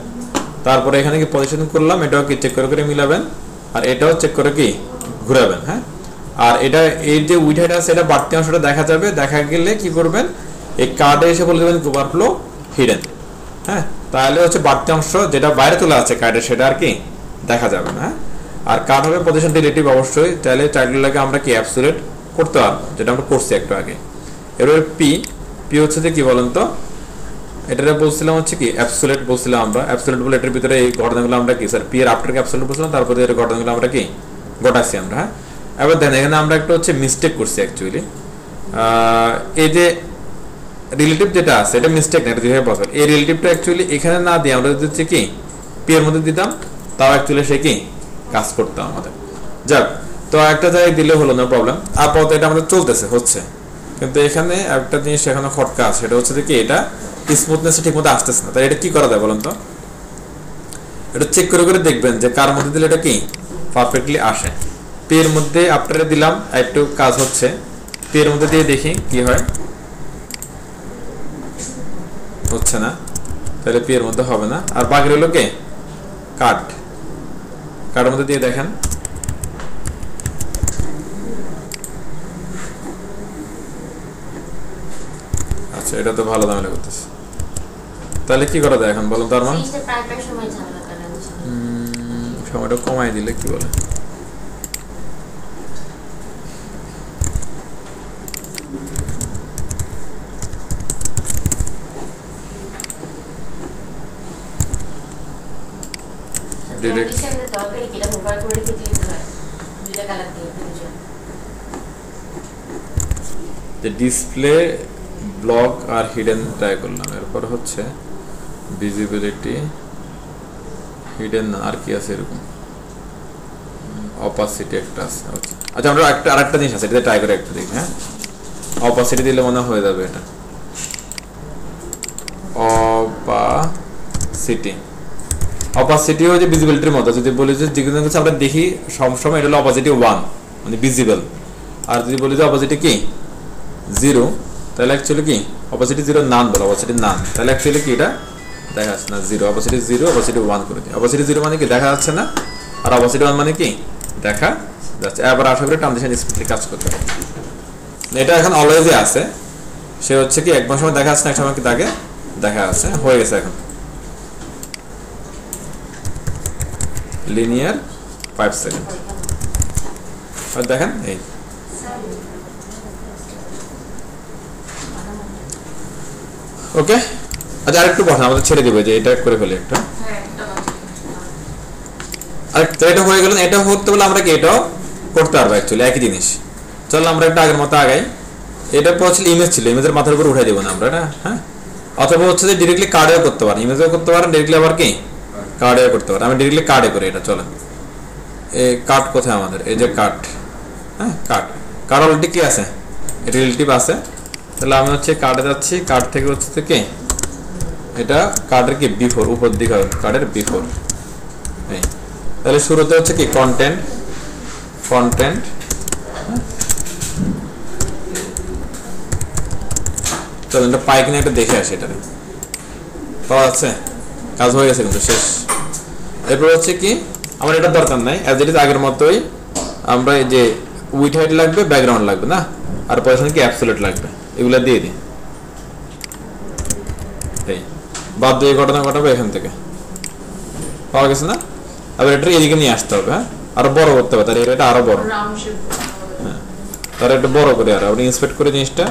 তারপরে এখানে কি পজিশন করলাম, এটাও কি চেক করে করে মিলাবেন, আর এটাও চেক করে কি ঘুরাবেন। হ্যাঁ, আর এটা এই যে উইড হাইট আছে এটা বাড়তি অংশটা দেখা যাবে, দেখা গেলে কি করবেন, এই কার্ডে এসে বলে দেবেন ওভারফ্লো হিডেন। হ্যাঁ, তাহলে হচ্ছে বাড়তি অংশ যেটা বাইরে চলে আছে কার্ডে সেটা আর কি দেখা যাবে না। আর কার্ড হবে পজিশন রিলেটিভ অবশ্যই, তাহলে চাইল্ডগুলোকে আমরা কি অ্যাবসোলিউট করতে পারবো, যেটা আমরা করছি একটু আগে। এবার পি হচ্ছে যে কি বলেন তো, এটা বলছিলাম হচ্ছে কি অ্যাবসোলিউট বলছিলাম আমরা। অ্যাবসোলিউট বলে এটার ভিতরে এই ঘটনাগুলো আমরা কি স্যার পি এর আফটারকে অ্যাবসোলিউট বলছিলাম, তারপরে এর ঘটনাগুলো আমরা কি ঘটাচ্ছি আমরা। হ্যাঁ, এবার দেখেন এখানে আমরা একটা হচ্ছে মিস্টেক করছি অ্যাকচুয়ালি। এই যে রিলেটিভ যেটা আছে এটা মিস্টেক না, এটা যেভাবে বসার এই রিলেটিভটা অ্যাকচুয়ালি এখানে না দিয়ে আমরা যদি হচ্ছে কি পি এর মধ্যে দিতাম, তাও অ্যাকচুয়ালি সে কি কাজ করতাম আমাদের। যাক, তো একটা জায়গায় দিলে হলো না প্রবলেম। আপাতত এটা আমাদের চলতেছে হচ্ছে, কিন্তু এখানে একটা জিনিস এখানে খটকা আছে, সেটা হচ্ছে কি এটা স্মুথনেস ঠিক মতো আসতেছে না। তাই এটা কি করা যায় বলেন তো? এটা চেক করে করে দেখবেন যে কার মধ্যে দিলে এটা কি পারফেক্টলি আসে। পি এর মধ্যে আফটারে দিলাম, একটু কাজ হচ্ছে, পি এর মধ্যে দিয়ে দেখি কি হয়, হচ্ছে না, তাহলে পি এর মধ্যে হবে না। আর বাকি রইল কে কার্ডের মধ্যে দিয়ে দেখেন, আচ্ছা এটা তো ভালো দামে করতেছে। তাহলে কি করা যায় এখন বলুন তো? আরমান সময়টা কমাই দিলে কি বলে? ডিসপ্লে ব্লক আর হিডেন ট্রাই করলাম, এরপর হচ্ছে ভিজিবিলিটি হিডেন আর কি আছে এরকম অপাসিটি একটা আছে। আচ্ছা আমরা একটা আরেকটা জিনিস আছে, এটাতে ট্রাই করে একটা দেখি। হ্যাঁ, অপাসিটি দিলে মনে হয়ে যাবে এটা অপাসিটি হচ্ছে ভিজিবিলিটির মতো। যদি বলি যে যেগুলো কিছু আমরা দেখি সবসময় এটা হলো অপাসিটি 1 মানে ভিজিবল, আর যদি বলি যে অপাসিটি কি 0 তাহলে অ্যাকচুয়ালি কি অপাসিটি 0 নান বলো, অপাসিটি নান, তাহলে অ্যাকচুয়ালি কি এটা দেখা যাচ্ছে না 0, অপাসিটি 0 অপাসিটি 1 করে দিই। অপাসিটি 0 মানে কি দেখা যাচ্ছে না, আর অপাসিটি 1 মানে কি দেখা যাচ্ছে। এবার আশা করি ট্রানজিশন স্পিডলি কাজ করতে হবে। এটা এখন অলওয়েজই আছে, সে হচ্ছে কি একবার সময় দেখা যাচ্ছে না, এক সময় কি তাকে দেখা যাচ্ছে, হয়ে গেছে এখন লিনিয়ার 5 সেকেন্ড। আর দেখেন এই ওকে। আচ্ছা আরেকটু কথা আমাদের ছেড়ে দিবে যে এটা করে ফেলে একটা, আরেকটা এটা হয়ে গেল। এটা করতে বলে আমরা কি এটাও করতে পারবো অ্যাকচুয়ালি একই জিনিস। চলো আমরা একটা আগের মতো আগাই। এটা পড়ছিল ইমেজ ছিল, ইমেজের মাথার উপর উঠাই দেবো না আমরা, হ্যাঁ। অথবা হচ্ছে যে ডিরেক্টলি কার্ডেও করতে পারেন, ইমেজেও করতে পারেন, ডিরেক্টলি আবার কি কার্ডেও করতে পারেন। আমি ডিরেক্টলি কার্ডে করি এটা। চলেন এই কার্ড কোথায় আমাদের, এই যে কার্ড, হ্যাঁ কার্ড অলরেডি কি আছে রিলেটিভ আছে। তাহলে আমি হচ্ছে কার্ডে যাচ্ছি, কার্ড থেকে হচ্ছে কি এটা কার্ডের কি বিফোর, উপর দিকে কার্ডের বিফোর। এই তাহলে শুরুতে হচ্ছে কি কন্টেন্ট, চলো এটা পাই কিনা একটা দেখে আসি। এটা পাওয়া যাচ্ছে, কাজ হয়ে গেছে কিন্তু শেষ। এরপর হচ্ছে কি আমার এটা দরকার নাই, অ্যাজ ইট ইজ আগের মতোই আমরা এই যে উইথ হাইট লাগবে, ব্যাকগ্রাউন্ড লাগবে না, আর পজিশন কি অ্যাবসলিউট লাগবে, এগুলো দিয়ে দিই। এই বাদ দিয়ে ঘটনা ঘটাবে এখান থেকে, পাওয়া গেছে না? আবার এটা এদিকে নিয়ে আসতে হবে, হ্যাঁ আরো বড় করতে হবে, তার এটা আরো বড়, হ্যাঁ তার একটু বড় করে আর আপনি ইন্সপেক্ট করে জিনিসটা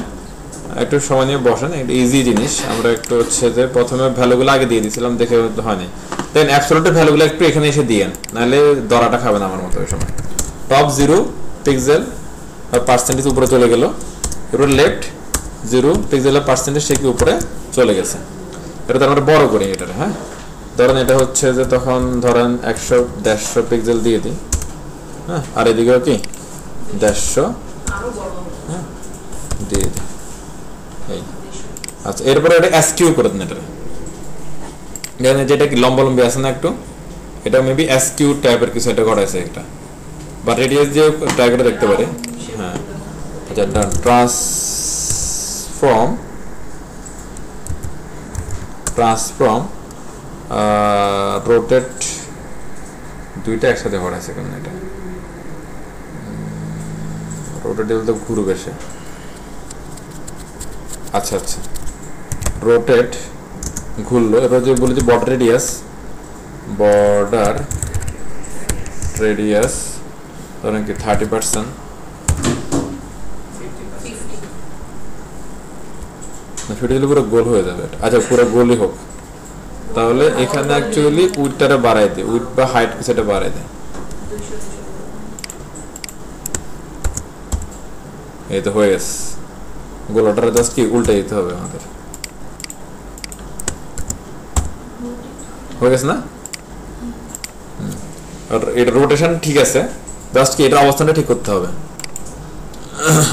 একটু সময় নিয়ে বসেন। একটা ইজি জিনিস, আমরা একটু হচ্ছে যে প্রথমে ভ্যালুগুলো আগে দিয়ে দিয়েছিলাম, দেখে হয়নি, দেন অ্যাবসলিউটের ভ্যালুগুলো একটু এখানে এসে দিয়েন, নাহলে দরাটা খাবে না আমার মতো ওই সময়। টপ 0 পিক্সেল পার্সেন্টেজ উপরে চলে গেল, এরপর লেফট 0 পিক্সেলের পার্সেন্টেজ সে কি উপরে চলে গেছে। এটা তো আমরা বড় করি এটা, হ্যাঁ ধরেন এটা হচ্ছে যে তখন ধরেন 100-150 পিক্সেল দিয়ে দিই, হ্যাঁ আর এদিকেও কি 150 হ্যাঁ দিয়ে দিই। এই আচ্ছা এরপরে এটা এসকিউ করে দেন। এটা যেটা কি লম্বা লম্বি আছে না একটু, এটা মেবি এসকিউ টাইপের কিছু একটা করাইছে একটা, বা রেডিয়াস দিয়ে ট্রাই করে দেখতে পারে। হ্যাঁ আচ্ছা ডান। ট্রান্সফর্ম রোটেট দুইটা একসাথে করাইছে কেন, এটা রোটেট তো ঘুরবে সে। আচ্ছা আচ্ছা রোটেট ঘুরলো, এবার যদি বলি যে বর্ডার রেডিয়াস ধরেন কি 30%, সেটা দিলে পুরো গোল হয়ে যাবে। আচ্ছা পুরো গোলই হোক, তাহলে এখানে অ্যাকচুয়ালি উইডটারে বাড়াই দেয়, উইড বা হাইট সেটা বাড়াই দেয়। এই তো হয়ে গেছে, গোলাটারে জাস্ট কি উল্টে দিতে হবে আমাদের, হয়ে গেছে না? আর এটা রোটেশন ঠিক আছে, জাস্ট কি এটার অবস্থানটা ঠিক করতে হবে।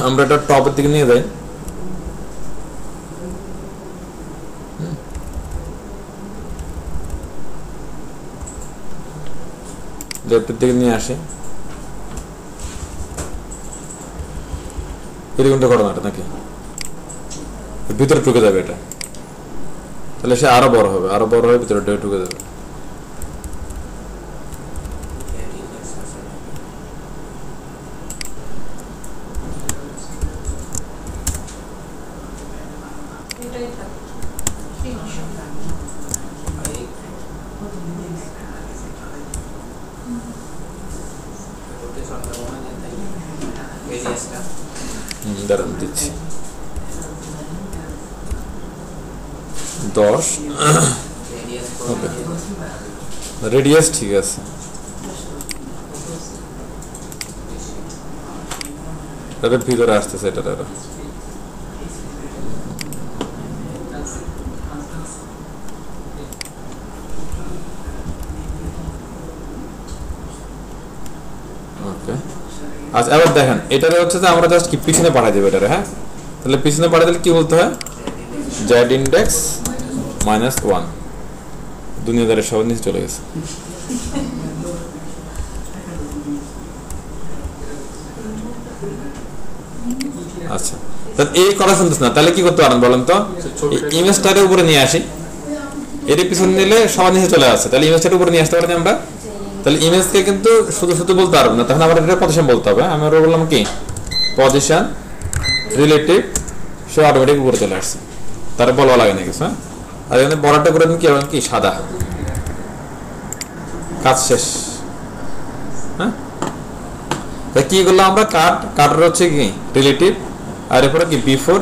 আমরা এটা টপের দিকে নিয়ে যাই, লেফটের দিকে নিয়ে আসি, এরকমটা ঘটনাটা নাকি ভিতরে ঢুকে যাবে এটা, তাহলে সে আরো বড় হবে, আরো বড় হয়ে ভিতরে ঢুকে যাবে। দাঁড়ান দিচ্ছি 10 রেডিয়াস ঠিক আছে, এটার ভিতরে আসতেছে এটা। ওকে আচ্ছা এবার দেখেন এটারে হচ্ছে যে আমরা জাস্ট কি পিছনে পাঠাই দেব এটারে, হ্যাঁ তাহলে পিছনে পাঠাই দিলে কি বলতে হয়, z ইনডেক্স -1, দুনিয়াদারের সব নিচে চলে গেছে। আচ্ছা তাহলে এই কথা শুনতেছ না, তাহলে কি করতে পারেন বলেন তো, ইমেজটারে উপরে নিয়ে আসি, এর পিছনে নিলে সবার নিচে চলে আসে, তাহলে ইমেজটার উপরে নিয়ে আসতে পারি আমরা। তাহলে ইমেজকে কিন্তু শুধু শুধু বলতে পারবো না, তখন আবার এটা পজিশন বলতে হবে। আমি আবার বললাম কি পজিশন রিলেটিভ, সে অটোমেটিক উপরে চলে আসছে, তার বলা লাগে না কিছু। হ্যাঁ আর এখানে বড়টা করে দিন কি সাদা, কাজ শেষ। হ্যাঁ কি করলাম আমরা, কাটার হচ্ছে কি রিলেটিভ, আর এরপরে কি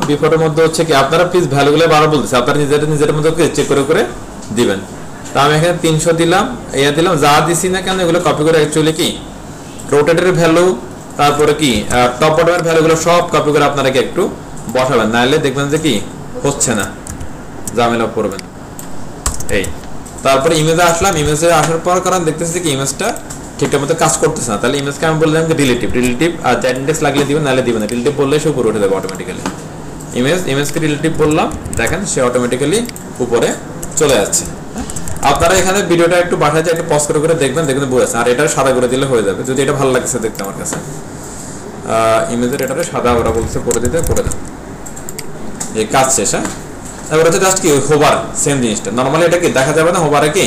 বিফোরের মধ্যে হচ্ছে কি আপনারা প্লিজ ভ্যালুগুলো বারবার বলতেছে, আপনারা নিজের মধ্যে চেক করে দিবেন। তা আমি এখানে 300 দিলাম, দিলাম, যা দিছি না কেন এগুলো কপি করে অ্যাকচুয়ালি কি রোটেটের ভ্যালু, তারপরে কি টপ বটমের ভ্যালুগুলো সব কপি করে আপনারা কি একটু বসাবেন, নাহলে দেখবেন যে কি হচ্ছে না, ঝামেলা পড়বেন। এই তারপরে ইমেজে আসলাম, ইমেজে আসার পর কারণ দেখতেছি কি ইমেজটা ঠিকঠাক মতো কাজ করতেছে না, তাহলে ইমেজকে আমি বললাম যে রিলেটিভ আর z ইনডেক্স লাগলে দিবেন, নাহলে দিবেন না। রিলেটিভ বললে সে উপরে উঠে যাবে অটোমেটিক্যালি। ইমেজকে রিলেটিভ বললাম, দেখেন সে অটোমেটিক্যালি উপরে চলে যাচ্ছে। আপনারা এখানে ভিডিওটা একটু বাসায় একটু পজ করে দেখবেন, বুঝেছেন। আর এটা সাদা করে দিলে হয়ে যাবে, যদি এটা ভালো লাগছে দেখতে আমার কাছে। ইমেজের এটারে সাদা ওরা বলছে করে দিতে, করে দেন। এই কাজ শেষ। হ্যাঁ, এবার হচ্ছে জাস্ট কি হোভার, সেম জিনিসটা নরমালি এটা কি দেখা যাবে না, হোভারে কি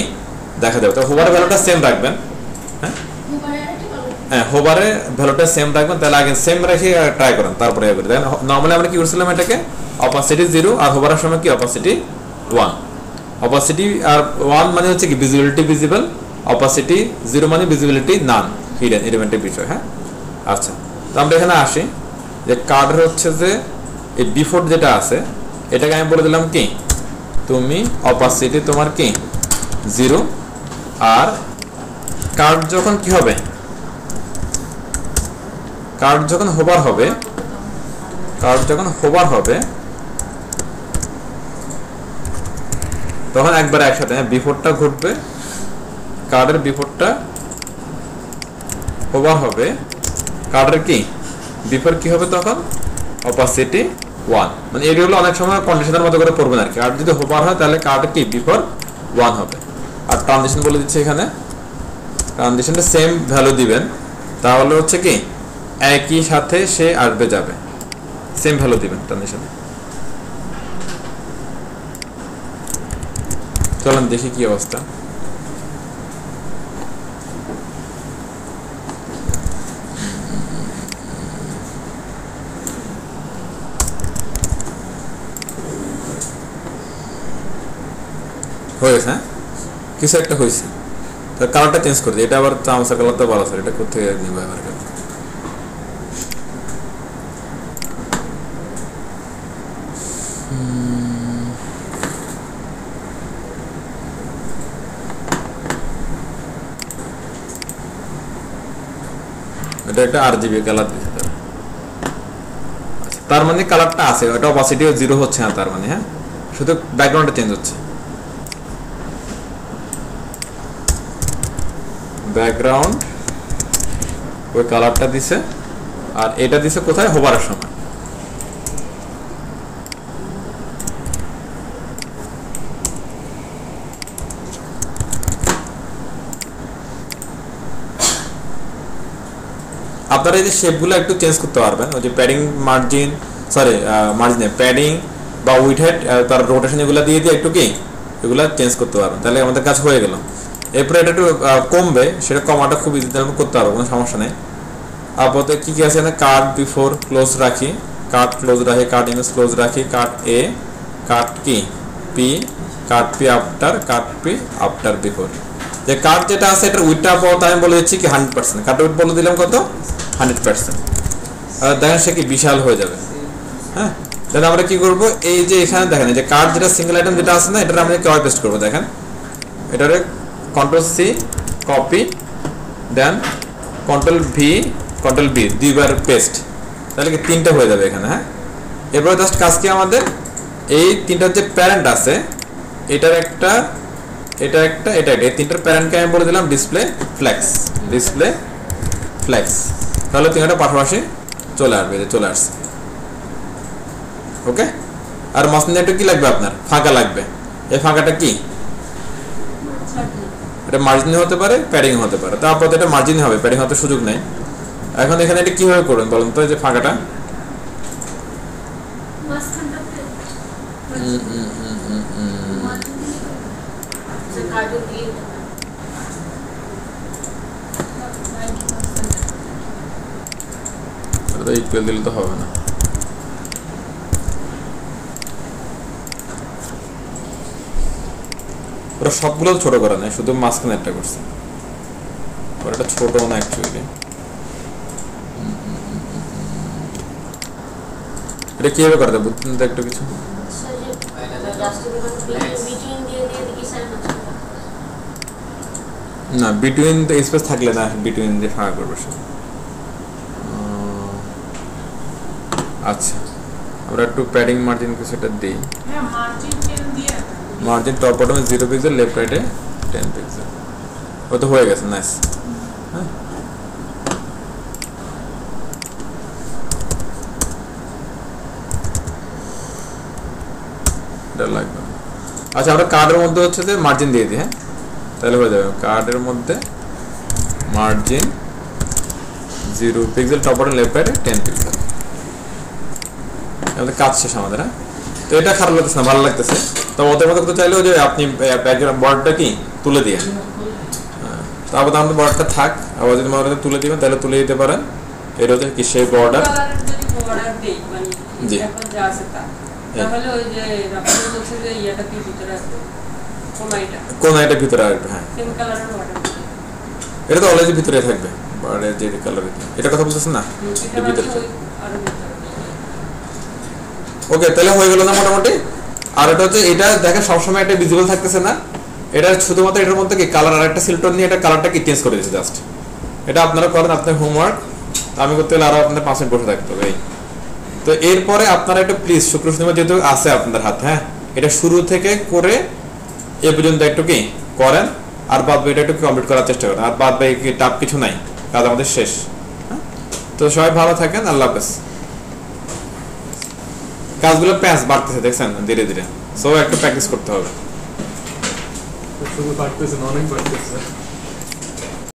দেখা যাবে। তো হোভারের ভ্যালুটা সেম রাখবেন। হ্যাঁ হ্যাঁ, হোভারে ভ্যালুটা সেম রাখবেন, তাহলে আগে সেম রেখে ট্রাই করেন, তারপরে এ করে দেখেন। নরমালি আমরা কি করছিলাম এটাকে অপাসিটি 0 আর হোভারের সময় কি অপাসিটি 1। অপাসিটি আর 1 মানে হচ্ছে কি ভিজিবিলিটি ভিজিবল, অপাসিটি 0 মানে ভিজিবিলিটি নান, হিডেন, এলিমেন্টের বিষয়। হ্যাঁ, আচ্ছা, তো আমরা এখানে আসি যে কার্ডের হচ্ছে যে এই ডিফল্ট যেটা আছে এটাকে আমি বলে দিলাম কি তুমি অপাসিটি তোমার কি 0, আর কার্ড যখন কি হবে, কার্ড যখন হোভার হবে, কার্ড যখন হোভার হবে তখন একবার একসাথে বিফোরটা ঘটবে, কার্ডের বিফোরটা হোভার হবে, কার্ডের কি বিফোর কি হবে তখন অপাসিটি 1। মানে এগুলো অনেক সময় কন্ডিশনের মতো করে পড়বেন আর কি। কার্ড যদি হোভার হয় তাহলে কার্ড কি বিফোর 1 হবে। আর ট্রানজিশন বলে দিচ্ছে এখানে, ট্রানজিশনটা সেম ভ্যালু দিবেন, তাহলে হচ্ছে কি একই সাথে সে আসবে যাবে, সেম ভ্যালু দিবেন ট্রানজিশনে। চলেন দেখি কি অবস্থা। হয়েছে, হ্যাঁ কিছু একটা হয়েছে, তো কালারটা চেঞ্জ করে দিই। এটা আবার চামচা কালার তো ভালো, স্যার এটা কোথায় নিব এবার? এটা একটা RGB কালার দিয়েছে তার মানে কালারটা আছে, ওটা অপাসিটিও 0 হচ্ছে না তার মানে। হ্যাঁ, শুধু ব্যাকগ্রাউন্ডটা চেঞ্জ হচ্ছে, ব্যাকগ্রাউন্ড ওই কালারটা দিছে, আর এটা দিছে কোথায় হোভারের সময়। আপনারা এই যে শেপগুলো একটু চেঞ্জ করতে পারবেন, ওই যে প্যাডিং মার্জিন, সরি মার্জিনে প্যাডিং বা উইথ হেড, তার রোটেশন এগুলো দিয়ে দিয়ে একটু কি এগুলো চেঞ্জ করতে পারবেন, তাহলে আমাদের কাজ হয়ে গেল। এরপরে এটা একটু কমবে, সেটা কমাটা খুব ইজিলি আমরা করতে পারবো, কোনো সমস্যা নেই। আপাতত কি কি আছে এখানে, কার্ড বিফোর ক্লোজ রাখি, কার্ড ক্লোজ রাখি, কার্ড ইমেজ ক্লোজ রাখি, কার্ড এ, কার্ড কি P, card P after, card P after before. যে কার্ড যেটা আছে এটার উইথটা আপাতত আমি বলে দিচ্ছি কি 100%, কার্ডের উইথ বলে দিলাম কত 100%। দেখেন সে কি বিশাল হয়ে যাবে। হ্যাঁ, তাহলে আমরা কি করবো, এই যে এখানে দেখেন এই যে কার্ড যেটা সিঙ্গেল আইটেম যেটা আছে না, এটা আমরা কপি পেস্ট করবো। দেখেন এটারে Ctrl+C কপি, দেন Ctrl+V Ctrl+V দুইবার পেস্ট, তাহলে কি 3টা হয়ে যাবে এখানে। হ্যাঁ, এরপরে জাস্ট কাজ কি আমাদের এই 3টার যে প্যারেন্ট আছে এটার একটা, এটা একটা, এটা একটা, এই 3টার প্যারেন্টকে আমি বলে দিলাম ডিসপ্লে ফ্লেক্স, ডিসপ্লে ফ্লেক্স, তাহলে 3টা পাশাপাশি চলে আসবে, চলে আসছে। ওকে, আর মাঝখানে একটু কি লাগবে আপনার ফাঁকা লাগবে, এই ফাঁকাটা কি এটা মার্জিন হতে পারে, প্যাডিং হতে পারে, তারপর এটা মার্জিন হবে, প্যাডিং হতে সুযোগ নেই। এখন এখানে এটা কিভাবে করবেন বলুন তো, এই যে ফাঁকাটা ইকুয়াল দিলে তো হবে না। ওরা সবগুলো ছোট করে নেয়, শুধু মাঝখানে একটা করছে, ওটা ছোট না অ্যাকচুয়ালি। এটা কিভাবে করতে বুঝছেন তো একটু কিছু? না, বিটুইন স্পেস থাকলে না, বিটুইন দিয়ে ফাঁকা করবে সে। আচ্ছা, আমরা একটু প্যাডিং মার্জিন কিছু এটা দিই। হ্যাঁ, মার্জিন 10 দিয়ে, মার্জিন টপ বটমে 0 পিক্সেল, লেফট রাইটে 10 পিক্সেল। ও তো হয়ে গেছে, নাইস। হ্যাঁ, এটা লাগবে। আচ্ছা, আমরা কার্ডের মধ্যে হচ্ছে যে মার্জিন দিয়ে দিই। হ্যাঁ, তাহলে হয়ে যাবে কার্ডের মধ্যে margin 0 pixel, top bottom left রাইটে 10 পিক্সেল। তাহলে কাজ শেষ আমাদের। হ্যাঁ, তো এটা খারাপ লাগতেছে না, ভালো লাগতেছে। তো ওদের মধ্যে করতে চাইলে ওই যে আপনি ব্যাকগ্রাউন্ড বর্ডারটা কি তুলে দিয়ে, তারপর আমাদের বর্ডারটা থাক, আবার যদি মনে তুলে দিবেন তাহলে তুলে দিতে পারেন। এটা হচ্ছে কি সেই বর্ডার, যদি বর্ডার দেই মানে জি। এখন যা আছে তা তাহলে ওই যে আপনি বলছেন যে ইয়াটা কি ভিতরে আছে কোন এটা ভিতরে আসবে। হ্যাঁ সেম কালারের বর্ডার এটা তো অলরেডি ভিতরে থাকবে, বর্ডারের যে কালার, এটা কথা বলতেছেন না, এটা ভিতরে থাকবে। আরো ওকে, তাহলে হয়ে গেল না মোটামুটি। আর এটা হচ্ছে এটা দেখেন সবসময় এটা ভিজিবল থাকতেছে না, এটা শুধুমাত্র এটার মধ্যে কি কালার আর একটা সিলটন নিয়ে এটা কালারটা কি চেঞ্জ করে দিয়েছে জাস্ট। এটা আপনারা করেন আপনার হোমওয়ার্ক, আমি করতে গেলে আরো আপনাদের 5 মিনিট বসে থাকতে হবে। তো এরপরে আপনারা এটা প্লিজ শুক্র শনিবার যেহেতু আছে আপনাদের হাতে, হ্যাঁ এটা শুরু থেকে করে এ পর্যন্ত একটু কি করেন, আর বাদ বাকি একটু কমপ্লিট করার চেষ্টা করেন, আর বাদ বাকি টাফ কিছু নাই, কাজ আমাদের শেষ। তো সবাই ভালো থাকেন, আল্লাহ হাফেজ। কাজগুলো প্যাচ বাড়তেছে দেখছেন ধীরে ধীরে, সো একটু প্র্যাকটিস করতে হবে। শুধু বাড়তেছে না, অনেক বাড়তেছে।